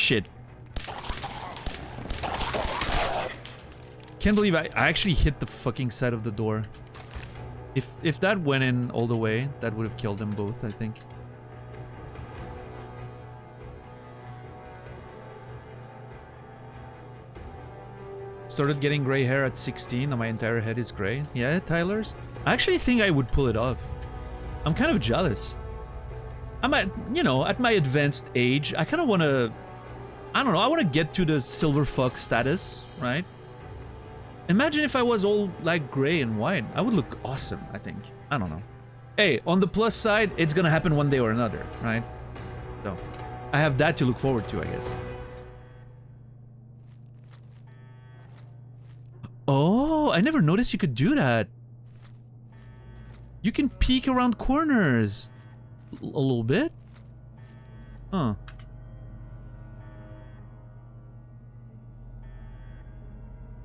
Shit. Can't believe I actually hit the fucking side of the door. If that went in all the way, that would have killed them both, I think. Started getting gray hair at 16 and my entire head is gray. Yeah, Tyler's? I actually think I would pull it off. I'm kind of jealous. I'm at, you know, at my advanced age, I kind of want to... I don't know, I want to get to the silver fuck status, right? Imagine if I was all, like, gray and white. I would look awesome, I think. I don't know. Hey, on the plus side, it's gonna happen one day or another, right? So, I have that to look forward to, I guess. Oh, I never noticed you could do that. You can peek around corners. A little bit? Huh.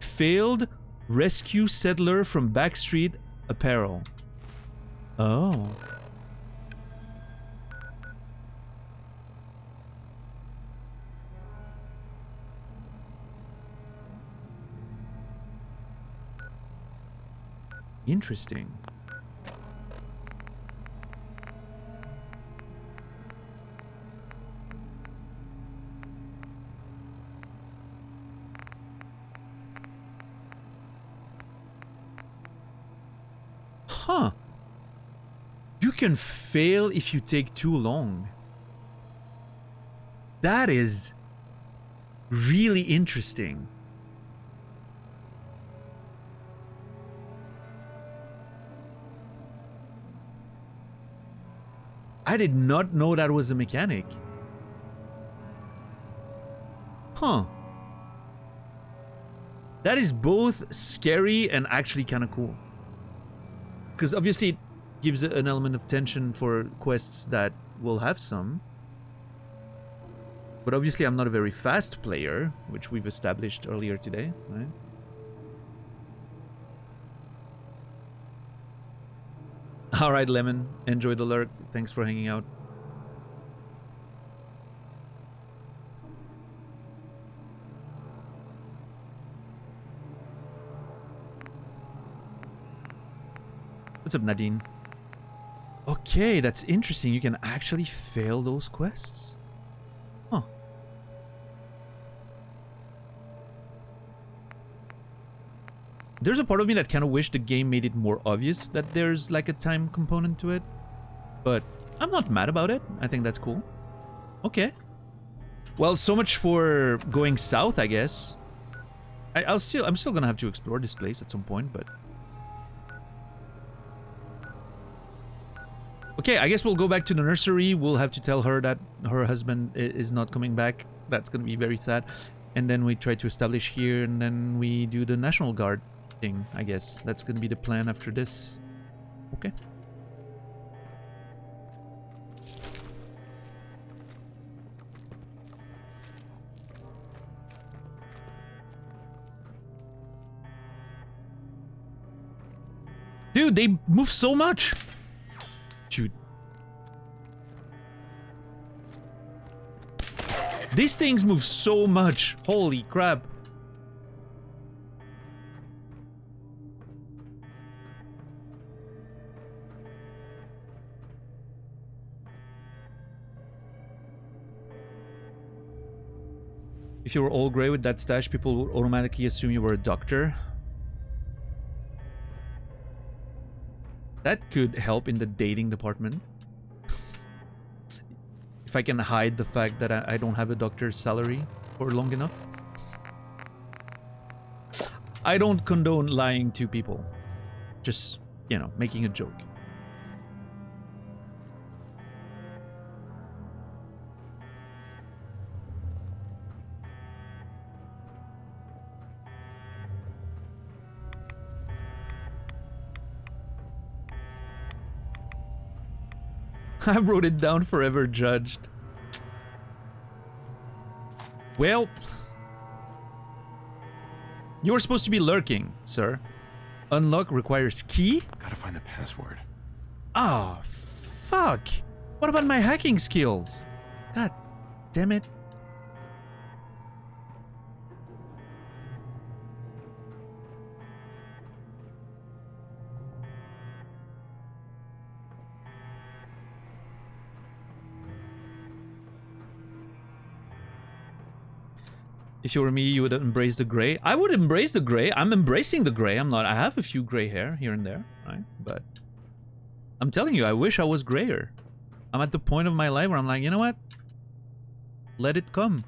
Failed rescue settler from backstreet apparel. Oh. Interesting. Huh. You can fail if you take too long. That is really interesting. I did not know that was a mechanic. Huh. That is both scary and actually kind of cool. Because obviously it gives an element of tension for quests that will have some. But obviously I'm not a very fast player, which we've established earlier today, right? Alright, Lemon. Enjoy the lurk. Thanks for hanging out. What's up, Nadine? Okay, that's interesting. You can actually fail those quests. Huh. There's a part of me that kind of wish the game made it more obvious that there's like a time component to it. But I'm not mad about it. I think that's cool. Okay. Well, so much for going south, I guess. I'm still gonna have to explore this place at some point, but... Okay, I guess we'll go back to the nursery. We'll have to tell her that her husband is not coming back. That's gonna be very sad. And then we try to establish here, and then we do the National Guard thing, I guess. That's gonna be the plan after this. Okay. Dude, they move so much! Dude. These things move so much! Holy crap! If you were all grey with that stash, people would automatically assume you were a doctor. That could help in the dating department. If I can hide the fact that I don't have a doctor's salary for long enough. I don't condone lying to people. Just, you know, making a joke. I wrote it down, forever judged. Well, you were supposed to be lurking, sir. Unlock requires key? Gotta find the password. Ah, oh, fuck. What about my hacking skills? God damn it. If you were me, you would embrace the gray. I would embrace the gray. I'm embracing the gray. I'm not. I have a few gray hair here and there, right? But I'm telling you, I wish I was grayer. I'm at the point of my life where I'm like, you know what? Let it come.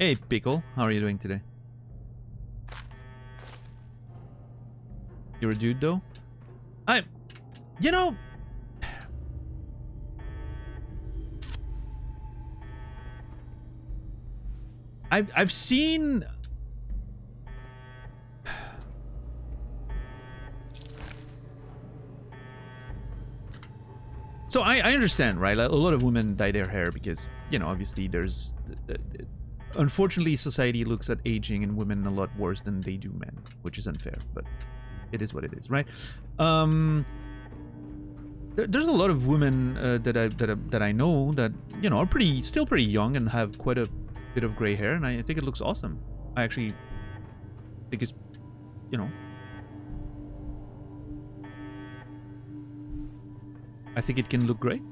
Hey, Pickle. How are you doing today? You're a dude, though? You know... I've seen... So I understand, right? A lot of women dye their hair because, you know, obviously there's... Unfortunately, society looks at aging in women a lot worse than they do men, which is unfair, but it is what it is, right? There's a lot of women that I know that, you know, are still pretty young and have quite a bit of gray hair, and I think it looks awesome. I actually think it's, you know, I think it can look great.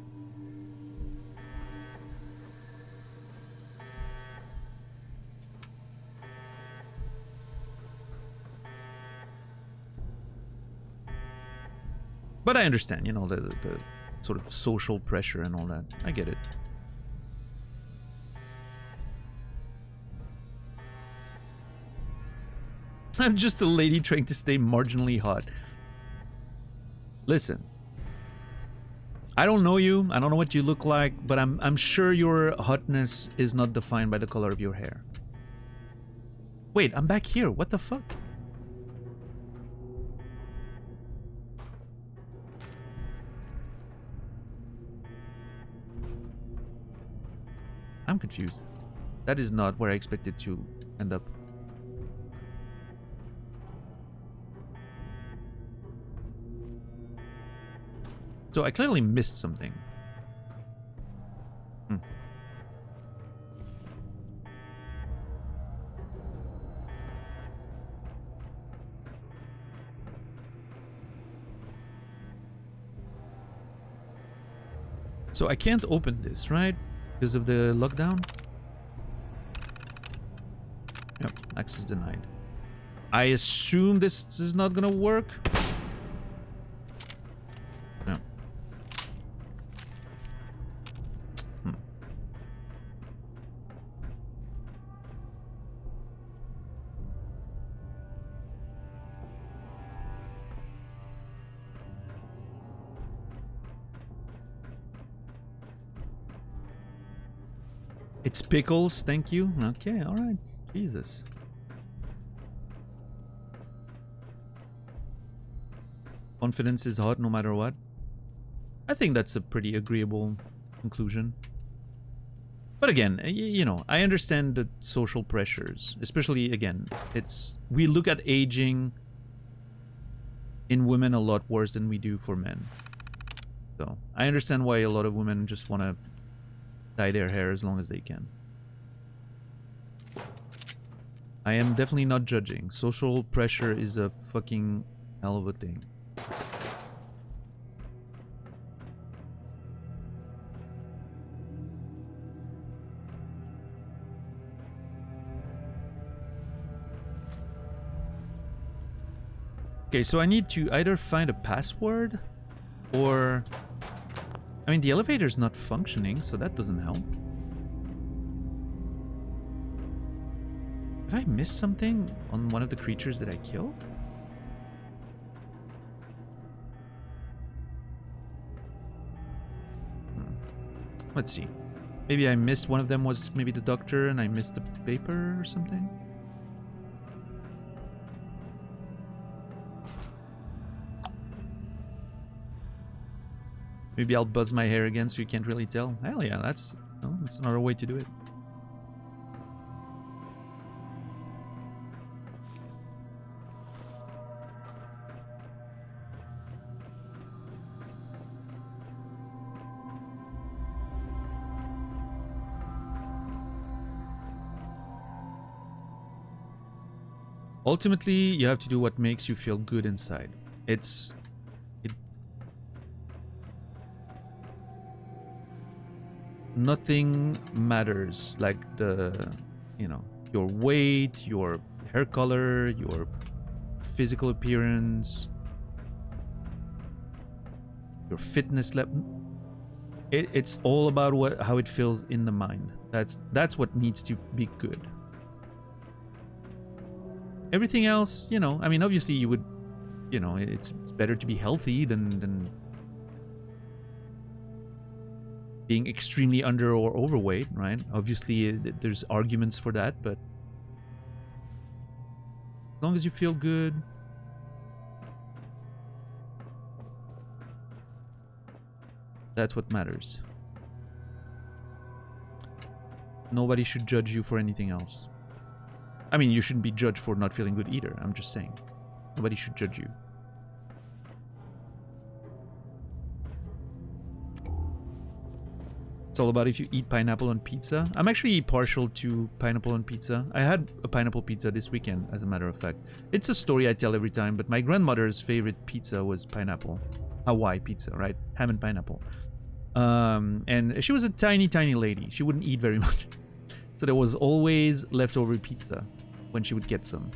But I understand, you know, the sort of social pressure and all that. I get it. I'm just a lady trying to stay marginally hot. Listen. I don't know you. I don't know what you look like, but I'm sure your hotness is not defined by the color of your hair. Wait, I'm back here. What the fuck? I'm confused. That is not where I expected to end up. So I clearly missed something. So I can't open this, right? Because of the lockdown? Yep, access denied. I assume this is not gonna work. No. It's Pickles, thank you. Okay, alright. Jesus. Confidence is hot no matter what. I think that's a pretty agreeable conclusion. But again, you know, I understand the social pressures. Especially, again, we look at aging in women a lot worse than we do for men. So, I understand why a lot of women just want to dye their hair as long as they can. I am definitely not judging. Social pressure is a fucking hell of a thing. Okay, so I need to either find a password or... I mean, the elevator's not functioning, so that doesn't help. Have I missed something on one of the creatures that I killed? Let's see. Maybe I missed one of them was maybe the doctor and I missed the paper or something? Maybe I'll buzz my hair again so you can't really tell. Hell yeah, that's another way to do it. Ultimately, you have to do what makes you feel good inside. nothing matters like your weight, your hair color, your physical appearance, your fitness level. It's all about how it feels in the mind. That's what needs to be good. Everything else, I mean, obviously you would, it's better to be healthy than being extremely under or overweight, right? Obviously, there's arguments for that, but as long as you feel good, that's what matters. Nobody should judge you for anything else. I mean, you shouldn't be judged for not feeling good either. I'm just saying. Nobody should judge you. It's all about if you eat pineapple on pizza. I'm actually partial to pineapple on pizza. I had a pineapple pizza this weekend, as a matter of fact. It's a story I tell every time, but my grandmother's favorite pizza was pineapple. Hawaii pizza, right? Ham and pineapple. And she was a tiny, tiny lady. She wouldn't eat very much. So there was always leftover pizza when she would get some.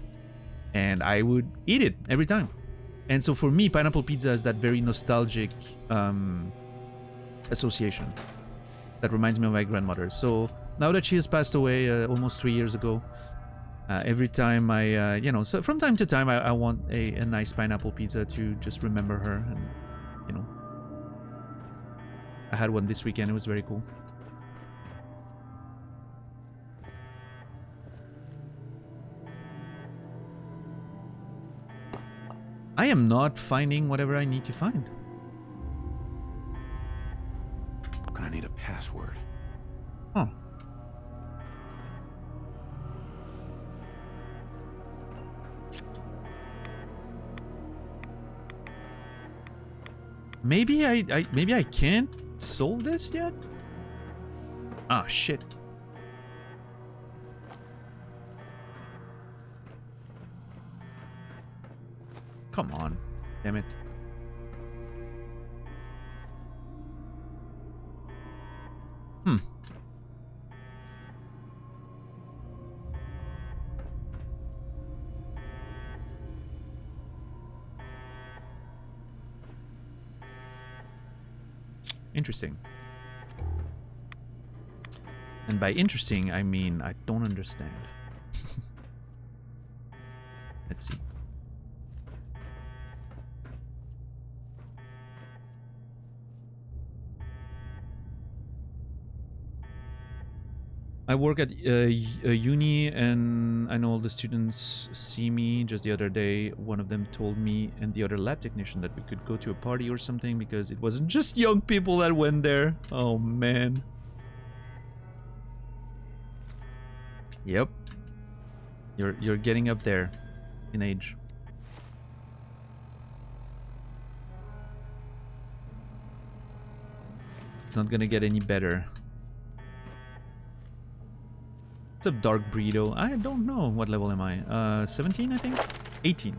And I would eat it every time. And so for me, pineapple pizza is that very nostalgic association that reminds me of my grandmother. So now that she has passed away almost 3 years ago, every time I, so from time to time, I want a nice pineapple pizza to just remember her. And, I had one this weekend. It was very cool. I am not finding whatever I need to find. I'm gonna need a password. Huh. Maybe I can't solve this yet? Ah, shit. Come on. Damn it. Interesting. And by interesting, I mean I don't understand. Let's see. I work at a uni, and I know all the students see me. Just the other day, one of them told me and the other lab technician that we could go to a party or something because it wasn't just young people that went there. Oh, man. Yep. You're getting up there in age. It's not gonna get any better. What's up, Dark Breedo? I don't know. What level am I? 17, I think? 18.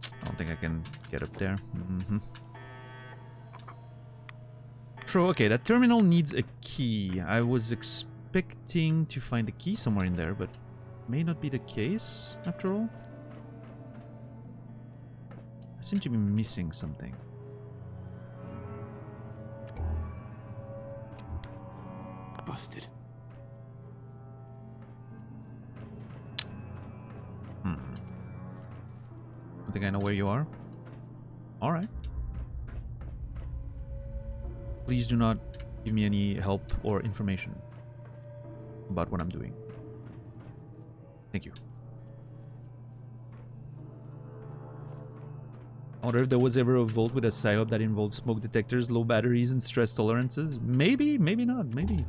I don't think I can get up there. True, okay, that terminal needs a key. I was expecting to find a key somewhere in there, but may not be the case after all. I seem to be missing something. Busted. I think I know where you are. Alright. Please do not give me any help or information about what I'm doing. Thank you. I wonder if there was ever a vault with a psyop that involved smoke detectors, low batteries, and stress tolerances. Maybe, maybe not, maybe.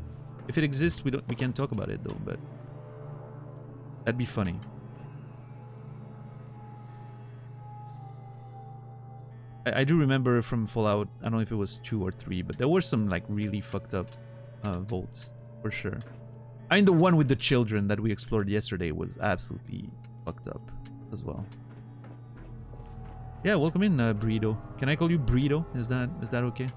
If it exists, we can't talk about it though, but that'd be funny. I do remember from Fallout, I don't know if it was 2 or 3, but there were some like really fucked up vaults, for sure. I mean, the one with the children that we explored yesterday was absolutely fucked up as well. Yeah, welcome in, Burrito. Can I call you Burrito? Is that okay?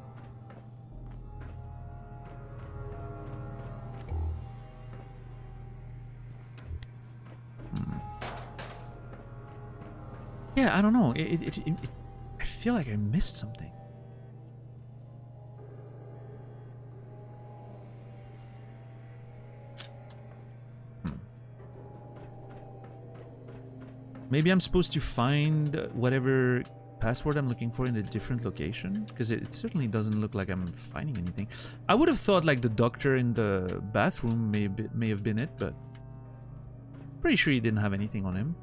Yeah, I don't know. I feel like I missed something. Maybe I'm supposed to find whatever password I'm looking for in a different location? Because it certainly doesn't look like I'm finding anything. I would have thought like the doctor in the bathroom may have been it, but pretty sure he didn't have anything on him.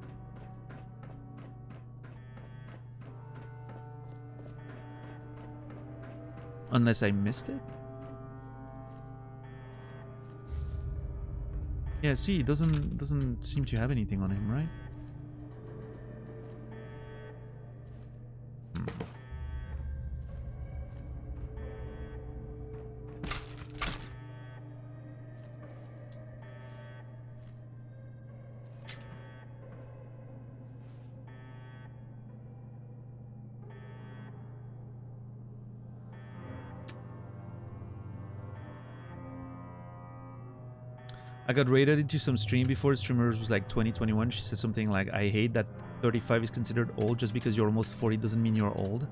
Unless I missed it. Yeah, see, it doesn't seem to have anything on him, right? I got rated into some stream before. Streamers was like 2021. She said something like, I hate that 35 is considered old. Just because you're almost 40 doesn't mean you're old.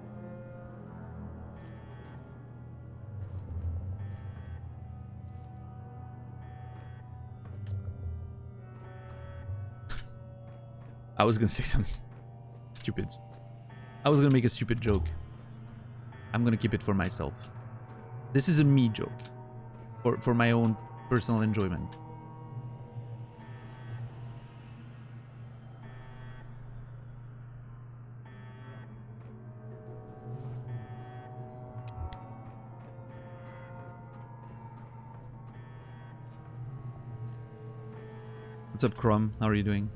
I was gonna say something stupid. I was gonna make a stupid joke. I'm gonna keep it for myself. This is a me joke. For my own personal enjoyment. What's up, Crum? How are you doing?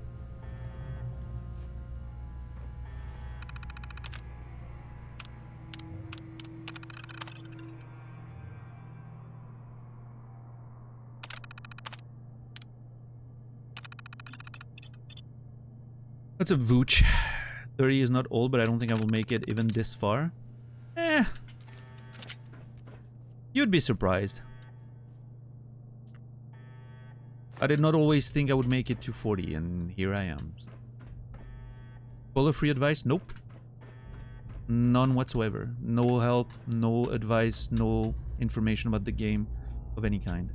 What's up, Vooch? 30 is not old, but I don't think I will make it even this far. Eh. You'd be surprised. I did not always think I would make it to 40, and here I am. Follow free advice? Nope. None whatsoever. No help, no advice, no information about the game of any kind.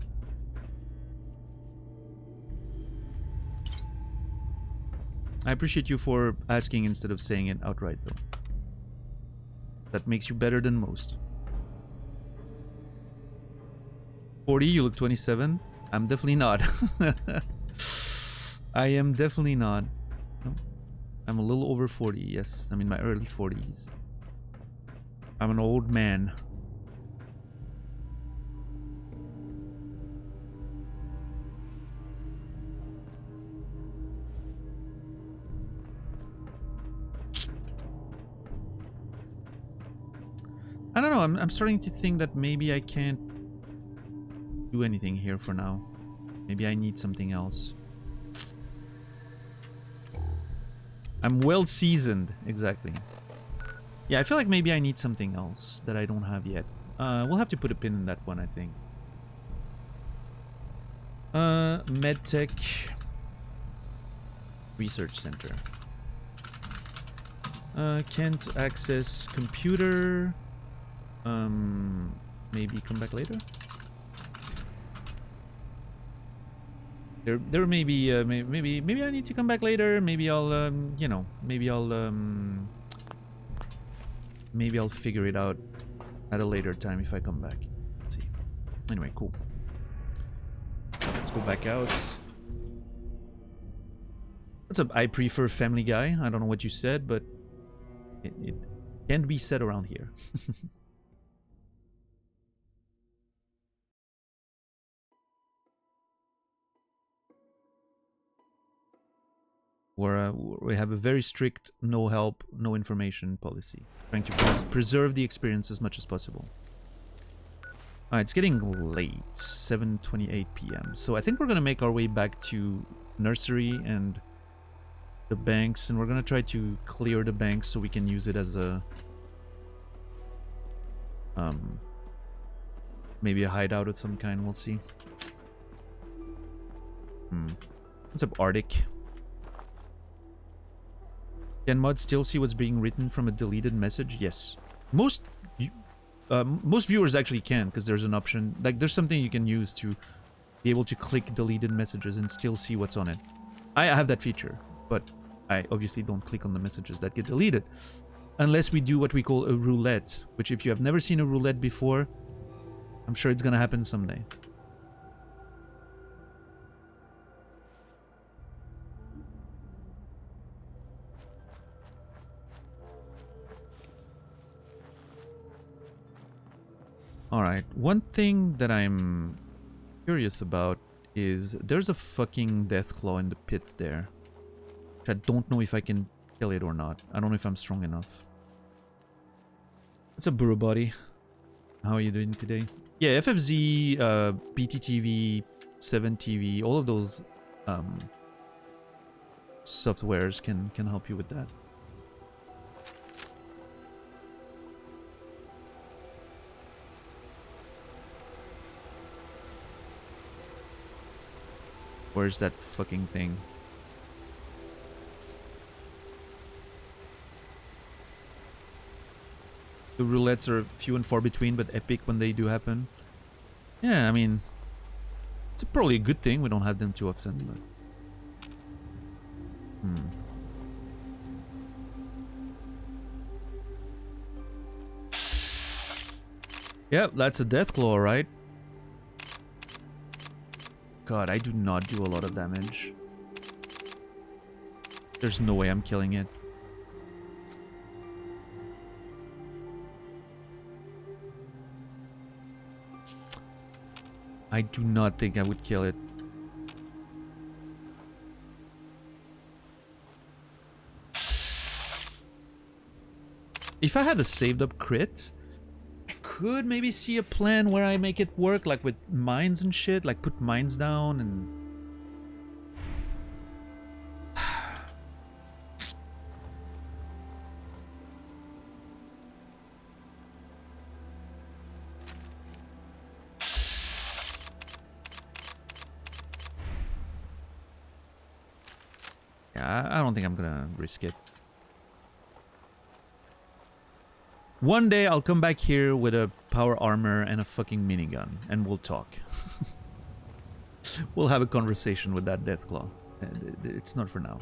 I appreciate you for asking instead of saying it outright, though. That makes you better than most. 40, you look 27. I'm definitely not. I am definitely not. No. I'm a little over 40, yes. I'm in my early 40s. I'm an old man. I don't know, I'm starting to think that maybe I can't do anything here for now. Maybe I need something else. I'm well seasoned, exactly. Yeah, I feel like maybe I need something else that I don't have yet. We'll have to put a pin in that one, I think. MedTech Research Center. Can't access computer. Maybe come back later. There may be maybe I need to come back later. Maybe I'll you know, maybe I'll figure it out at a later time if I come back. Let's see. Anyway, cool. Let's go back out. What's up? I prefer Family Guy. I don't know what you said, but it can't be said around here. We have a very strict no help, no information policy, trying to preserve the experience as much as possible. Alright, it's getting late. 7:28 p.m. So I think we're gonna make our way back to nursery and the banks, and we're gonna try to clear the banks so we can use it as a maybe a hideout of some kind. We'll see. What's up, Arctic? Can mods still see what's being written from a deleted message? Yes. Most viewers actually can, because there's an option, like there's something you can use to be able to click deleted messages and still see what's on it. I have that feature, but I obviously don't click on the messages that get deleted unless we do what we call a roulette, which if you have never seen a roulette before, I'm sure it's gonna happen someday. Alright, one thing that I'm curious about is there's a fucking deathclaw in the pit there. Which I don't know if I can kill it or not. I don't know if I'm strong enough. What's up, Burro Body? How are you doing today? Yeah, FFZ, BTTV, 7TV, all of those softwares can help you with that. Where's that fucking thing? The roulettes are few and far between, but epic when they do happen. Yeah, I mean, it's probably a good thing we don't have them too often, but... Yep, that's a deathclaw, right? God, I do not do a lot of damage. There's no way I'm killing it. I do not think I would kill it. If I had a saved up crit, I could maybe see a plan where I make it work, like with mines and shit, like put mines down and... Yeah, I don't think I'm gonna risk it. One day I'll come back here with a power armor and a fucking minigun, and we'll talk. We'll have a conversation with that Deathclaw. It's not for now.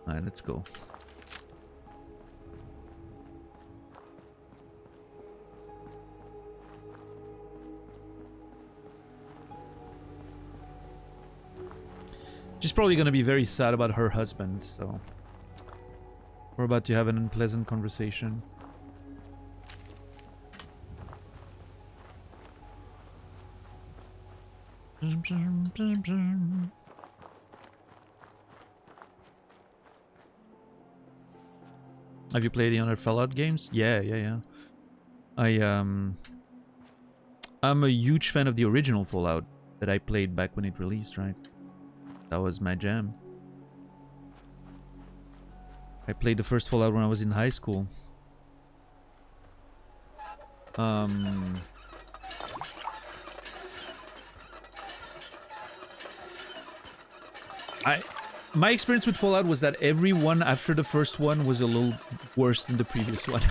Alright, let's go. She's probably gonna be very sad about her husband, so... We're about to have an unpleasant conversation. Have you played the other Fallout games? Yeah. I'm a huge fan of the original Fallout that I played back when it released, right? That was my jam. I played the first Fallout when I was in high school. My experience with Fallout was that every one after the first one was a little worse than the previous one.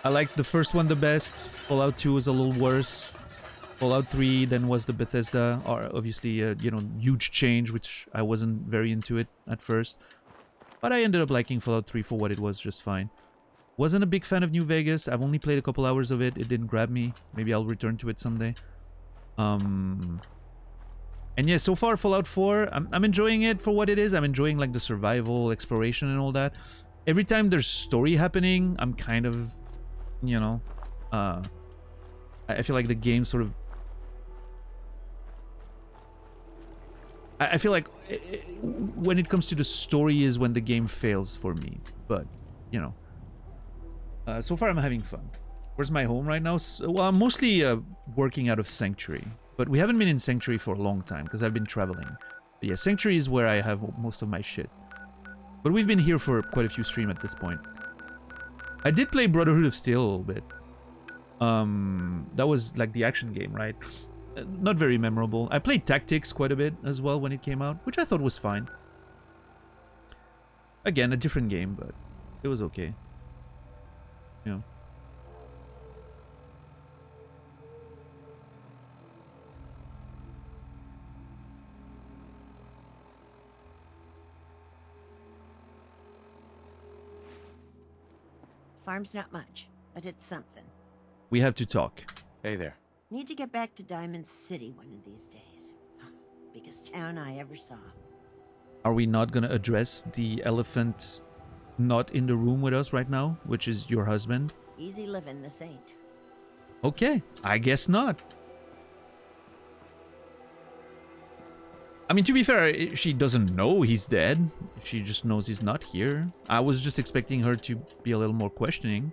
I liked the first one the best. Fallout 2 was a little worse. Fallout 3 then was the Bethesda, or obviously, you know, huge change, which I wasn't very into it at first. But I ended up liking Fallout 3 for what it was, just fine. Wasn't a big fan of New Vegas. I've only played a couple hours of it. It didn't grab me. Maybe I'll return to it someday. And yeah, so far Fallout 4, I'm enjoying it for what it is. I'm enjoying like the survival, exploration and all that. Every time there's story happening, I'm kind of, you know, I feel like the game sort of... I feel like when it comes to the story is when the game fails for me. But, you know, so far I'm having fun. Where's my home right now? Well, I'm mostly working out of Sanctuary. But we haven't been in Sanctuary for a long time because I've been traveling. But yeah, Sanctuary is where I have most of my shit. But we've been here for quite a few streams at this point. I did play Brotherhood of Steel a little bit. That was like the action game, right? Not very memorable. I played Tactics quite a bit as well when it came out, which I thought was fine. Again, a different game, but it was okay. Yeah. Farm's not much, but it's something. We have to talk. Hey there. Need to get back to Diamond City one of these days. Biggest town I ever saw. Are we not gonna address the elephant not in the room with us right now, which is your husband? Easy living, this ain't. Okay, I guess not. I mean, to be fair, she doesn't know he's dead. She just knows he's not here. I was just expecting her to be a little more questioning.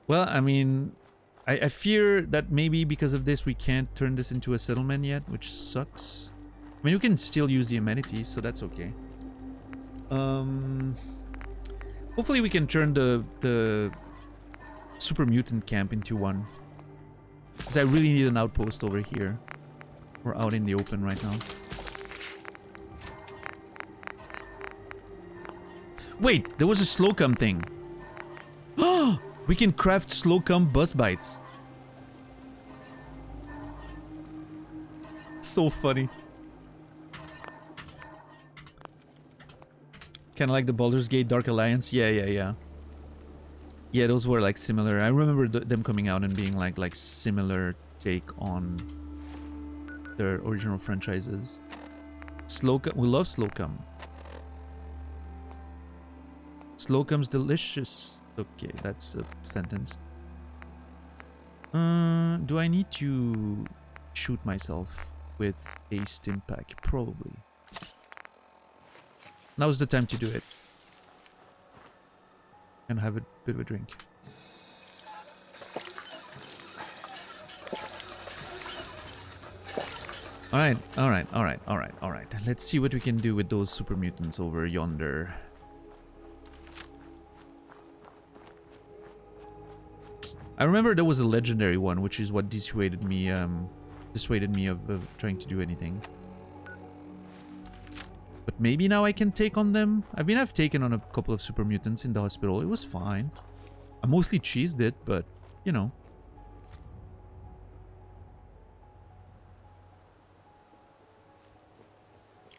Well, I mean, I fear that maybe because of this we can't turn this into a settlement yet, which sucks. I mean, you can still use the amenities, so that's okay. Hopefully we can turn the super mutant camp into one. Because I really need an outpost over here. We're out in the open right now. Wait, there was a slowcom thing. We can craft slowcom bus bites. So funny. Kind of like the Baldur's Gate Dark Alliance. Yeah. Yeah, those were like similar. I remember them coming out and being like similar take on their original franchises. Slowcom, we love Slowcom. Slowcom's delicious. Okay, that's a sentence. Do I need to shoot myself with a stim pack? Probably. Now's the time to do it. And have a bit of a drink. Alright. Let's see what we can do with those super mutants over yonder. I remember there was a legendary one, which is what dissuaded me of trying to do anything. But maybe now I can take on them. I mean, I've taken on a couple of super mutants in the hospital. It was fine. I mostly cheesed it, but, you know.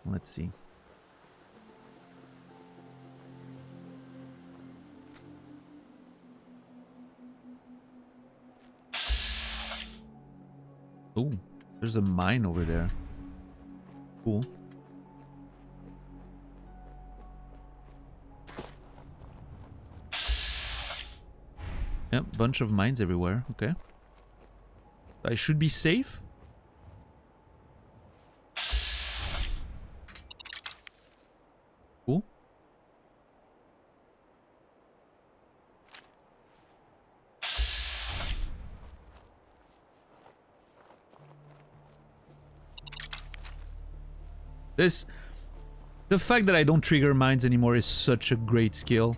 Let's see. Oh, there's a mine over there. Cool. Yep, bunch of mines everywhere. Okay. I should be safe. Cool. The fact that I don't trigger mines anymore is such a great skill.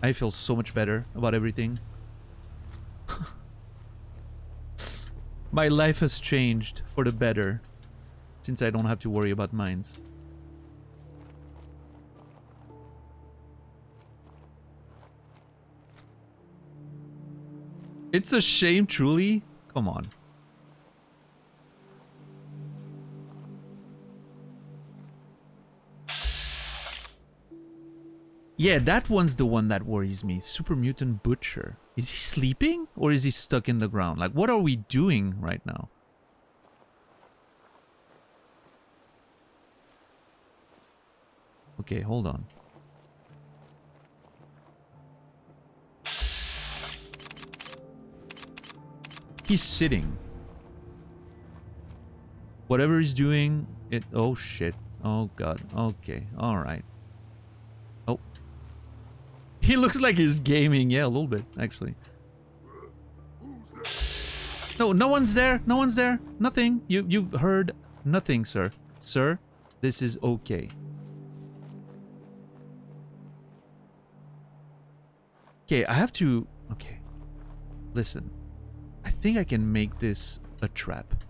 I feel so much better about everything. My life has changed for the better since I don't have to worry about mines. It's a shame, truly. Come on. Yeah, that one's the one that worries me. Super Mutant Butcher. Is he sleeping? Or is he stuck in the ground? Like, what are we doing right now? Okay, hold on. He's sitting. Whatever he's doing, it... Oh, shit. Oh, God. Okay, alright. Oh, He looks like he's gaming. Yeah, a little bit, actually. No, no one's there. No one's there. Nothing. You heard nothing, sir. Sir, this is okay. Okay, I have to... Okay. Listen. I think I can make this a trap.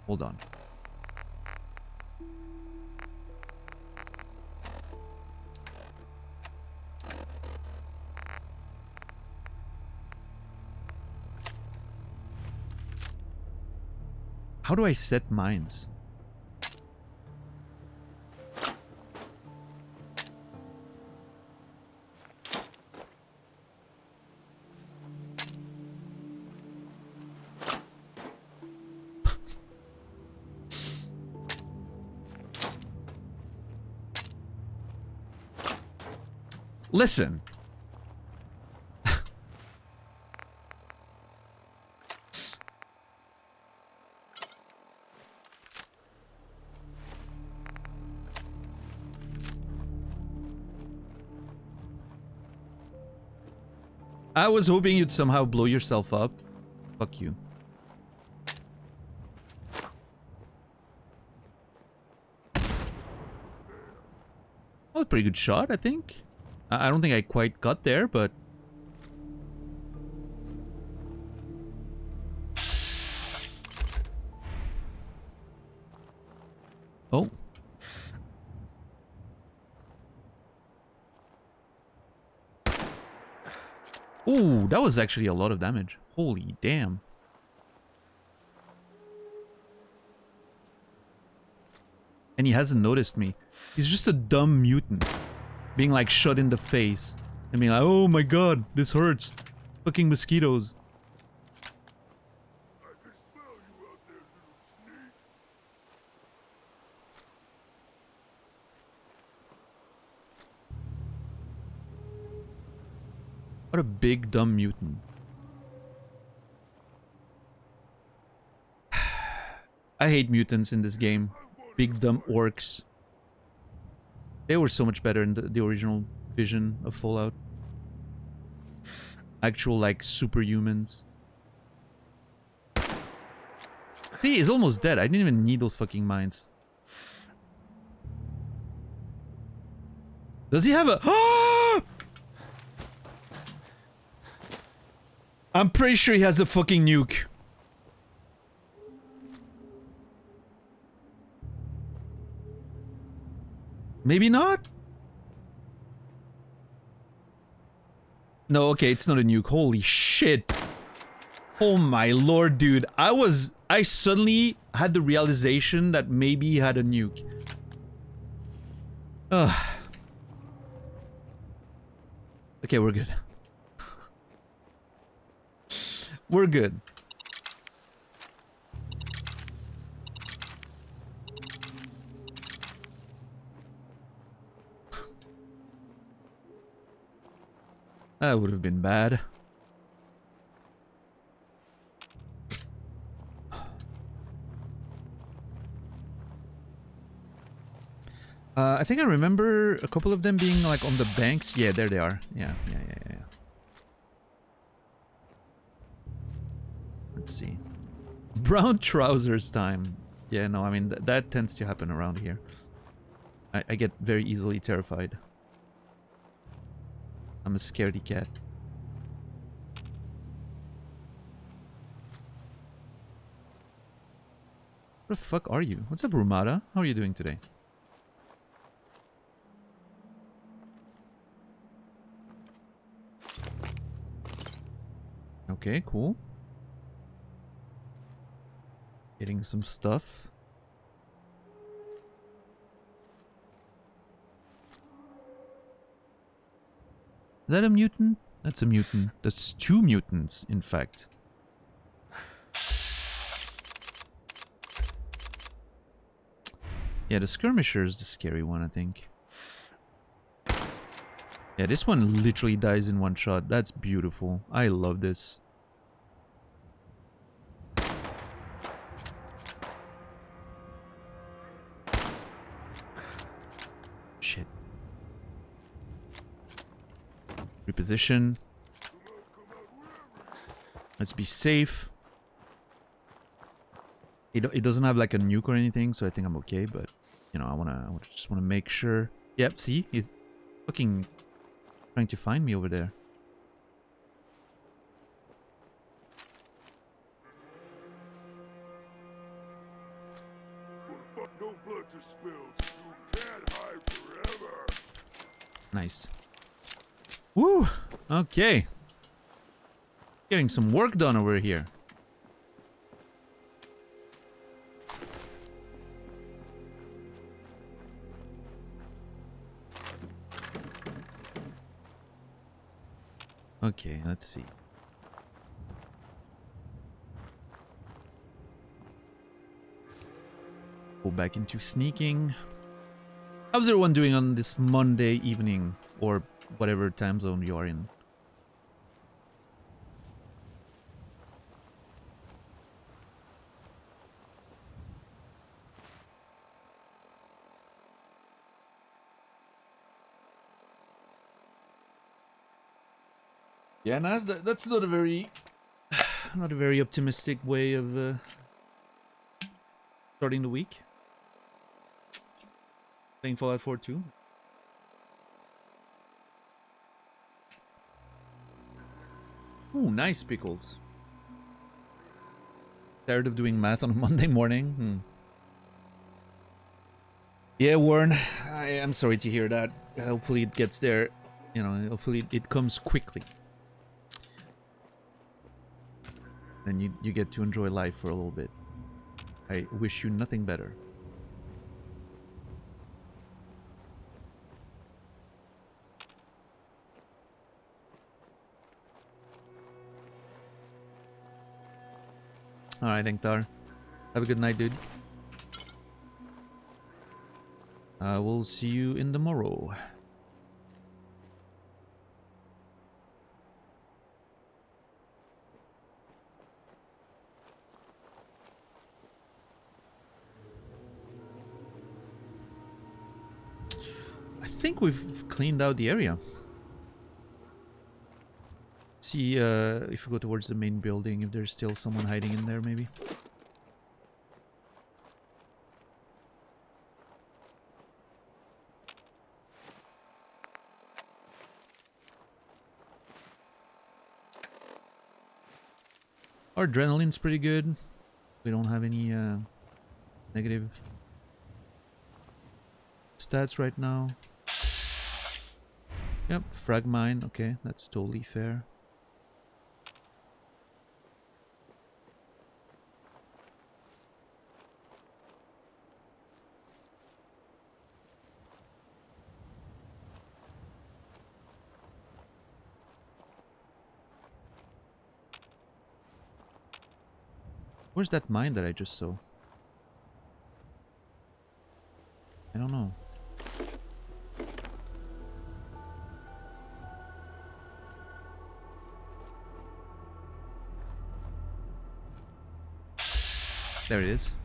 Hold on. How do I set mines? Listen. I was hoping you'd somehow blow yourself up. Fuck you. Oh, a pretty good shot, I think. I don't think I quite got there, but... Oh. Ooh, that was actually a lot of damage. Holy damn. And he hasn't noticed me. He's just a dumb mutant. Being like shot in the face. And being like, oh my god, this hurts. Fucking mosquitoes. What a big dumb mutant. I hate mutants in this game. Big dumb orcs. They were so much better in the original vision of Fallout. Actual, like, superhumans. See, he's almost dead. I didn't even need those fucking mines. Does he have a... I'm pretty sure he has a fucking nuke. Maybe not? No, okay, it's not a nuke. Holy shit. Oh my lord, dude. I suddenly had the realization that maybe he had a nuke. Ugh. Okay, we're good. We're good. That would have been bad. I think I remember a couple of them being like on the banks. Yeah, there they are. Yeah. Let's see. Brown trousers time. Yeah, no, I mean, that tends to happen around here. I get very easily terrified. I'm a scaredy cat. What the fuck are you? What's up, Rumada? How are you doing today? Okay, cool. Getting some stuff. Is that a mutant? That's a mutant. That's two mutants, in fact. Yeah, the skirmisher is the scary one, I think. Yeah, this one literally dies in one shot. That's beautiful. I love this. Shit. Reposition. Let's be safe. It doesn't have like a nuke or anything, so I think I'm okay. But you know, I just wanna make sure. Yep. See, he's fucking trying to find me over there. No blood to spill. You can't hide forever. Nice. Woo! Okay. Getting some work done over here. Okay, let's see. Go back into sneaking. How's everyone doing on this Monday evening, or whatever time zone you are in? Yeah, Naz, that's not a very, not a very optimistic way of starting the week. Playing Fallout 4 too. Ooh, nice pickles. Tired of doing math on a Monday morning? Yeah, Warren, I am sorry to hear that. Hopefully it gets there, you know, hopefully it comes quickly. Then you get to enjoy life for a little bit. I wish you nothing better. Alright, Enktar. Have a good night, dude. We'll see you in the morrow. I think we've cleaned out the area. See if we go towards the main building, if there's still someone hiding in there, maybe. Our adrenaline's pretty good. We don't have any negative stats right now. Yep, frag mine. Okay, that's totally fair. Where's that mine that I just saw? I don't know. There it is.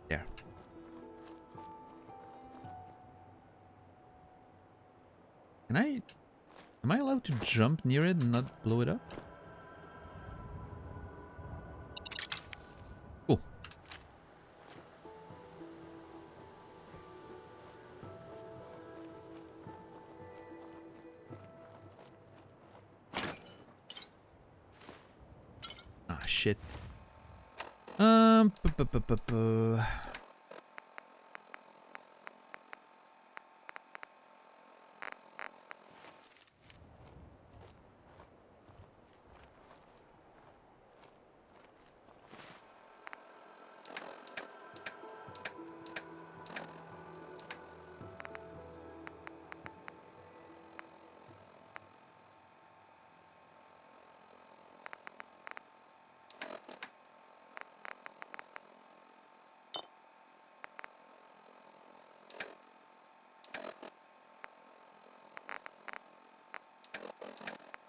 There. Can I... Am I allowed to jump near it and not blow it up? Cool. Ah, shit.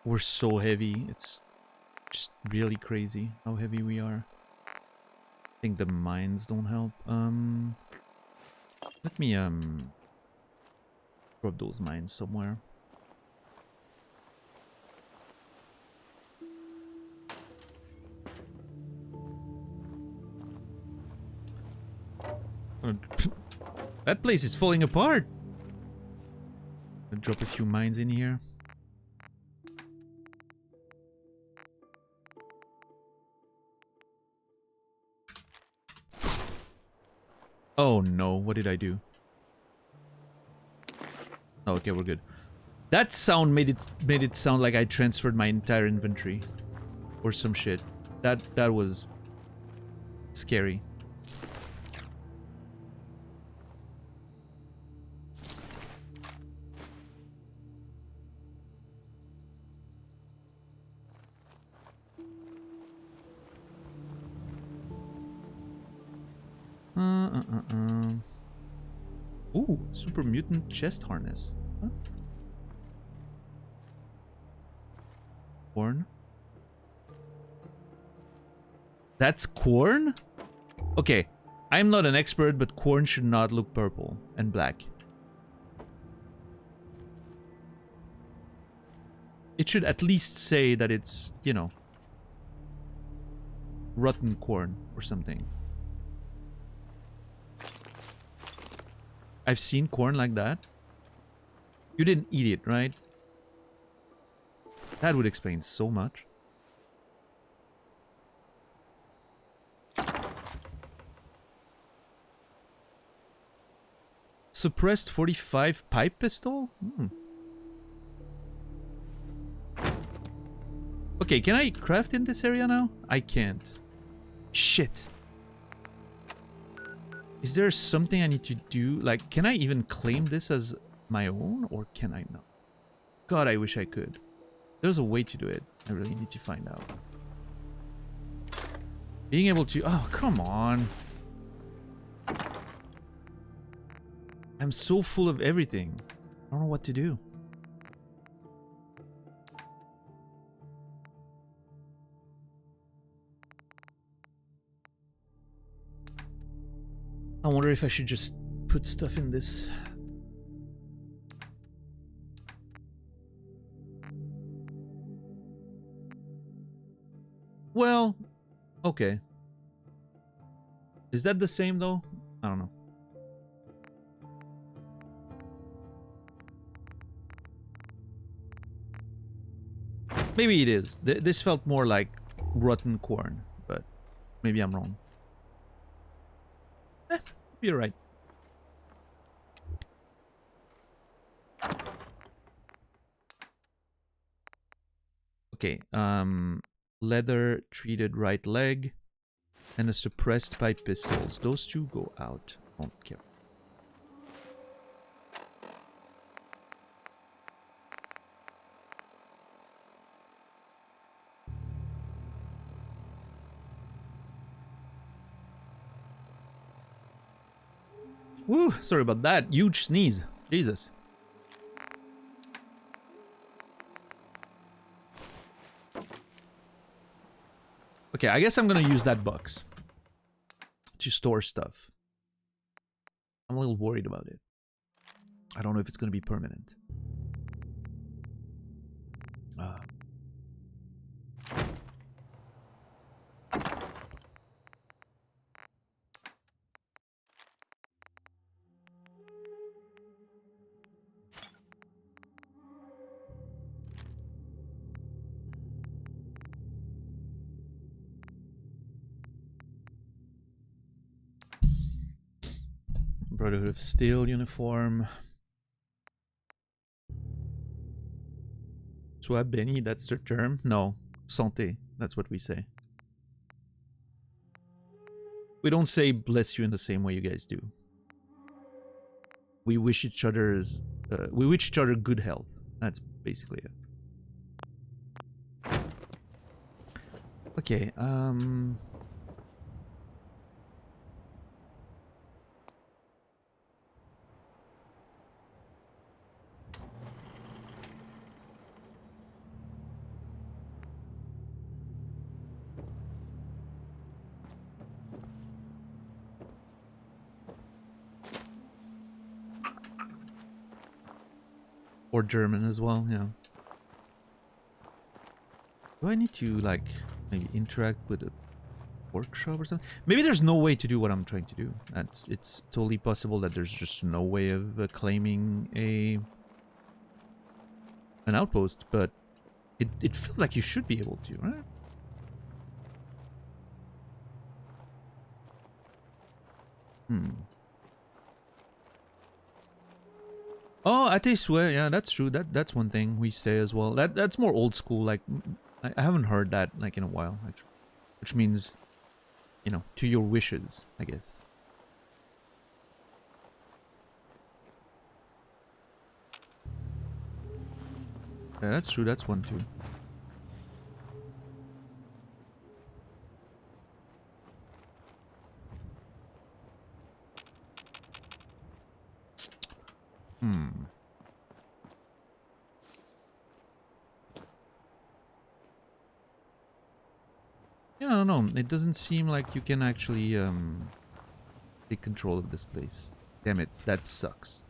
We're so heavy. It's just really crazy how heavy we are. I think the mines don't help. Let me drop those mines somewhere. That place is falling apart. I'll drop a few mines in here. Oh no, what did I do? Oh, okay, we're good. That sound made it sound like I transferred my entire inventory or some shit. That was scary. Ooh, super mutant chest harness. Huh? Corn. That's corn? Okay, I'm not an expert, but corn should not look purple and black. It should at least say that it's, you know, rotten corn or something. I've seen corn like that. You didn't eat it, right? That would explain so much. Suppressed 45 pipe pistol? Hmm. Okay, can I craft in this area now? I can't. Shit. Is there something I need to do? Like, can I even claim this as my own? Or can I not? God, I wish I could. There's a way to do it. I really need to find out. Being able to... Oh, come on. I'm so full of everything. I don't know what to do. I wonder if I should just put stuff in this. Well, okay. Is that the same though? I don't know. Maybe it is. This felt more like rotten corn, but maybe I'm wrong. You're right. Okay, leather treated right leg and a suppressed pipe pistols. Those two go out. Don't care. Woo, sorry about that. Huge sneeze. Jesus. Okay, I guess I'm gonna use that box to store stuff. I'm a little worried about it. I don't know if it's gonna be permanent. Brotherhood of Steel uniform. Sois béni, that's the term? No. Santé, that's what we say. We don't say bless you in the same way you guys do. We wish each other good health. That's basically it. Okay, Or German as well, yeah. Do I need to, like, maybe interact with a workshop or something? Maybe there's no way to do what I'm trying to do. It's totally possible that there's just no way of claiming an outpost, but it feels like you should be able to, right? Oh, at least, well, yeah, that's true. That's one thing we say as well. That's more old school. Like, I haven't heard that like in a while, actually. Which means, you know, to your wishes, I guess. Yeah, that's true. That's one too. Yeah, I don't know. It doesn't seem like you can actually take control of this place. Damn it, that sucks.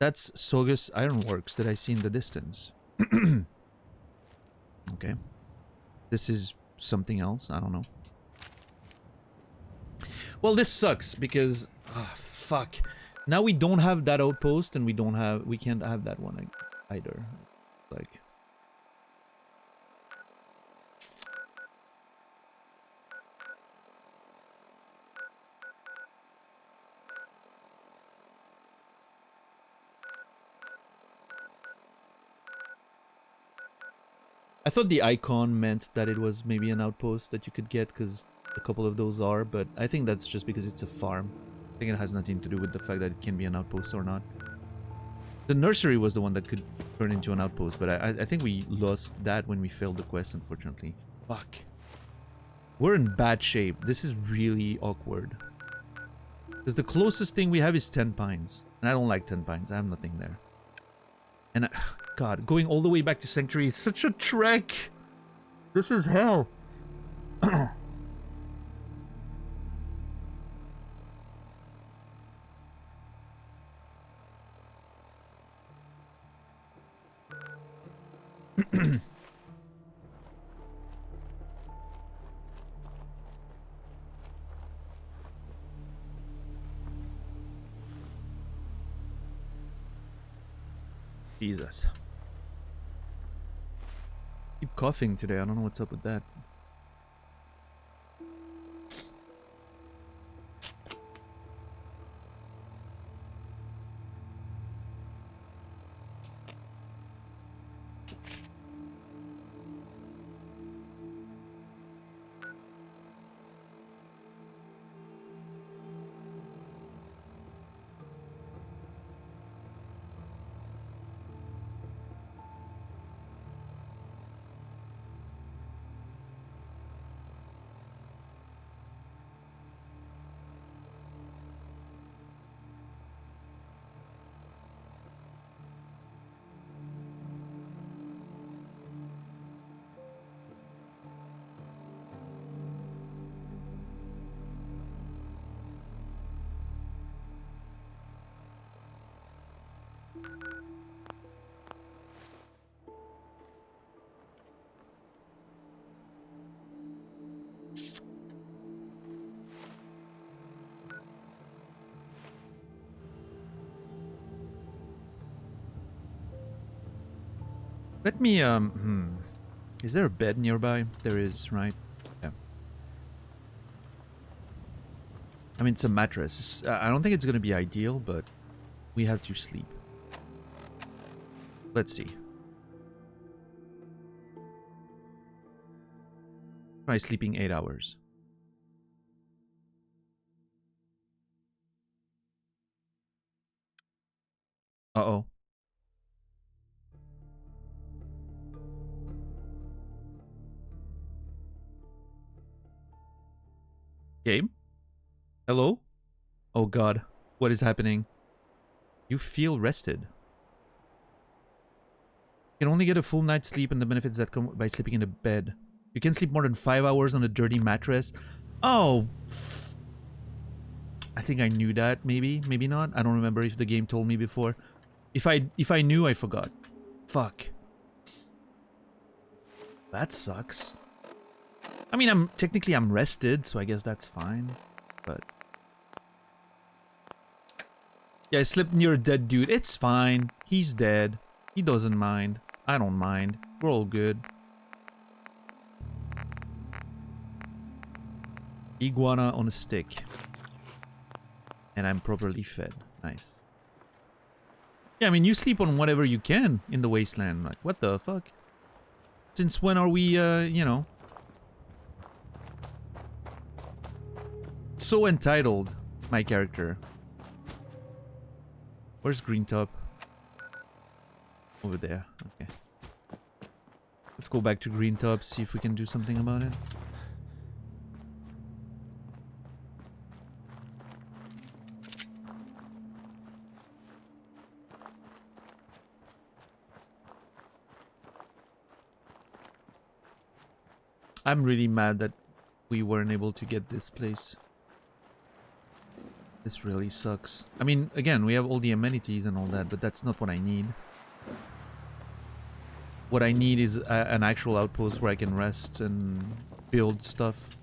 That's Sogus Ironworks that I see in the distance. Okay. This is something else, I don't know. Well, this sucks because fuck. Now we don't have that outpost and we can't have that one either. Like, I thought the icon meant that it was maybe an outpost that you could get, because a couple of those are, but I think that's just because it's a farm. I think it has nothing to do with the fact that it can be an outpost or not. The nursery was the one that could turn into an outpost, but I think we lost that when we failed the quest, unfortunately. Fuck. We're in bad shape. This is really awkward. Because the closest thing we have is 10 Pines. And I don't like 10 Pines. I have nothing there. And God, going all the way back to Sanctuary is such a trek. This is hell. Jesus. Keep coughing today. I don't know what's up with that. Let me, Is there a bed nearby? There is, right? Yeah. I mean, it's a mattress. I don't think it's gonna be ideal, but we have to sleep. Let's see. Try sleeping 8 hours. Uh-oh. Game? Hello? Oh god. What is happening? You feel rested. You can only get a full night's sleep and the benefits that come by sleeping in a bed. You can sleep more than 5 hours on a dirty mattress. Oh! I think I knew that, maybe not. I don't remember if the game told me before. If I knew, I forgot. Fuck. That sucks. I mean, I'm rested, so I guess that's fine. But yeah, I slept near a dead dude. It's fine. He's dead. He doesn't mind. I don't mind. We're all good. Iguana on a stick. And I'm properly fed. Nice. Yeah, I mean, you sleep on whatever you can in the wasteland. Like, what the fuck? Since when are we, you know, so entitled, my character? Where's Green Top? Over there. Okay. Let's go back to Green Top, see if we can do something about it. I'm really mad that we weren't able to get this place. This really sucks. I mean, again, we have all the amenities and all that, but that's not what I need. What I need is an actual outpost where I can rest and build stuff.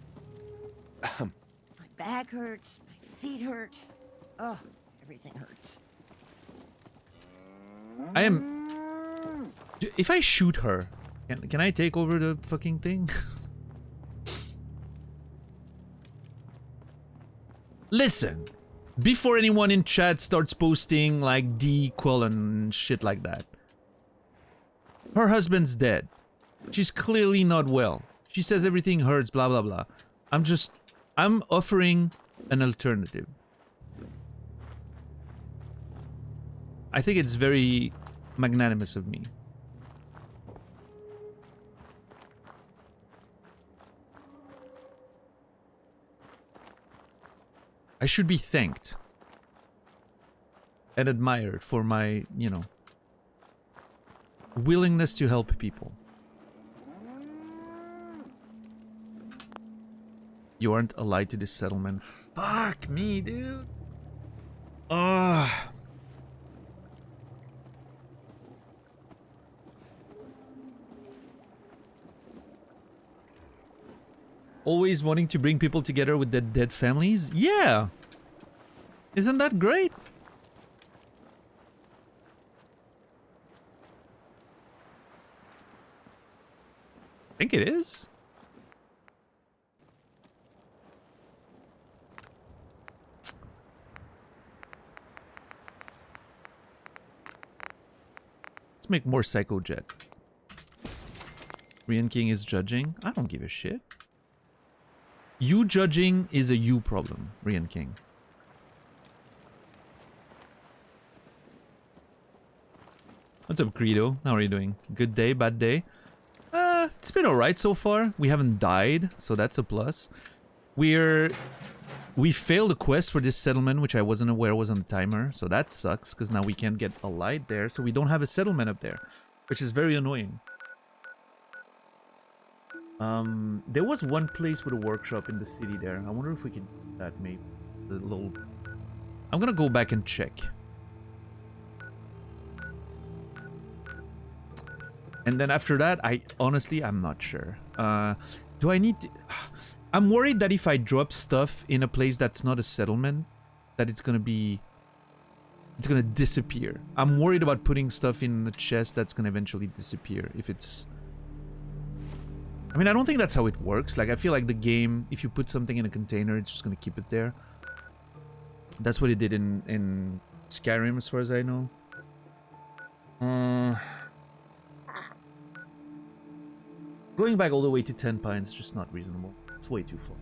My back hurts, my feet hurt. Oh, everything hurts. I am... If I shoot her, can I take over the fucking thing? Listen, before anyone in chat starts posting like D-Quell and shit like that. Her husband's dead. She's clearly not well. She says everything hurts, blah blah blah. I'm offering an alternative. I think it's very magnanimous of me. I should be thanked and admired for my, you know, willingness to help people. You aren't allied to this settlement. Fuck me, dude. Ah. Always wanting to bring people together with their dead families? Yeah! Isn't that great? I think it is. Let's make more Psycho Jet. Rian King is judging. I don't give a shit. You judging is a you problem, Rian King. What's up, Credo? How are you doing? Good day, bad day? It's been alright so far. We haven't died, so that's a plus. We failed a quest for this settlement, which I wasn't aware was on the timer, so that sucks, because now we can't get a light there, so we don't have a settlement up there, which is very annoying. There was one place with a workshop in the city there. I wonder if we can do that, maybe. The little... I'm gonna go back and check. And then after that, I'm not sure. Do I need to... I'm worried that if I drop stuff in a place that's not a settlement, that it's gonna disappear. I'm worried about putting stuff in a chest that's gonna eventually disappear if it's... I mean, I don't think that's how it works. Like, I feel like the game, if you put something in a container, it's just gonna keep it there. That's what it did in Skyrim, as far as I know. Going back all the way to 10 Pines is just not reasonable. It's way too far.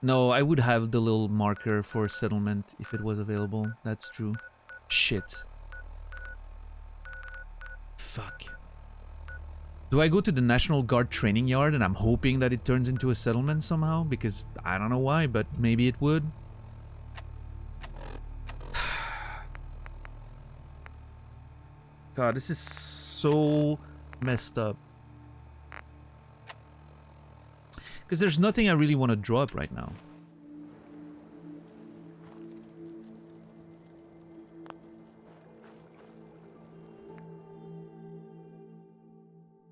No, I would have the little marker for settlement if it was available. That's true. Shit. Fuck. Do I go to the National Guard training yard and I'm hoping that it turns into a settlement somehow? Because I don't know why, but maybe it would. God, this is so messed up. Because there's nothing I really want to drop right now.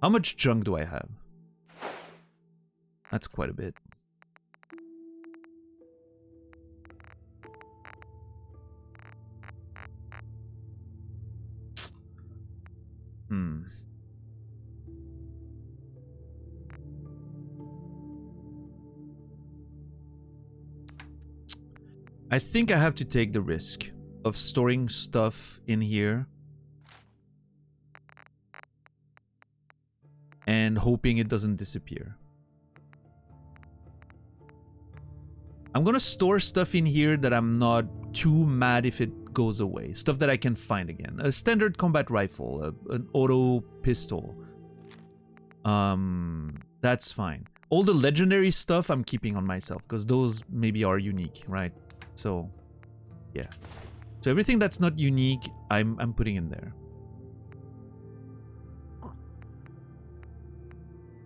How much junk do I have? That's quite a bit. I think I have to take the risk of storing stuff in here and hoping it doesn't disappear. I'm gonna store stuff in here that I'm not too mad if it goes away. Stuff that I can find again. A standard combat rifle, an auto pistol. That's fine. All the legendary stuff I'm keeping on myself because those maybe are unique, right? So, yeah. So everything that's not unique, I'm putting in there.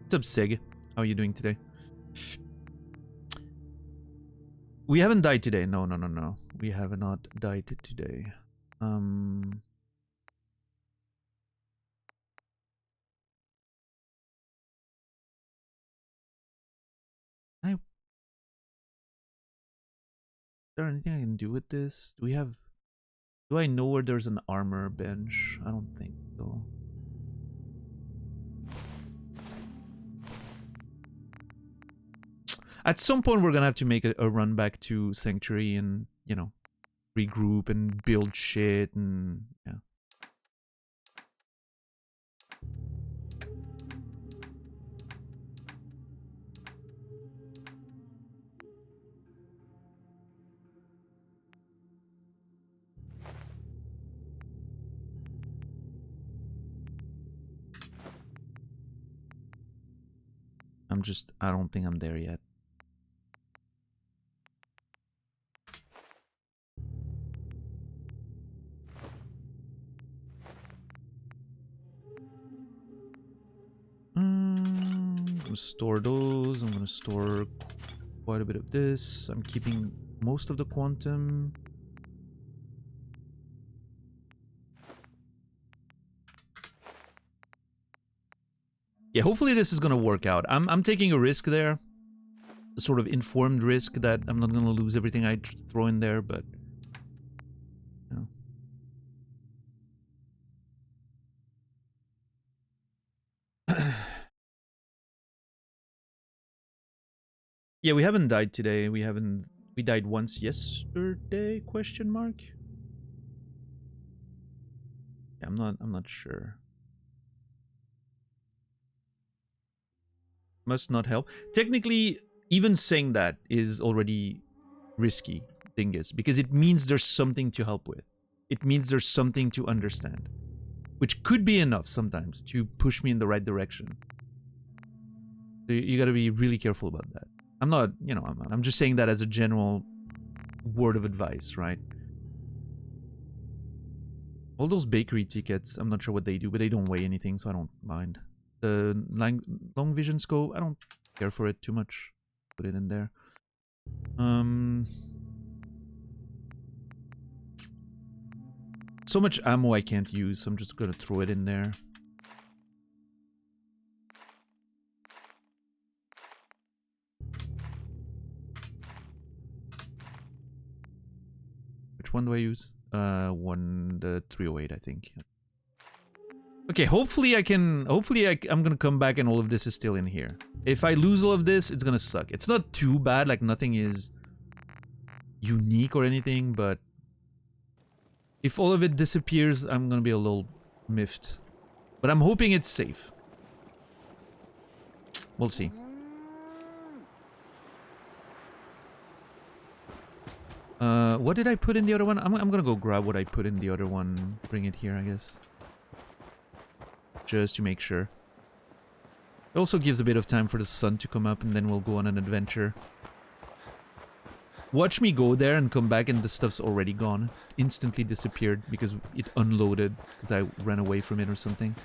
What's up, Sig? How are you doing today? We haven't died today. No. We have not died today. Is there anything I can do with this? Do I know where there's an armor bench? I don't think so. At some point, we're gonna have to make a run back to Sanctuary and, you know, regroup and build shit and, yeah. I don't think I'm there yet. I'm gonna store those. I'm gonna store quite a bit of this. I'm keeping most of the quantum. Yeah, hopefully this is gonna work out. I'm taking a risk there. A sort of informed risk that I'm not gonna lose everything I throw in there, but yeah, we haven't died today. We died once yesterday, question mark? Yeah, I'm not sure. Must not help. Technically, even saying that is already risky, dingus, because it means there's something to help with. It means there's something to understand, which could be enough sometimes to push me in the right direction. So you gotta be really careful about that. I'm not, you know, I'm just saying that as a general word of advice, right? All those bakery tickets, I'm not sure what they do, but they don't weigh anything, so I don't mind. The long vision scope, I don't care for it too much. Put it in there. So much ammo I can't use, so I'm just gonna throw it in there. Which one do I use? The 308, I think. Okay, hopefully I'm gonna come back and all of this is still in here. If I lose all of this, it's gonna suck. It's not too bad, like nothing is unique or anything, but if all of it disappears, I'm gonna be a little miffed. But I'm hoping it's safe. We'll see. What did I put in the other one? I'm gonna go grab what I put in the other one. Bring it here, I guess. Just to make sure. It also gives a bit of time for the sun to come up and then we'll go on an adventure. Watch me go there and come back and the stuff's already gone. Instantly disappeared because it unloaded because I ran away from it or something.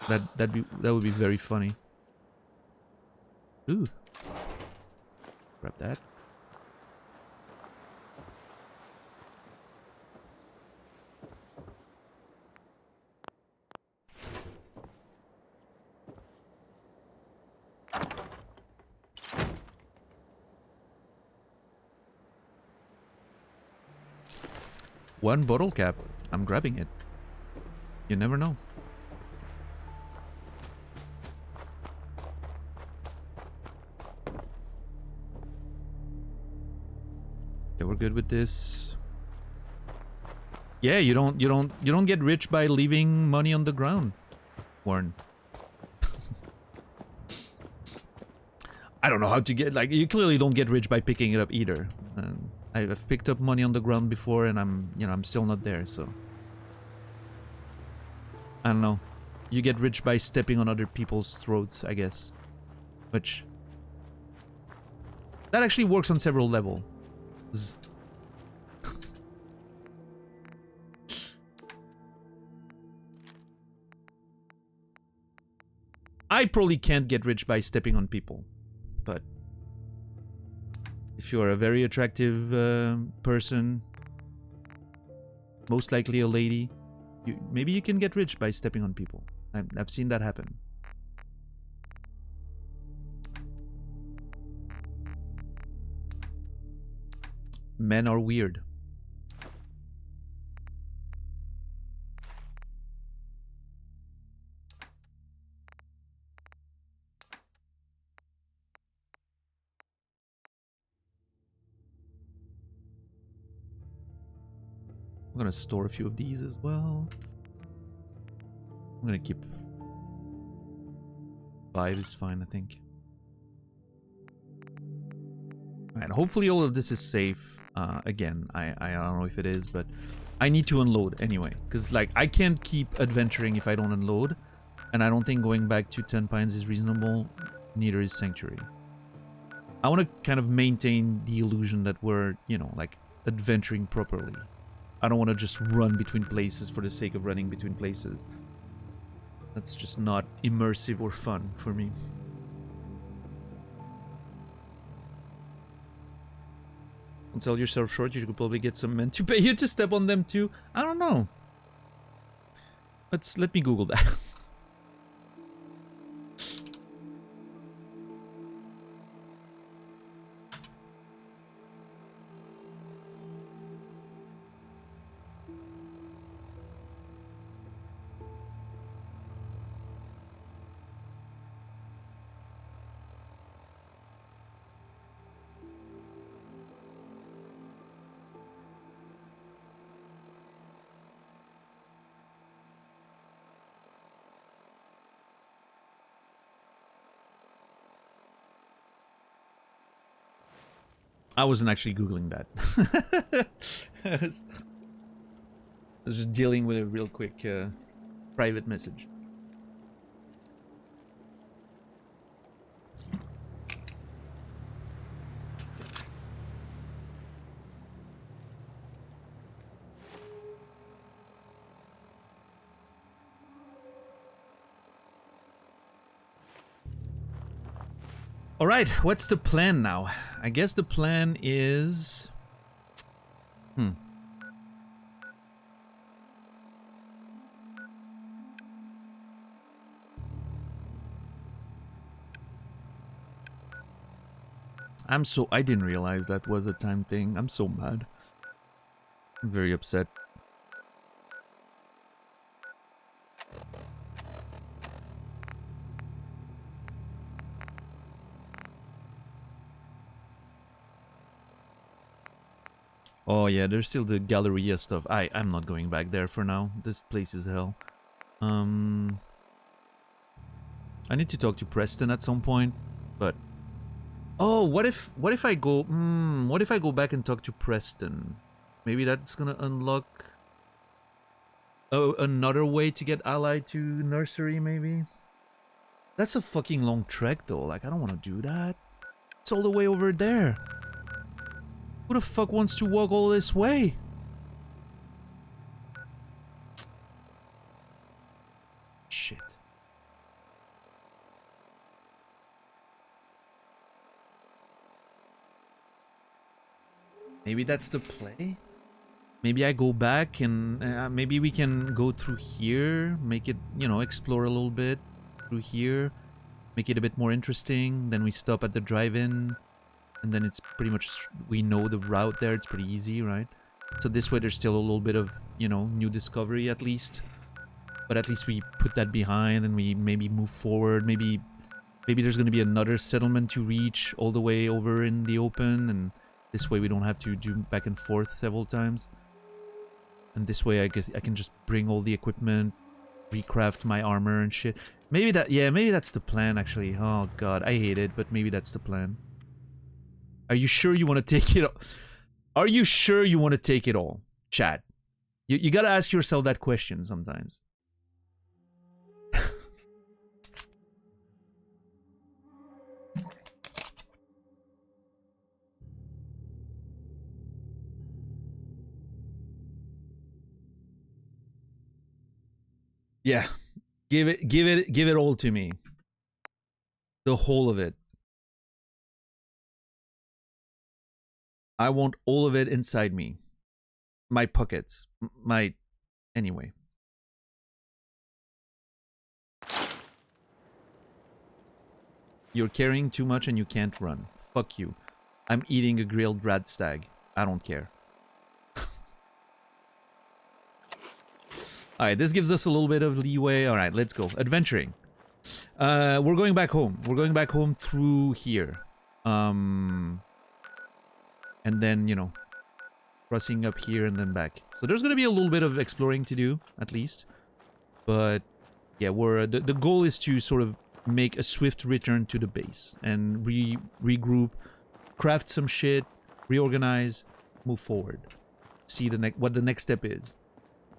That would be very funny. Ooh. Grab that. One bottle cap. I'm grabbing it. You never know. Okay, we're good with this. Yeah, you don't get rich by leaving money on the ground, Warren. I don't know how to get, like, you clearly don't get rich by picking it up either. I've picked up money on the ground before and I'm still not there, so. I don't know. You get rich by stepping on other people's throats, I guess. Which... that actually works on several levels. I probably can't get rich by stepping on people. But if you're a very attractive person, most likely a lady, maybe you can get rich by stepping on people. I've seen that happen. Men are weird. I'm gonna store a few of these as well. I'm gonna keep 5 is fine, I think. Alright, hopefully all of this is safe. Again, I don't know if it is, but I need to unload anyway. Because, like, I can't keep adventuring if I don't unload. And I don't think going back to 10 Pines is reasonable. Neither is Sanctuary. I want to kind of maintain the illusion that we're, you know, like, adventuring properly. I don't want to just run between places for the sake of running between places. That's just not immersive or fun for me. Don't sell yourself short, you could probably get some men to pay you to step on them too. I don't know. Let me Google that. I wasn't actually Googling that. I was just dealing with a real quick private message. Alright, what's the plan now? I guess the plan is... I didn't realize that was a time thing. I'm so mad. I'm very upset. Oh yeah, there's still the Galleria stuff. I'm not going back there for now. This place is hell. I need to talk to Preston at some point, but... Oh, what if I go... what if I go back and talk to Preston? Maybe that's gonna unlock... Oh, another way to get allied to Nursery, maybe? That's a fucking long trek, though. Like, I don't want to do that. It's all the way over there. Who the fuck wants to walk all this way? Shit. Maybe that's the play? Maybe I go back and maybe we can go through here, make it, you know, explore a little bit through here, make it a bit more interesting. Then we stop at the drive-in, and then it's pretty much, we know the route there, it's pretty easy, right? So this way there's still a little bit of, you know, new discovery at least. But at least we put that behind and we maybe move forward. Maybe there's going to be another settlement to reach all the way over in the open, and this way we don't have to do back and forth several times. And this way I can just bring all the equipment, recraft my armor and shit. Maybe that, yeah, maybe that's the plan actually. Oh god, I hate it, but maybe that's the plan. Are you sure you want to take it all? Are you sure you want to take it all? Chat. You gotta ask yourself that question sometimes. Yeah. Give it all to me. The whole of it. I want all of it inside me. My pockets. My... Anyway. You're carrying too much and you can't run. Fuck you. I'm eating a grilled rat stag. I don't care. Alright, this gives us a little bit of leeway. Alright, let's go. Adventuring. We're going back home. We're going back home through here. And then, you know, crossing up here and then back. So there's going to be a little bit of exploring to do, at least. But, yeah, we're the goal is to sort of make a swift return to the base. And regroup, craft some shit, reorganize, move forward. See what the next step is.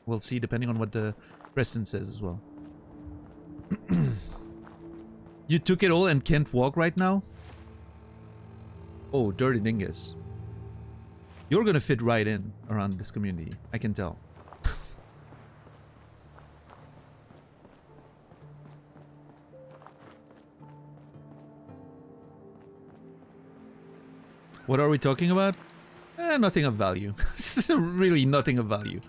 We'll see, depending on what the president says as well. You took it all and can't walk right now? Oh, dirty dingus. You're gonna fit right in around this community. I can tell. What are we talking about? Nothing of value. Really nothing of value.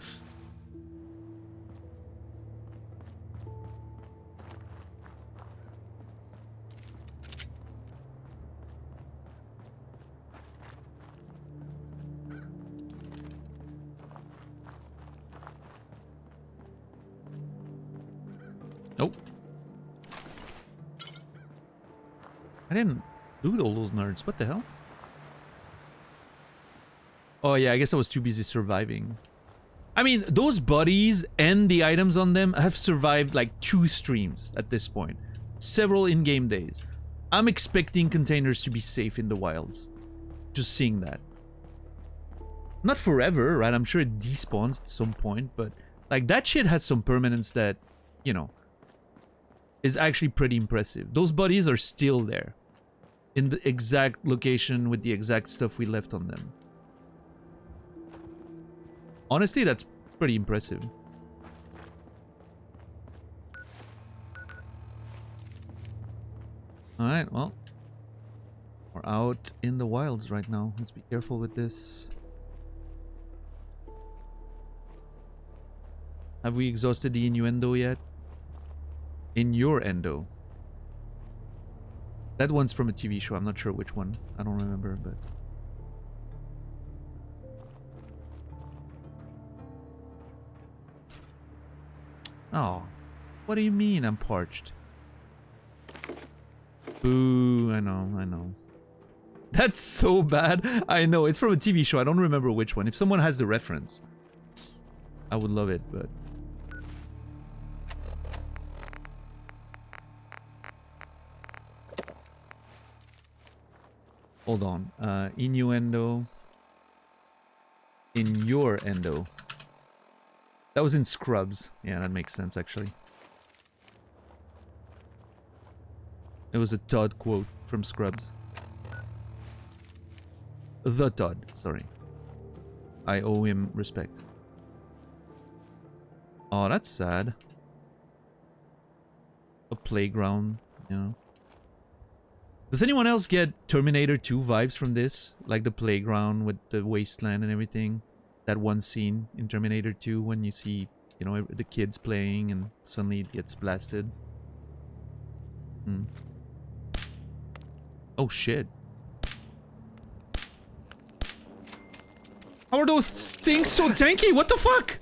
Nope. I didn't loot all those nerds. What the hell? Oh yeah, I guess I was too busy surviving. I mean, those bodies and the items on them have survived like 2 streams at this point. Several in-game days. I'm expecting containers to be safe in the wilds. Just seeing that. Not forever, right? I'm sure it despawns at some point, but like that shit has some permanence that, you know, is actually pretty impressive. Those bodies are still there. In the exact location with the exact stuff we left on them. Honestly, that's pretty impressive. Alright, well. We're out in the wilds right now. Let's be careful with this. Have we exhausted the innuendo yet? In your endo. That one's from a TV show. I'm not sure which one. I don't remember, but... Oh. What do you mean I'm parched? Boo. I know, I know. That's so bad. I know. It's from a TV show. I don't remember which one. If someone has the reference, I would love it, but... Hold on. Innuendo. In your endo. That was in Scrubs. Yeah, that makes sense, actually. It was a Todd quote from Scrubs. the Todd, sorry. I owe him respect. Oh, that's sad. A playground, you know. Does anyone else get Terminator 2 vibes from this? Like the playground with the wasteland and everything? That one scene in Terminator 2 when you see, you know, the kids playing and suddenly it gets blasted. Hmm. Oh shit. How are those things so tanky? What the fuck?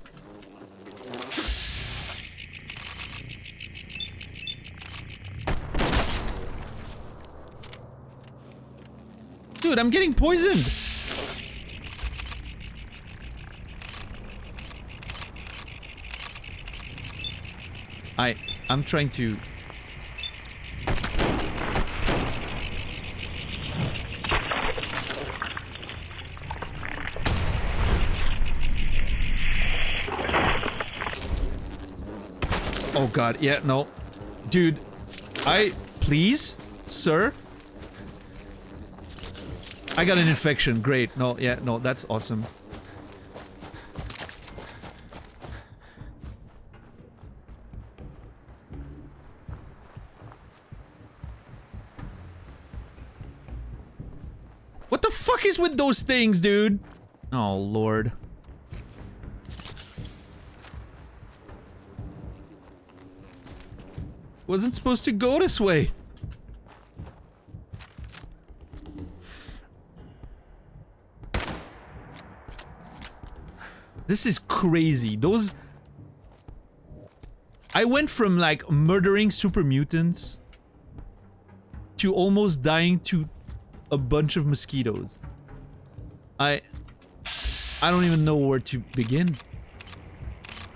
Dude, I'm getting poisoned. I'm trying to... Oh god, yeah, no. Dude, please, sir? I got an infection, great. No, yeah, no, that's awesome. What the fuck is with those things, dude? Oh, Lord. Wasn't supposed to go this way. This is crazy. Those... I went from, like, murdering super mutants to almost dying to a bunch of mosquitoes. I don't even know where to begin.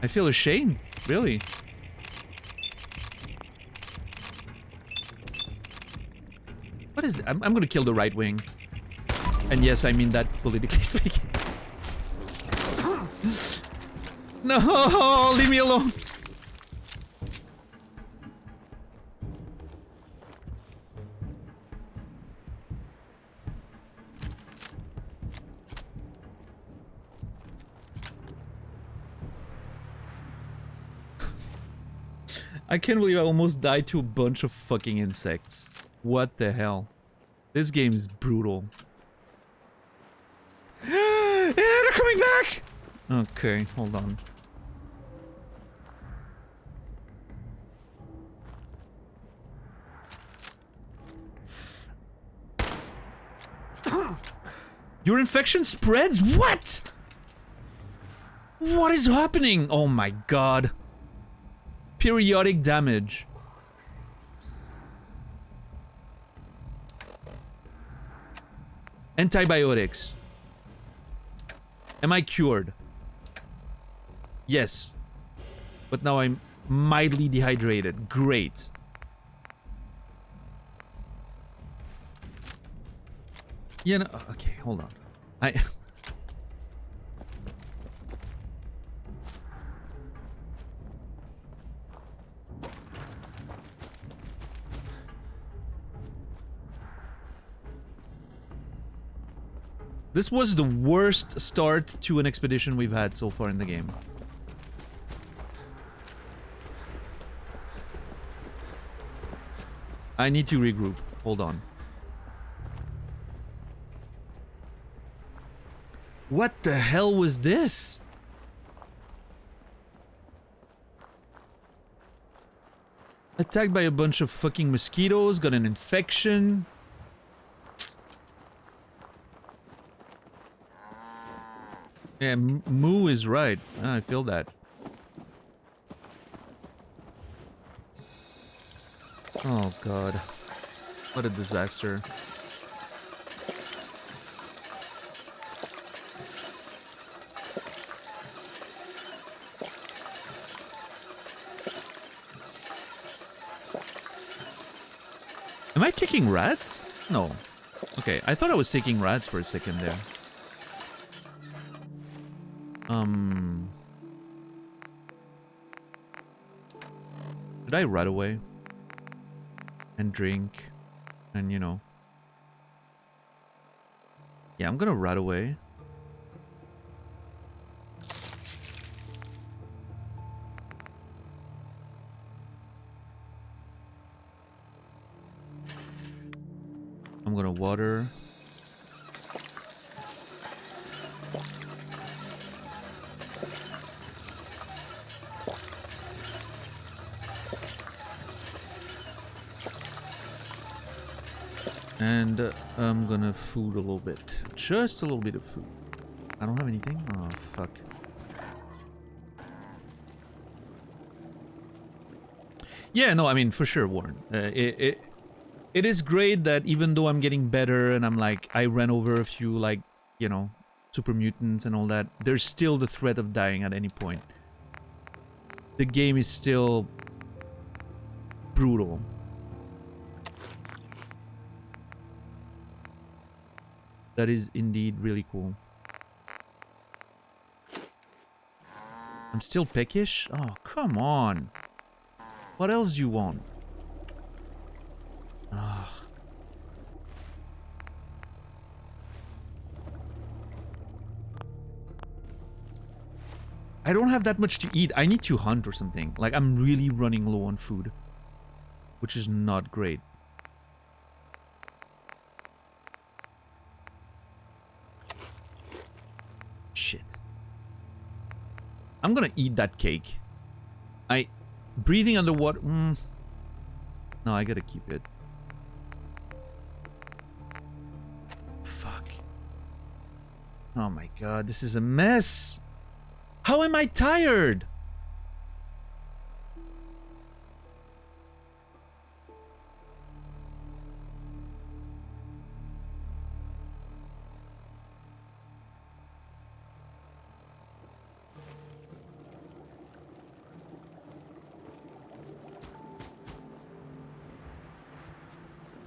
I feel ashamed, really. What is it? I'm gonna kill the right wing. And yes, I mean that politically speaking. No, leave me alone. I can't believe I almost died to a bunch of fucking insects. What the hell? This game is brutal. Yeah, they're coming back! Okay, hold on. Your infection spreads? What? What is happening? Oh my god. Periodic damage. Antibiotics. Am I cured? Yes. But now I'm mildly dehydrated. Great. You know, okay, hold on. This was the worst start to an expedition we've had so far in the game. I need to regroup. Hold on. What the hell was this? Attacked by a bunch of fucking mosquitoes, got an infection. Yeah, Moo is right. Ah, I feel that. Oh god. What a disaster. Am I taking rats? No. Okay, I thought I was taking rats for a second there. Should I rat away? And drink? And, you know... Yeah, I'm gonna run away. I'm gonna water. And I'm gonna food a little bit. Just a little bit of food. I don't have anything? Oh, fuck. Yeah, no, I mean, for sure, Warren. It is great that even though I'm getting better and I'm like, I ran over a few, like, you know, super mutants and all that, there's still the threat of dying at any point. The game is still brutal. That is indeed really cool. I'm still peckish? Oh, come on. What else do you want? Ugh. I don't have that much to eat. I need to hunt or something. Like, I'm really running low on food. Which is not great. Shit. I'm gonna eat that cake. Breathing underwater... No, I gotta keep it. Fuck. Oh my god, this is a mess. How am I tired?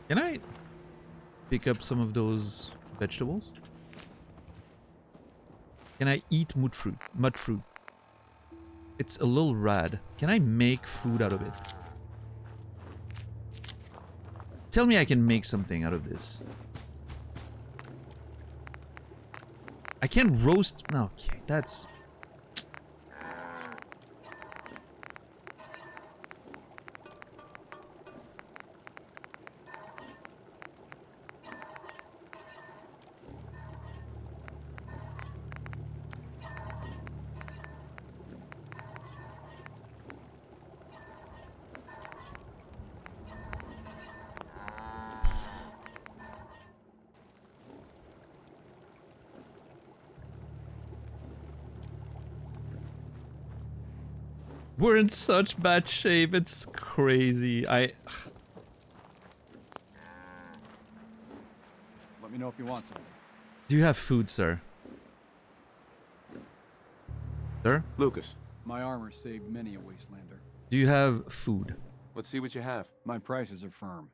Can I pick up some of those vegetables? Can I eat mud fruit? Mud fruit. It's a little rad. Can I make food out of it? Tell me I can make something out of this. I can't roast... No, okay, that's... We're in such bad shape, it's crazy. Let me know if you want something. Do you have food, sir? Sir? Lucas, My armor saved many a wastelander. Do you have food? let's see what you have. My prices are firm.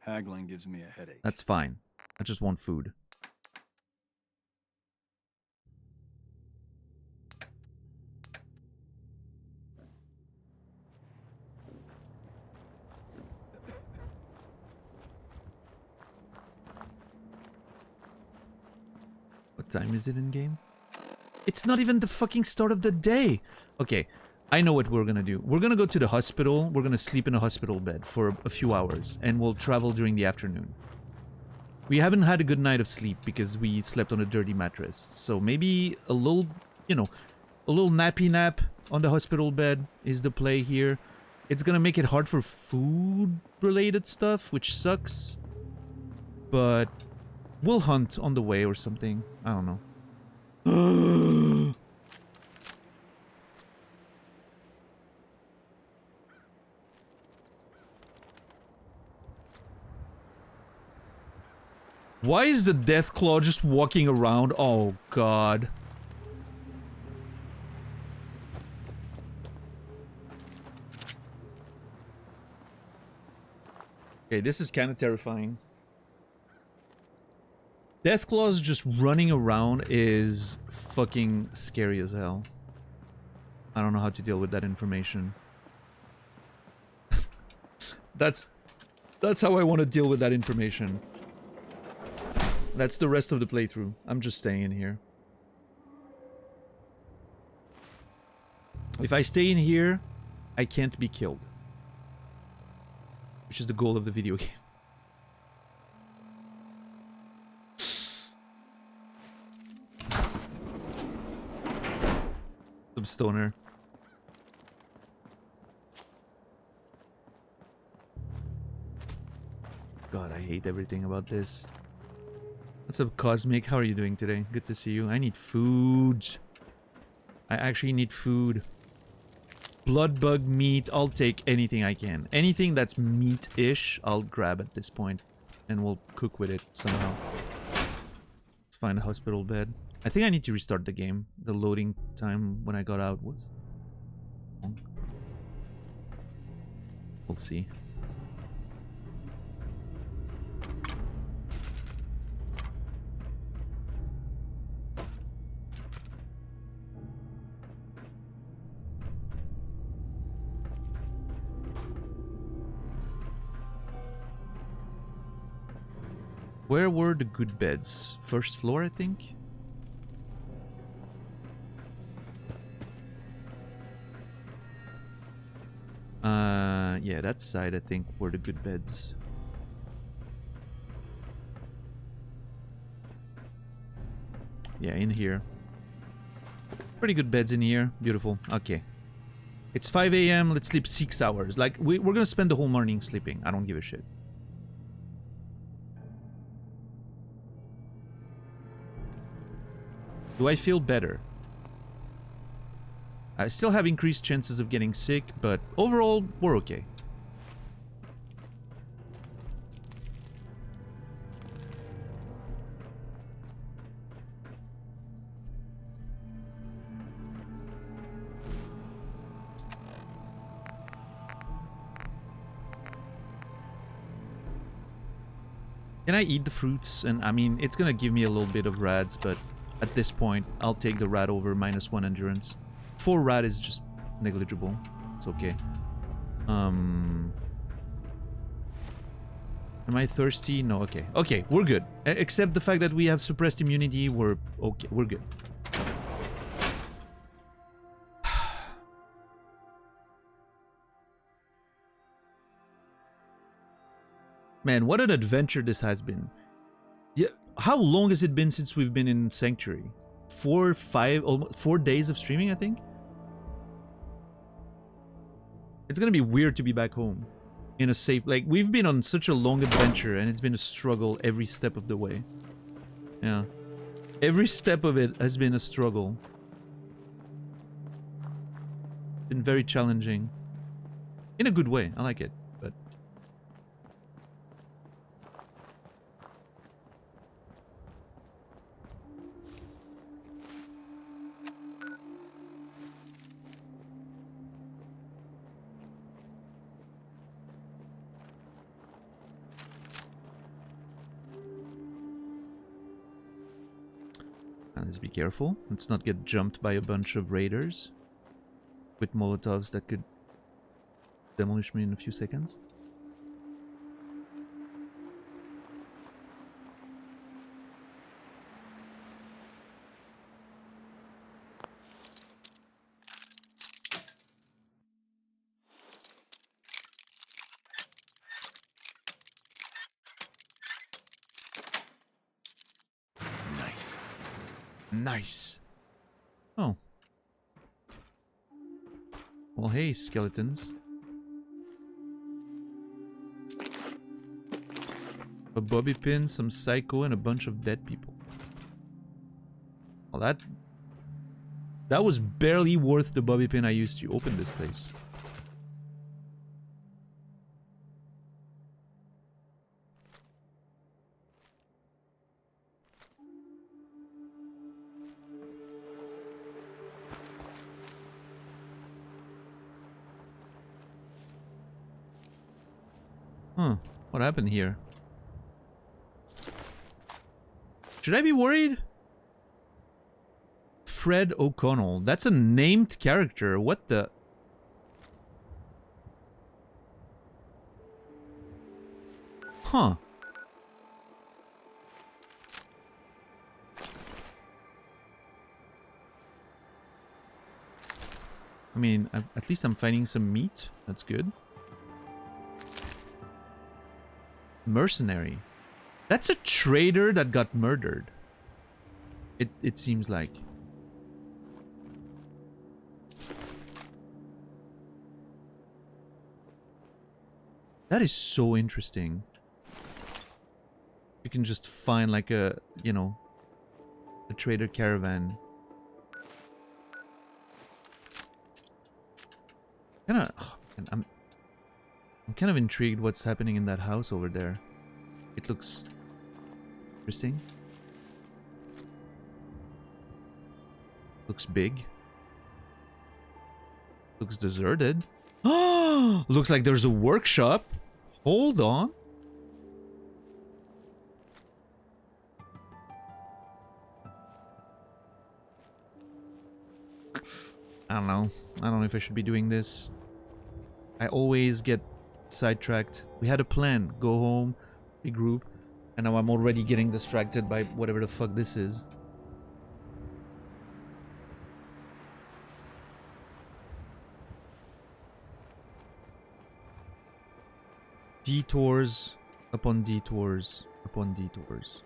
Haggling gives me a headache. That's fine. I just want food. What time is it in game? It's not even the fucking start of the day. Okay, I know what we're gonna do. We're gonna go to the hospital. We're gonna sleep in a hospital bed for a few hours. And we'll travel during the afternoon. We haven't had a good night of sleep because we slept on a dirty mattress. So maybe a little, you know, a little nappy nap on the hospital bed is the play here. It's gonna make it hard for food-related stuff, which sucks. But we'll hunt on the way or something. I don't know. Why is the Deathclaw just walking around? Oh, God. Okay, this is kind of terrifying. Deathclaws just running around is fucking scary as hell. I don't know how to deal with that information. That's how I want to deal with that information. That's the rest of the playthrough. I'm just staying in here. If I stay in here, I can't be killed. Which is the goal of the video game. Some stoner. God, I hate everything about this. What's up, Cosmic? How are you doing today? Good to see you. I need food. I actually need food. Blood bug meat. I'll take anything I can. Anything that's meat-ish, I'll grab at this point. And we'll cook with it somehow. Let's find a hospital bed. I think I need to restart the game. The loading time when I got out was long. We'll see. Where were the good beds? First floor, I think? Yeah, that side, I think, were the good beds. Yeah, in here. Pretty good beds in here. Beautiful. Okay. It's 5 a.m. Let's sleep 6 hours. Like, we're gonna spend the whole morning sleeping. I don't give a shit. Do I feel better? I still have increased chances of getting sick, but overall, we're okay. Can I eat the fruits? And I mean, it's gonna give me a little bit of rads, but at this point, I'll take the rad over -1 endurance. 4 rad is just negligible. It's okay. Am I thirsty? No, okay. Okay, we're good. Except the fact that we have suppressed immunity, we're okay. We're good. Man, what an adventure this has been. Yeah, how long has it been since we've been in Sanctuary? 4, 5, almost 4 days of streaming, I think? It's gonna be weird to be back home. In a safe... Like, we've been on such a long adventure, and it's been a struggle every step of the way. Yeah. Every step of it has been a struggle. Been very challenging. In a good way, I like it, but... Let's be careful. Let's not get jumped by a bunch of raiders with Molotovs that could demolish me in a few seconds. Nice. Oh. Well, hey, skeletons. A bobby pin, some psycho, and a bunch of dead people. Well, that was barely worth the bobby pin I used to open this place. Huh. What happened here? Should I be worried? Fred O'Connell. That's a named character. What the... Huh. I mean, at least I'm finding some meat. That's good. Mercenary. That's a trader that got murdered. It seems like. That is so interesting. You can just find like a, you know, a trader caravan. Kinda, I'm kind of intrigued what's happening in that house over there. It looks interesting. Looks big. Looks deserted. Oh, looks like there's a workshop. Hold on. I don't know. I don't know if I should be doing this. I always get sidetracked. We had a plan. Go home, regroup. And now I'm already getting distracted by whatever the fuck this is. Detours upon detours upon detours.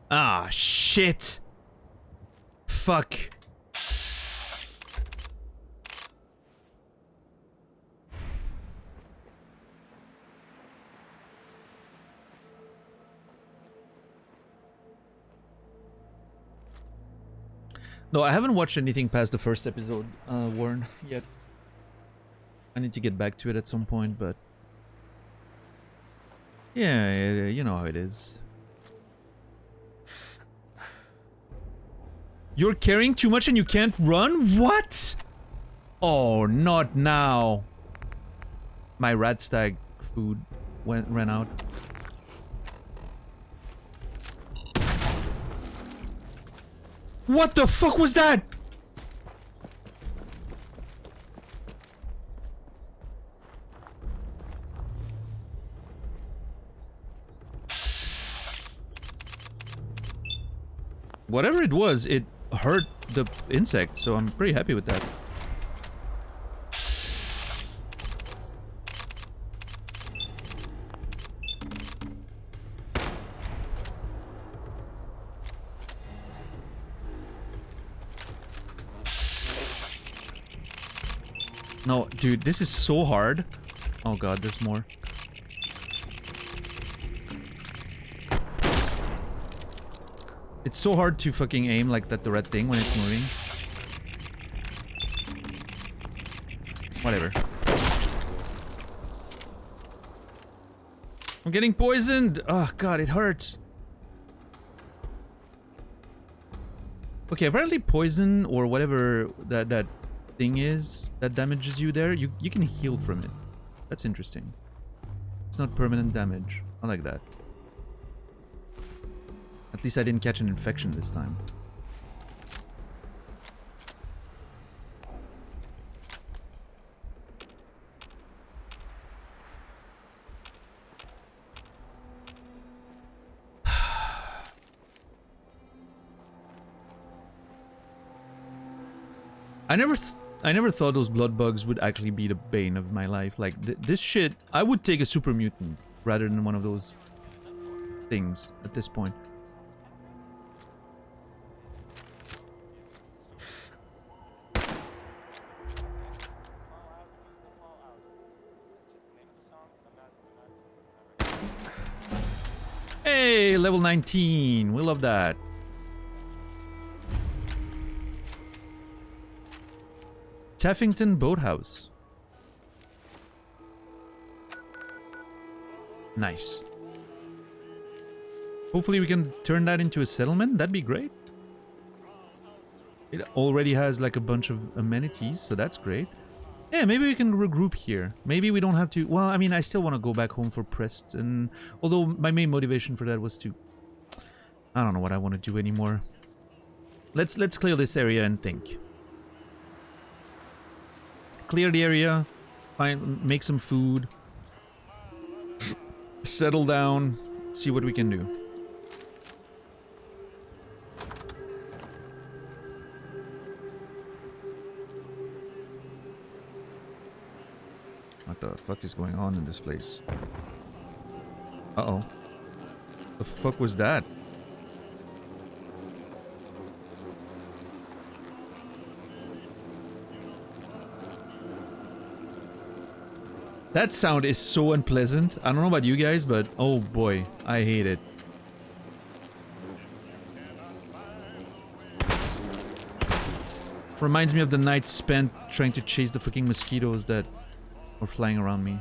Ah, shit. Fuck. No, I haven't watched anything past the first episode, Warren, yet. I need to get back to it at some point, but... yeah, you know how it is. You're carrying too much and you can't run? What? Oh, not now. My rat stag food ran out. What the fuck was that? Whatever it was, it hurt the insect, so I'm pretty happy with that. No, dude, this is so hard. Oh god, there's more. It's so hard to fucking aim like that, the red thing when it's moving. Whatever. I'm getting poisoned! Oh god, it hurts. Okay, apparently poison or whatever that thing is that damages you there, you can heal from it. That's interesting. It's not permanent damage. I like that. At least I didn't catch an infection this time. I never thought those blood bugs would actually be the bane of my life. Like, this shit, I would take a super mutant rather than one of those things at this point. Hey, level 19. We love that. Taffington Boathouse. Nice. Hopefully we can turn that into a settlement. That'd be great. It already has like a bunch of amenities, so that's great. Yeah, maybe we can regroup here. Maybe we don't have to... Well, I mean, I still want to go back home for Preston. Although my main motivation for that was to... I don't know what I want to do anymore. Let's clear this area and think. Clear the area, make some food, settle down, see what we can do. What the fuck is going on in this place? Uh-oh. The fuck was that? That sound is so unpleasant. I don't know about you guys, but oh boy, I hate it. Reminds me of the night spent trying to chase the fucking mosquitoes that were flying around me.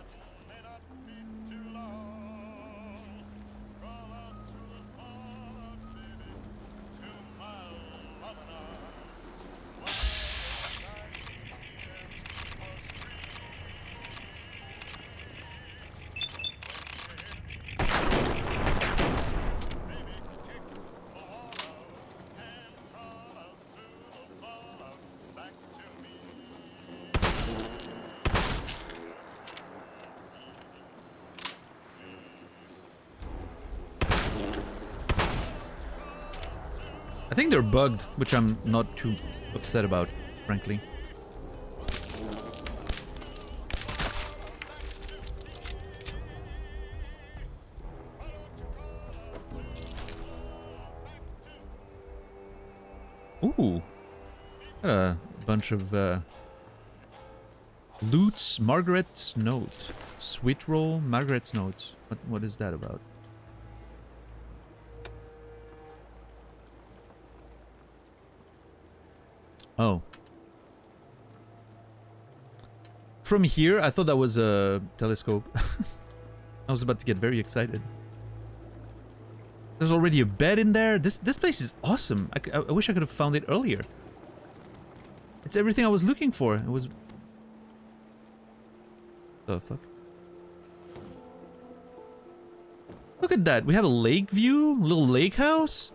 I think they're bugged, which I'm not too upset about, frankly. Ooh. Got a bunch of loots. Margaret's note. Sweet roll. Margaret's note. What is that about? Oh. From here, I thought that was a telescope. I was about to get very excited. There's already a bed in there. This place is awesome. I wish I could have found it earlier. It's everything I was looking for. It was... The fuck? Look at that. We have a lake view? Little lake house?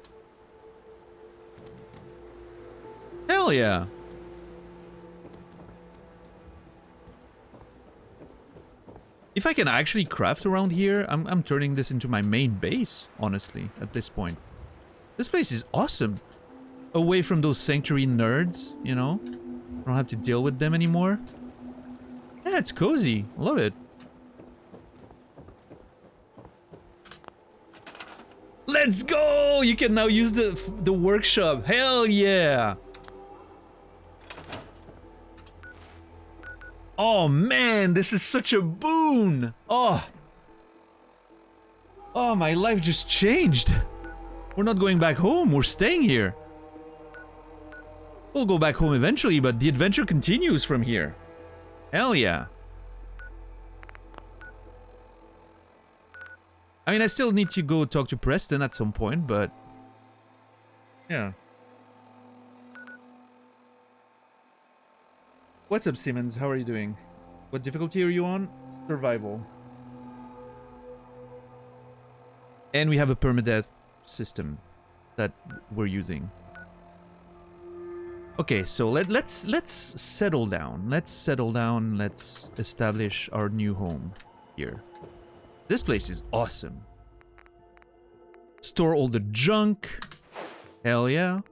Hell yeah. If I can actually craft around here, I'm turning this into my main base, honestly, at this point. This place is awesome. Away from those sanctuary nerds, you know? I don't have to deal with them anymore. Yeah, it's cozy. Love it. Let's go! You can now use the workshop. Hell yeah! Oh man, this is such a boon! Oh, my life just changed. We're not going back home, we're staying here. We'll go back home eventually, but the adventure continues from here. Hell yeah. I mean, I still need to go talk to Preston at some point, but... yeah. What's up, Simmons? How are you doing? What difficulty are you on? Survival. And we have a permadeath system that we're using. Okay, so let's settle down. Let's settle down. Let's establish our new home here. This place is awesome. Store all the junk. Hell yeah.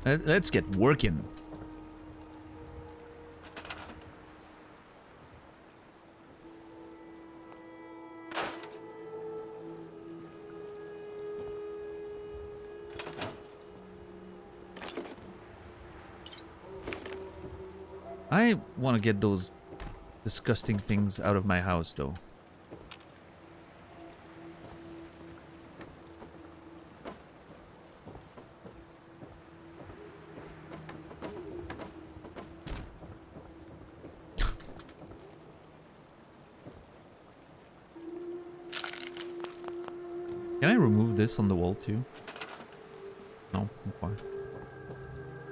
Let's get working. I want to get those disgusting things out of my house, though. Can I remove this on the wall too? No? Okay.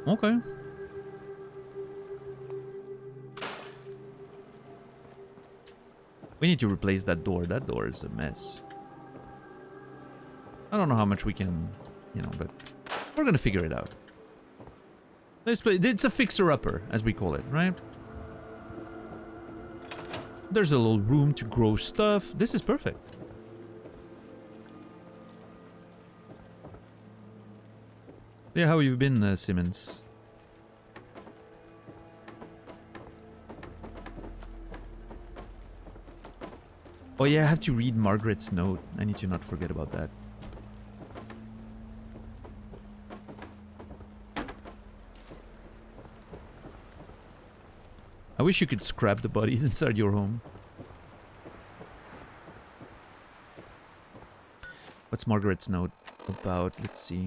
Okay. We need to replace that door. That door is a mess. I don't know how much we can, you know, but we're gonna figure it out. It's a fixer-upper, as we call it, right? There's a little room to grow stuff. This is perfect. Yeah, how have you been, Simmons? Oh yeah, I have to read Margaret's note. I need to not forget about that. I wish you could scrap the bodies inside your home. What's Margaret's note about? Let's see.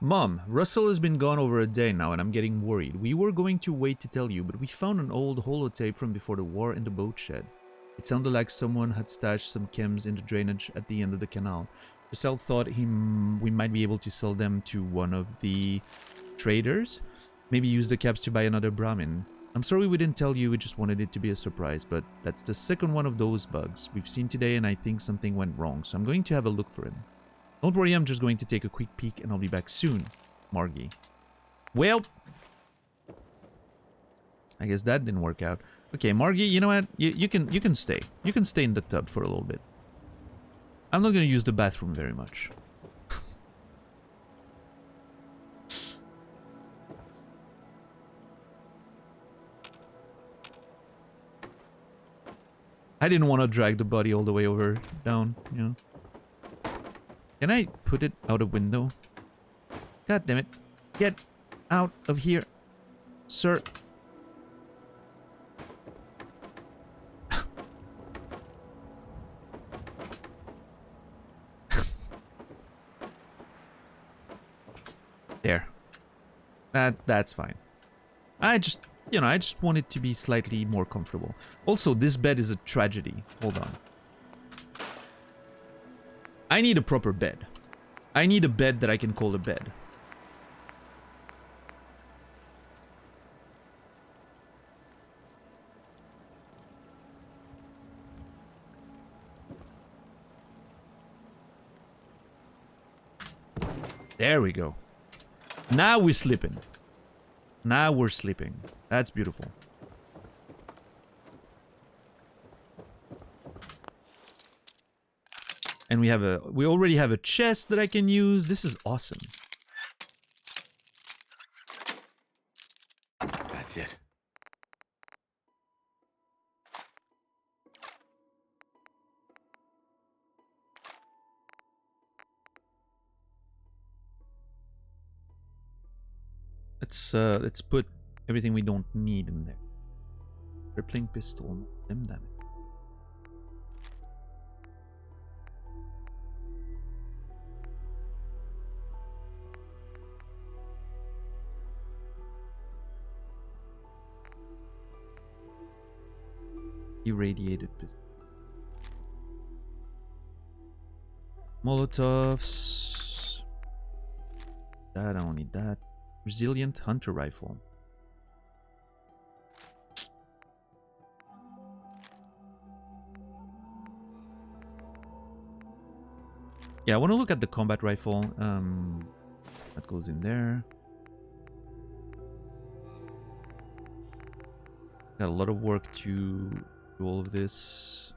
Mom, Russell has been gone over a day now and I'm getting worried. We were going to wait to tell you, but we found an old holotape from before the war in the boat shed. It sounded like someone had stashed some chems in the drainage at the end of the canal. Russell thought we might be able to sell them to one of the traders. Maybe use the caps to buy another Brahmin. I'm sorry we didn't tell you, we just wanted it to be a surprise, but that's the second one of those bugs we've seen today and I think something went wrong, so I'm going to have a look for him. Don't worry, I'm just going to take a quick peek and I'll be back soon, Margie. Well, I guess that didn't work out. Okay, Margie, you know what? You can stay. You can stay in the tub for a little bit. I'm not going to use the bathroom very much. I didn't want to drag the body all the way over down, you know. Can I put it out a window? God damn it. Get out of here, sir. There. That's fine. I just want it to be slightly more comfortable. Also, this bed is a tragedy. Hold on. I need a proper bed. I need a bed that I can call a bed. There we go. Now we're sleeping. Now we're sleeping. That's beautiful. And we already have a chest that I can use. This is awesome. That's it. Let's put everything we don't need in there. Rippling pistol, damn it. Irradiated pistol. Molotovs. That, I don't need that. Resilient hunter rifle. Yeah, I want to look at the combat rifle. That goes in there. Got a lot of work to do all of this.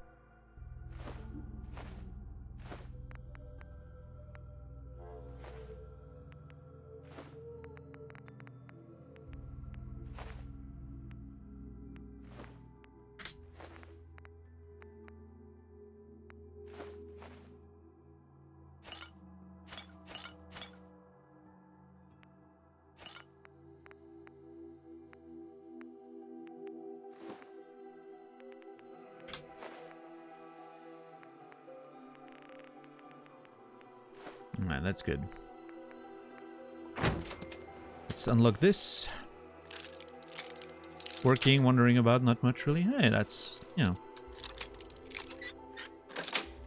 Alright, that's good. Let's unlock this. Working, wondering about, not much really. Hey, that's, you know.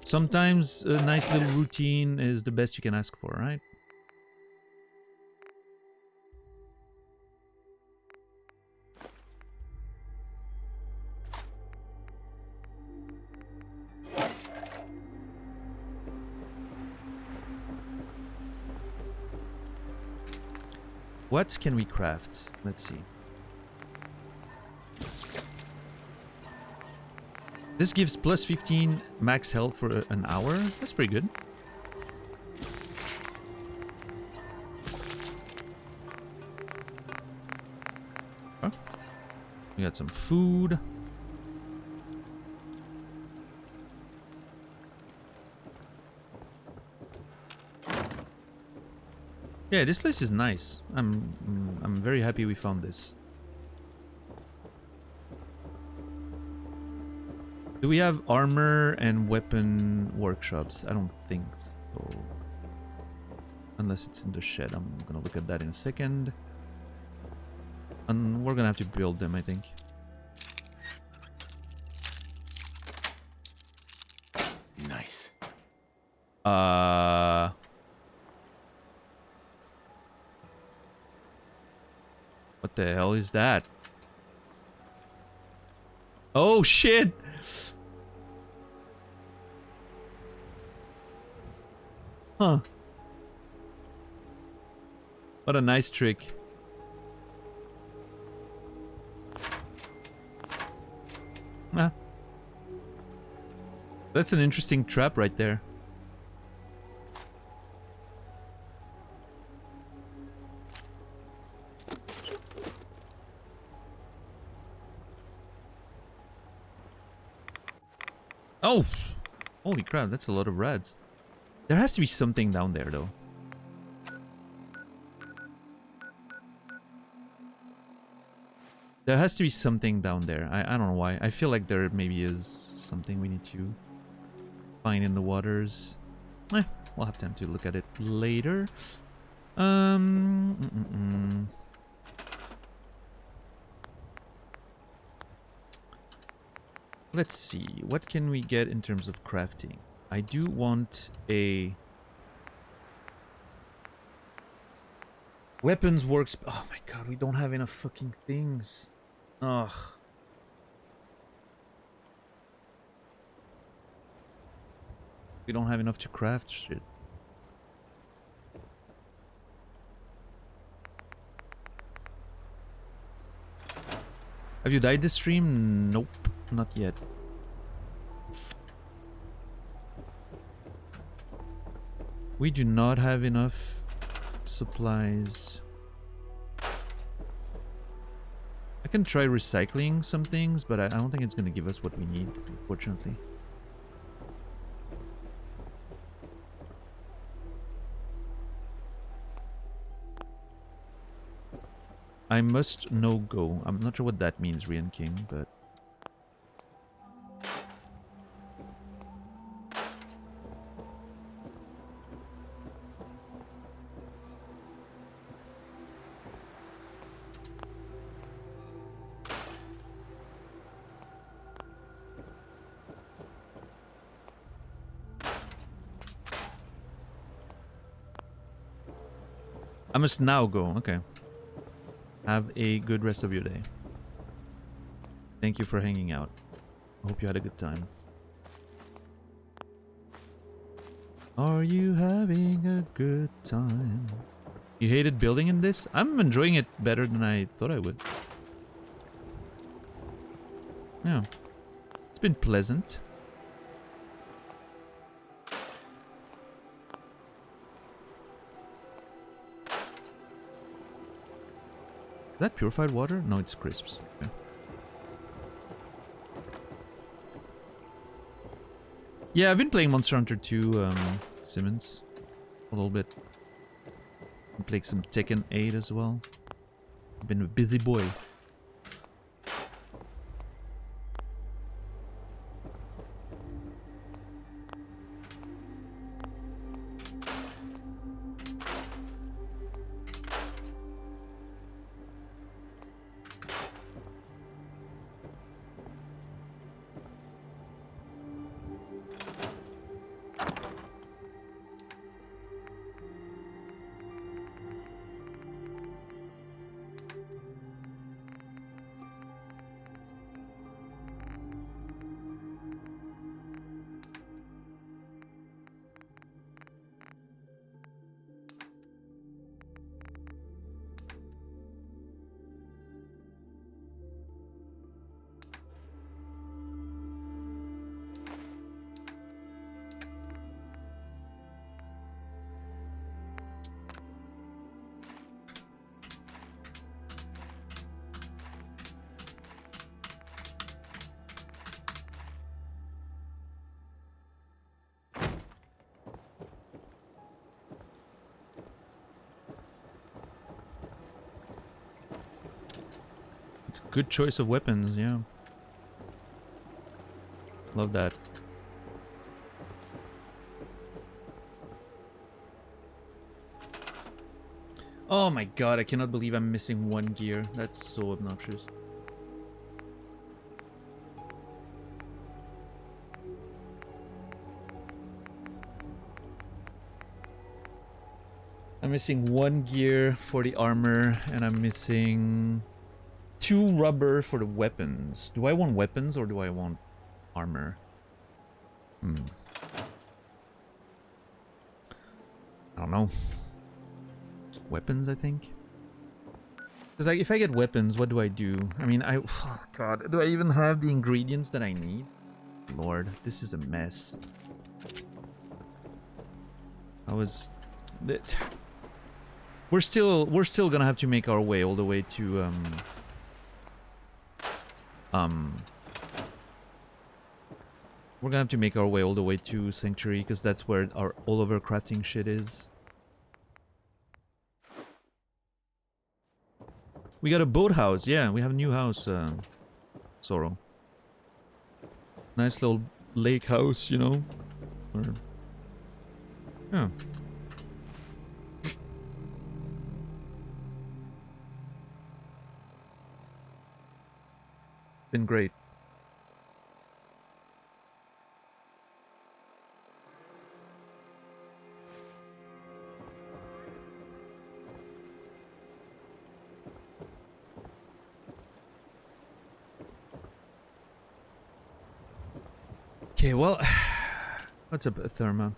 Sometimes a nice little routine is the best you can ask for, right? What can we craft? Let's see. This gives plus 15 max health for an hour. That's pretty good. Huh? We got some food. Yeah, this place is nice. I'm very happy we found this. Do we have armor and weapon workshops? I don't think so. Unless it's in the shed. I'm gonna look at that in a second. And we're gonna have to build them, I think. Nice. What the hell is that? Oh shit! Huh. What a nice trick. Ah. That's an interesting trap right there. Oh! Holy crap, that's a lot of rads. There has to be something down there, though. There has to be something down there. I don't know why. I feel like there maybe is something we need to find in the waters. We'll have time to look at it later. Let's see. What can we get in terms of crafting? I do want a weapons works. Oh my god, we don't have enough fucking things. Ugh. We don't have enough to craft shit. Have you died this stream? Nope, not yet. We do not have enough supplies. I can try recycling some things, but I don't think it's going to give us what we need, unfortunately. I must no go. I'm not sure what that means, Rian King, but... I must now go. Okay. Have a good rest of your day. Thank you for hanging out. I hope you had a good time. Are you having a good time? You hated building in this? I'm enjoying it better than I thought I would. Yeah. It's been pleasant. Is that purified water? No, it's crisps. Okay. Yeah, I've been playing Monster Hunter 2, Simmons. A little bit. I'm playing some Tekken 8 as well. I've been a busy boy. It's a good choice of weapons, yeah. Love that. Oh my god, I cannot believe I'm missing one gear. That's so obnoxious. I'm missing one gear for the armor, and I'm missing 2 rubber for the weapons. Do I want weapons or do I want armor? I don't know. Weapons, I think. Because like, if I get weapons, what do I do? I mean, oh god, do I even have the ingredients that I need? Lord, this is a mess. We're still gonna have to make our way all the way to we're gonna have to make our way all the way to Sanctuary, because that's where all of our crafting shit is. We got a boathouse, yeah, we have a new house, Sorrow. Nice little lake house, you know? Yeah. Been great. Okay, well, what's up, Therma?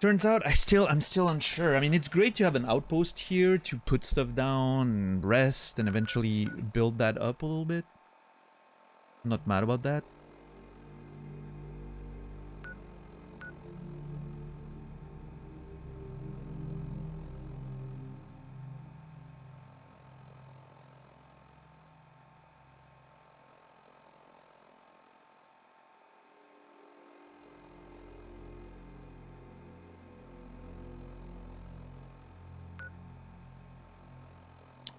Turns out I'm still unsure. I mean, it's great to have an outpost here to put stuff down and rest and eventually build that up a little bit. I'm not mad about that.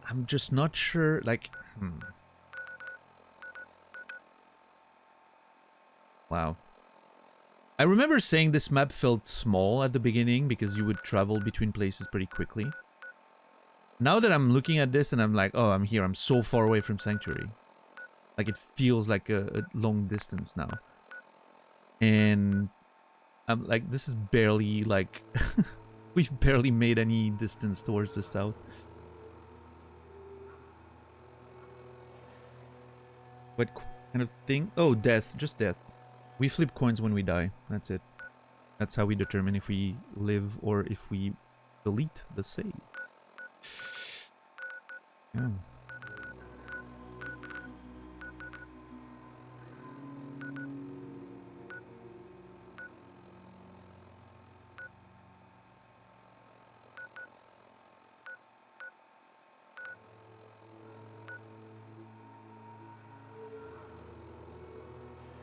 I'm just not sure, like, Wow. I remember saying this map felt small at the beginning because you would travel between places pretty quickly. Now that I'm looking at this and I'm like, oh, I'm here, I'm so far away from Sanctuary. Like, it feels like a long distance now. And I'm like, this is barely, like, we've barely made any distance towards the south. What kind of thing? Oh, death. Just death. We flip coins when we die. That's it. That's how we determine if we live or if we delete the save. Yeah.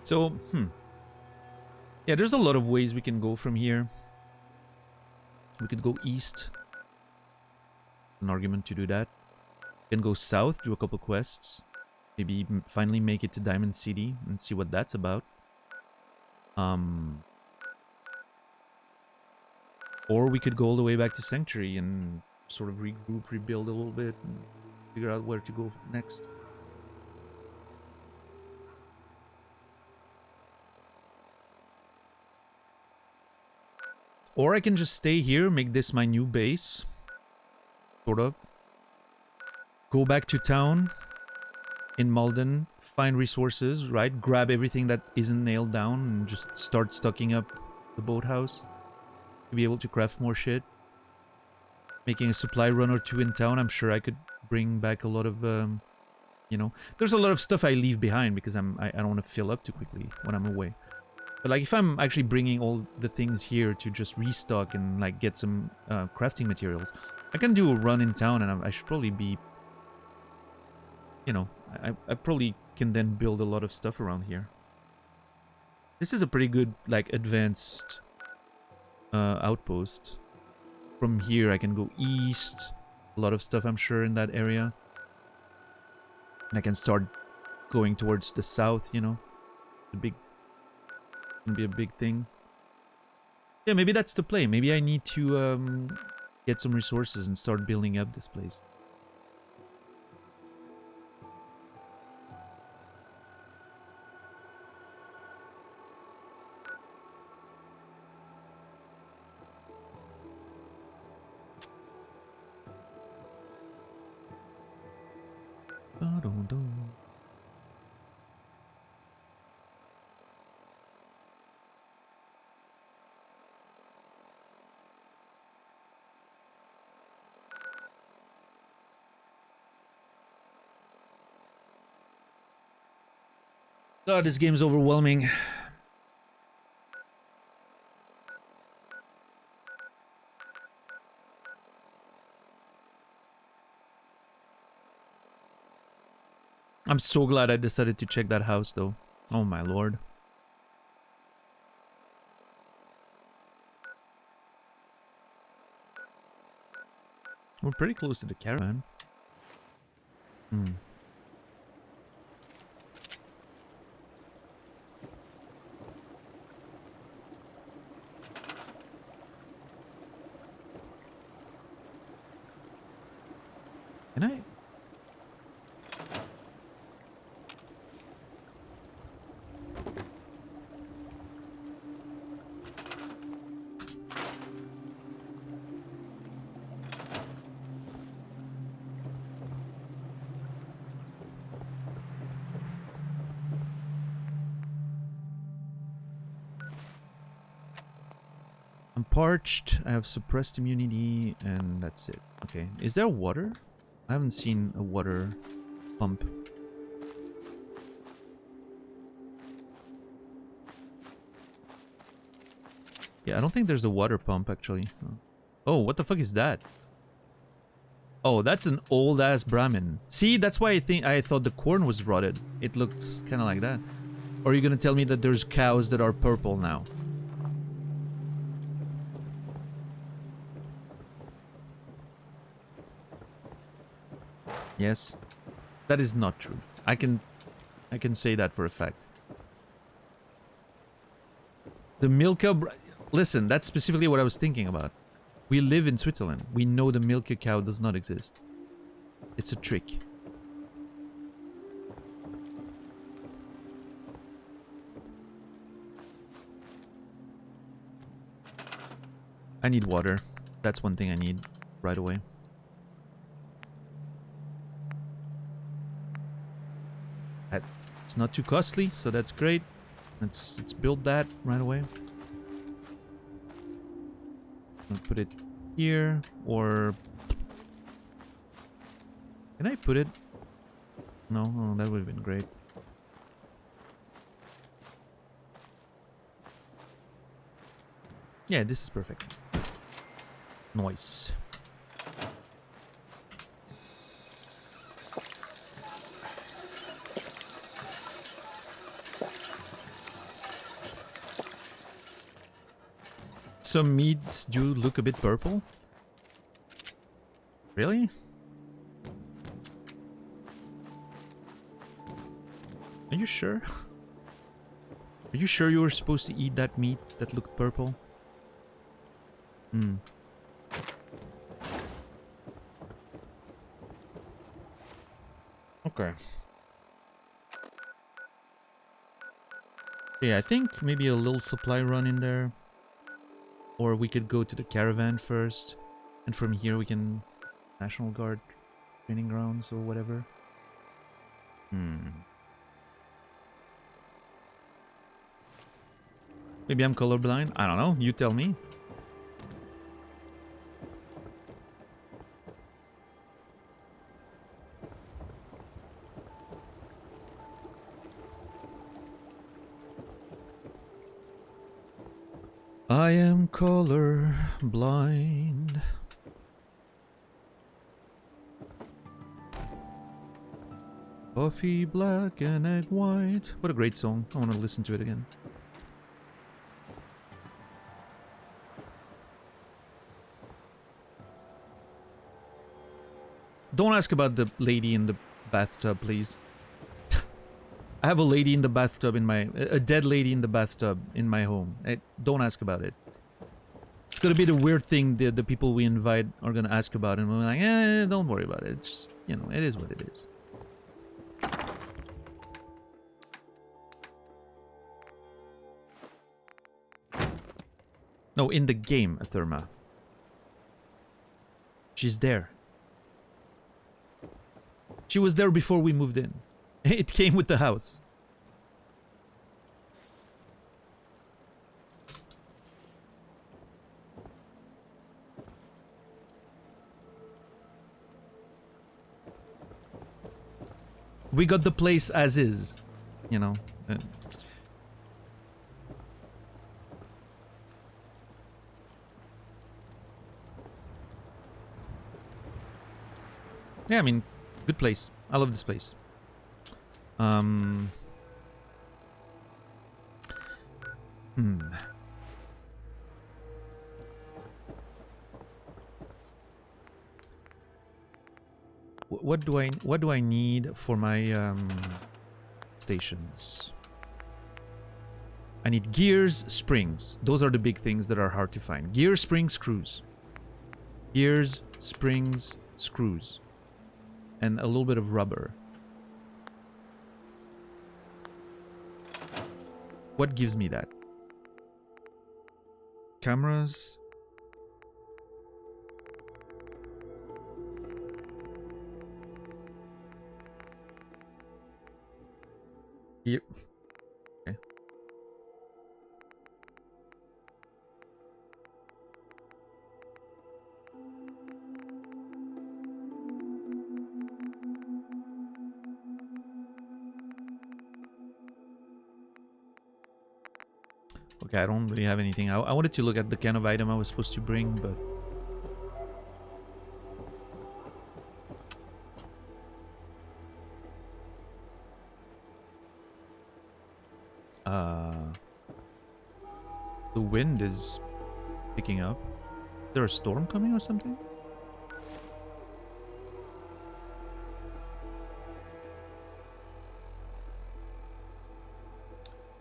So, yeah, there's a lot of ways we can go from here. We could go east. An argument to do that. We can go south, do a couple quests. Maybe finally make it to Diamond City and see what that's about. Or we could go all the way back to Sanctuary and sort of regroup, rebuild a little bit, and figure out where to go next. Or I can just stay here, make this my new base. Sort of. Go back to town in Malden, find resources, right? Grab everything that isn't nailed down and just start stocking up the boathouse to be able to craft more shit. Making a supply run or two in town, I'm sure I could bring back a lot of, you know... There's a lot of stuff I leave behind because I don't want to fill up too quickly when I'm away. But like, if I'm actually bringing all the things here to just restock and like get some crafting materials, I can do a run in town and I should probably be, you know, I probably can then build a lot of stuff around here. This is a pretty good, like, advanced outpost. From here I can go east. A lot of stuff, I'm sure, in that area. And I can start going towards the south, you know. The big... Can be a big thing. Yeah, maybe that's the play. Maybe I need to get some resources and start building up this place. Ba-dum-dum. God, this game's overwhelming. I'm so glad I decided to check that house, though. Oh my lord. We're pretty close to the caravan. Hmm. Can I? I'm parched, I have suppressed immunity, and that's it. Okay. Is there water? I haven't seen a water pump. Yeah, I don't think there's a water pump, actually. Oh, what the fuck is that? Oh, that's an old-ass Brahmin. See, that's why I thought the corn was rotted. It looks kind of like that. Or are you gonna tell me that there's cows that are purple now? Yes. That is not true. I can say that for a fact. The Milka... Listen, that's specifically what I was thinking about. We live in Switzerland. We know the Milka cow does not exist. It's a trick. I need water. That's one thing I need right away. It's not too costly, so that's great. Let's build that right away. I'll put it here, or can I put it? No, oh, that would have been great. Yeah, this is perfect. Nice. Some meats do look a bit purple. Really? Are you sure? Are you sure you were supposed to eat that meat that looked purple? Hmm. Okay. Yeah, I think maybe a little supply run in there. Or we could go to the caravan first. And from here we can... National Guard training grounds or whatever. Maybe I'm colorblind? I don't know. You tell me. I am color blind. Coffee black and egg white. What a great song. I want to listen to it again. Don't ask about the lady in the bathtub, please. I have a lady in the bathtub in my... A dead lady in the bathtub in my home. Don't ask about it. It's gonna be the weird thing that the people we invite are gonna ask about, and we're like, don't worry about it. It's just, you know, it is what it is. No, in the game, Atherma. She's there. She was there before we moved in. It came with the house. We got the place as is, you know. Yeah, I mean, good place. I love this place. What do I need for my stations? I need gears, springs. Those are the big things that are hard to find. Gears, springs, screws. Gears, springs, screws. And a little bit of rubber. What gives me that? Cameras. Yep. Okay. Okay, I don't really have anything. I wanted to look at the kind of item I was supposed to bring, but... The wind is picking up. Is there a storm coming or something?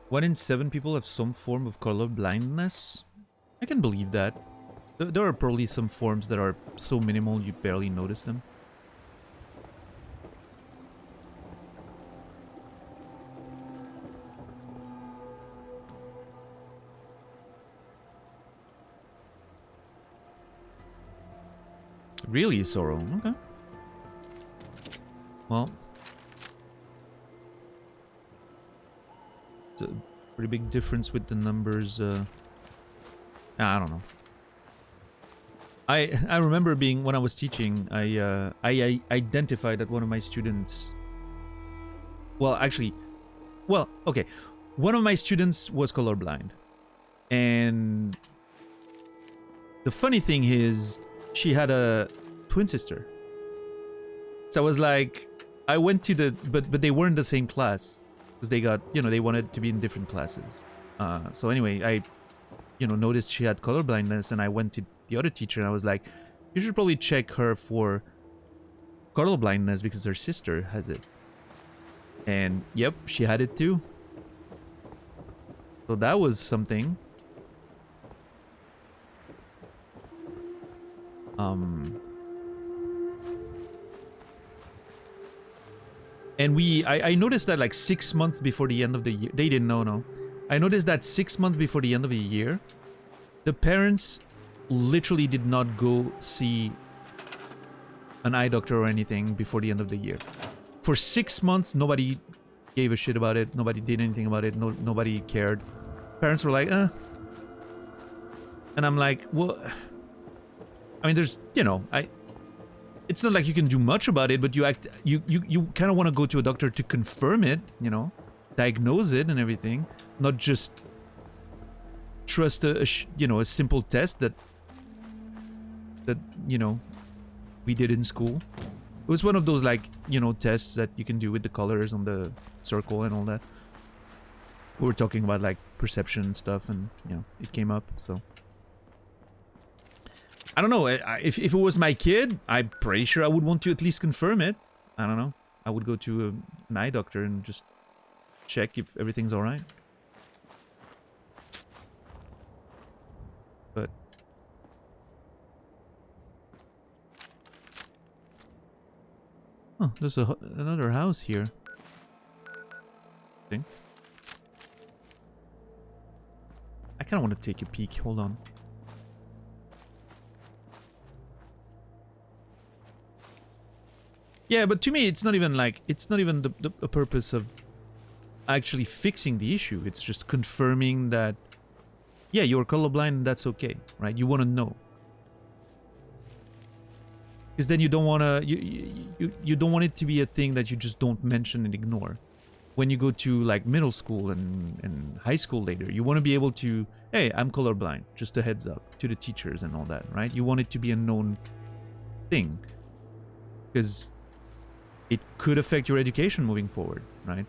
One in 7 people have some form of color blindness. I can believe that. There are probably some forms that are so minimal you barely notice them. Really, Sorrow? Okay. Well, it's a pretty big difference with the numbers. I don't know. I remember being, when I was teaching, I identified that one of my students. Well, actually, well, okay, one of my students was colorblind, and the funny thing is, she had a twin sister. So I was like, I went to the, but they weren't the same class, because they got, you know, they wanted to be in different classes. So anyway, I, you know, noticed she had color blindness, and I went to the other teacher, and I was like, you should probably check her for color blindness because her sister has it. And yep, she had it too. So that was something. And I noticed that like 6 months before the end of the year, they didn't know, no. I noticed that 6 months before the end of the year, the parents literally did not go see an eye doctor or anything before the end of the year. For 6 months, nobody gave a shit about it. Nobody did anything about it. Nobody cared. Parents were like, And I'm like, well, I mean, there's, you know, it's not like you can do much about it, but you kind of want to go to a doctor to confirm it, you know, diagnose it and everything, not just trust a simple test that you know we did in school. It was one of those, like, you know, tests that you can do with the colors on the circle and all that. We were talking about like perception and stuff, and you know, it came up, so. I don't know, if it was my kid, I'm pretty sure I would want to at least confirm it. I don't know. I would go to an eye doctor and just check if everything's all right. But oh, there's another house here. Thing. I kind of want to take a peek. Hold on. Yeah, but to me, it's not even like, it's not even the purpose of actually fixing the issue. It's just confirming that, yeah, you're colorblind and that's okay, right? You want to know. Because then you don't want to, you don't want it to be a thing that you just don't mention and ignore. When you go to like middle school and high school later, you want to be able to, hey, I'm colorblind, just a heads up to the teachers and all that, right? You want it to be a known thing. Because it could affect your education moving forward, right?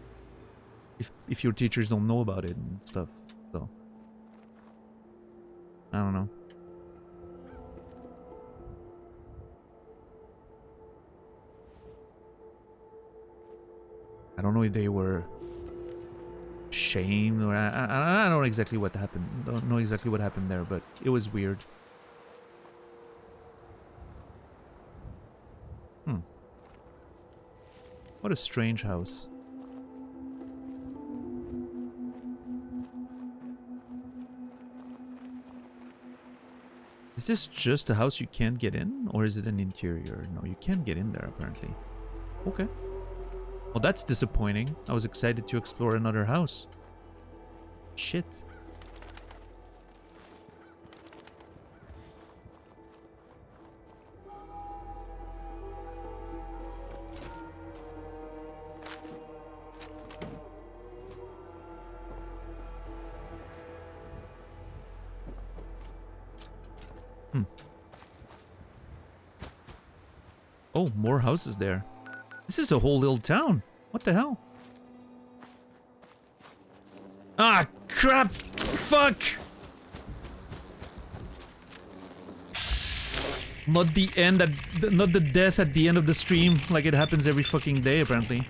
If your teachers don't know about it and stuff. So I don't know. I don't know if they were shamed or I don't know exactly what happened. Don't know exactly what happened there, but it was weird. What a strange house. Is this just a house you can't get in? Or is it an interior? No, you can't get in there apparently. Okay. Well, that's disappointing. I was excited to explore another house. Shit. Oh, more houses there. This is a whole little town. What the hell? Ah, crap! Fuck! Not the end not the death at the end of the stream, like it happens every fucking day, apparently.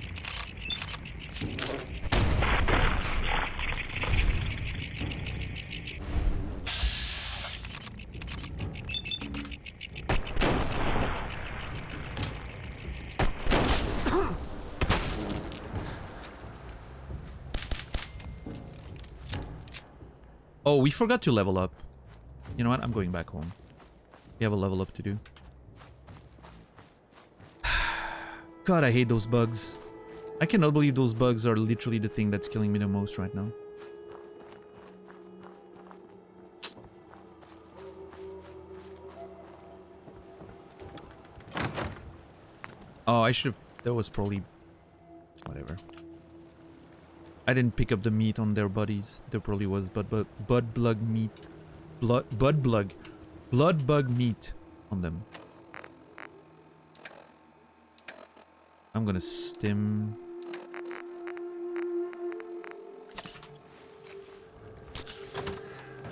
Oh, we forgot to level up. You know what? I'm going back home. We have a level up to do. God, I hate those bugs. I cannot believe those bugs are literally the thing that's killing me the most right now. Oh, I should have... That was probably... Whatever. I didn't pick up the meat on their bodies. There probably was bud bug meat. Blood bug meat on them. I'm gonna stim.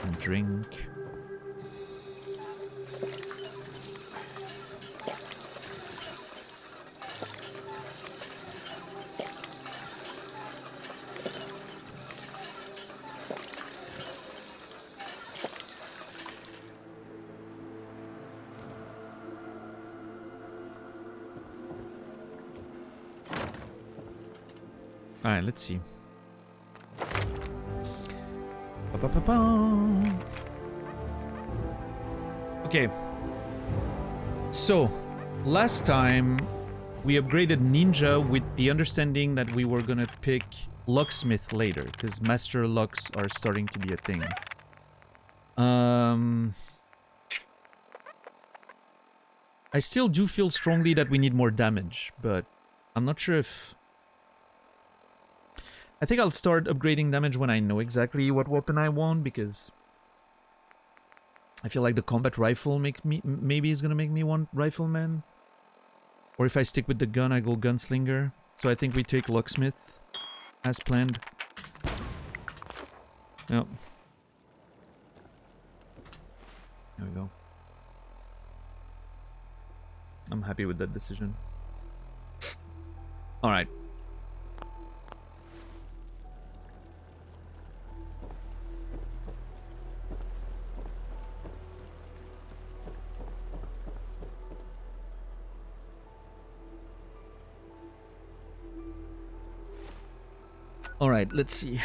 And drink. Alright, let's see. Ba-ba-ba-ba. Okay. So, last time we upgraded Ninja with the understanding that we were gonna pick Locksmith later, because Master Locks are starting to be a thing. I still do feel strongly that we need more damage, but I'm not sure if... I think I'll start upgrading damage when I know exactly what weapon I want, because I feel like the combat rifle maybe is gonna make me want rifleman. Or if I stick with the gun, I go gunslinger. So I think we take locksmith as planned. Yep. There we go. I'm happy with that decision. All right. All right, let's see.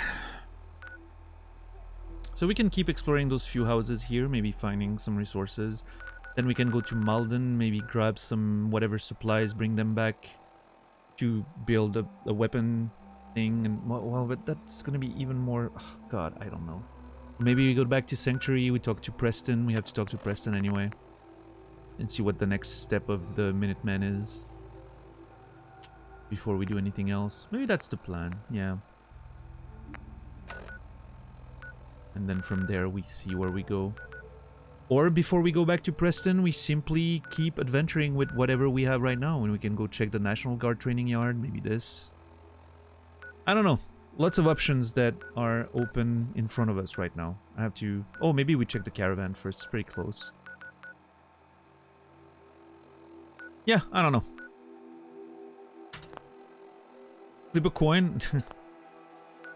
So we can keep exploring those few houses here, maybe finding some resources. Then we can go to Malden, maybe grab some whatever supplies, bring them back to build a weapon thing. And well, but that's gonna be even more. Oh, God, I don't know. Maybe we go back to Sanctuary. We talk to Preston. We have to talk to Preston anyway, and see what the next step of the Minutemen is before we do anything else. Maybe that's the plan. Yeah. And then from there we see where we go. Or before we go back to Preston, we simply keep adventuring with whatever we have right now. And we can go check the National Guard training yard, maybe this. I don't know. Lots of options that are open in front of us right now. I have to... Oh, maybe we check the caravan first. It's pretty close. Yeah, I don't know. Flip a coin?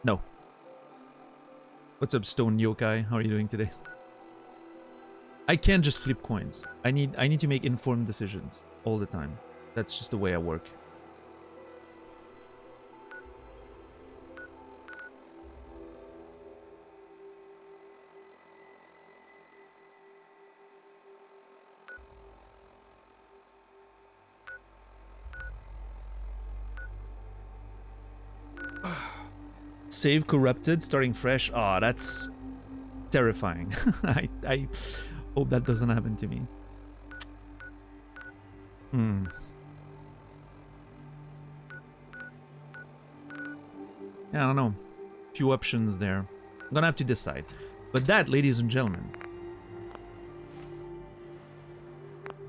No. What's up, Stone Yokai? How are you doing today? I can't just flip coins. I need to make informed decisions all the time. That's just the way I work. Save corrupted, starting fresh. Oh, that's terrifying. I hope that doesn't happen to me. Yeah, I don't know. Few options there. I'm gonna have to decide. But that, ladies and gentlemen,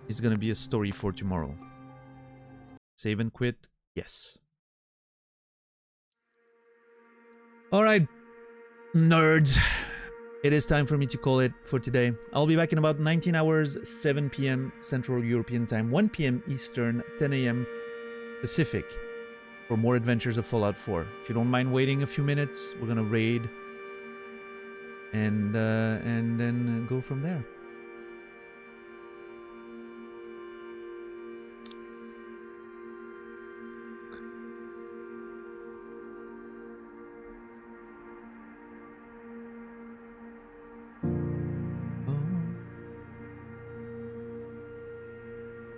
is gonna be a story for tomorrow. Save and quit? Yes. Alright, nerds. It is time for me to call it for today. I'll be back in about 19 hours, 7 p.m. Central European Time, 1 p.m. Eastern, 10 a.m. Pacific, for more adventures of Fallout 4. If you don't mind waiting a few minutes, we're gonna raid and then go from there.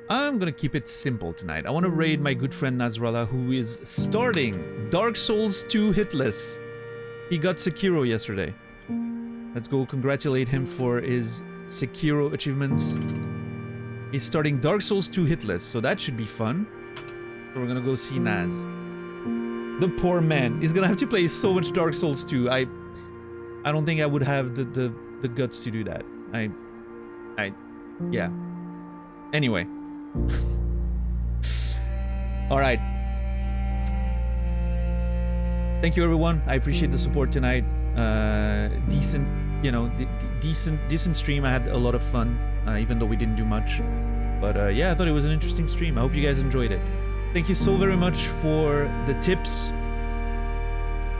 I'm gonna keep it simple tonight. I want to raid my good friend Nasrallah, who is starting Dark Souls 2 hitless. He got Sekiro yesterday. Let's go congratulate him for his Sekiro achievements. He's starting Dark Souls 2 hitless, so that should be fun. So we're gonna go see Naz. The poor man. He's gonna have to play so much Dark Souls 2. I don't think I would have the guts to do that. Yeah. Anyway. All right. Thank you, everyone. I appreciate the support tonight. Decent, you know, decent stream. I had a lot of fun, even though we didn't do much. But yeah, I thought it was an interesting stream. I hope you guys enjoyed it. Thank you so very much for the tips.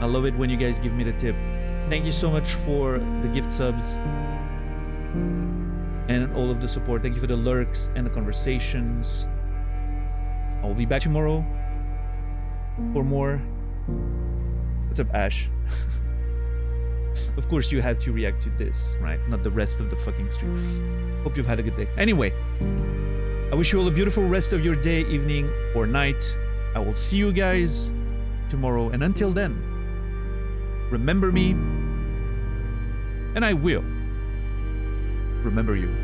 I love it when you guys give me the tip. Thank you so much for the gift subs and all of the support. Thank you for the lurks and the conversations. I'll be back tomorrow for more. What's up, Ash? Of course you have to react to this, right? Not the rest of the fucking stream. Hope you've had a good day. Anyway, I wish you all a beautiful rest of your day, evening, or night. I will see you guys tomorrow. And until then, remember me, and I will remember you.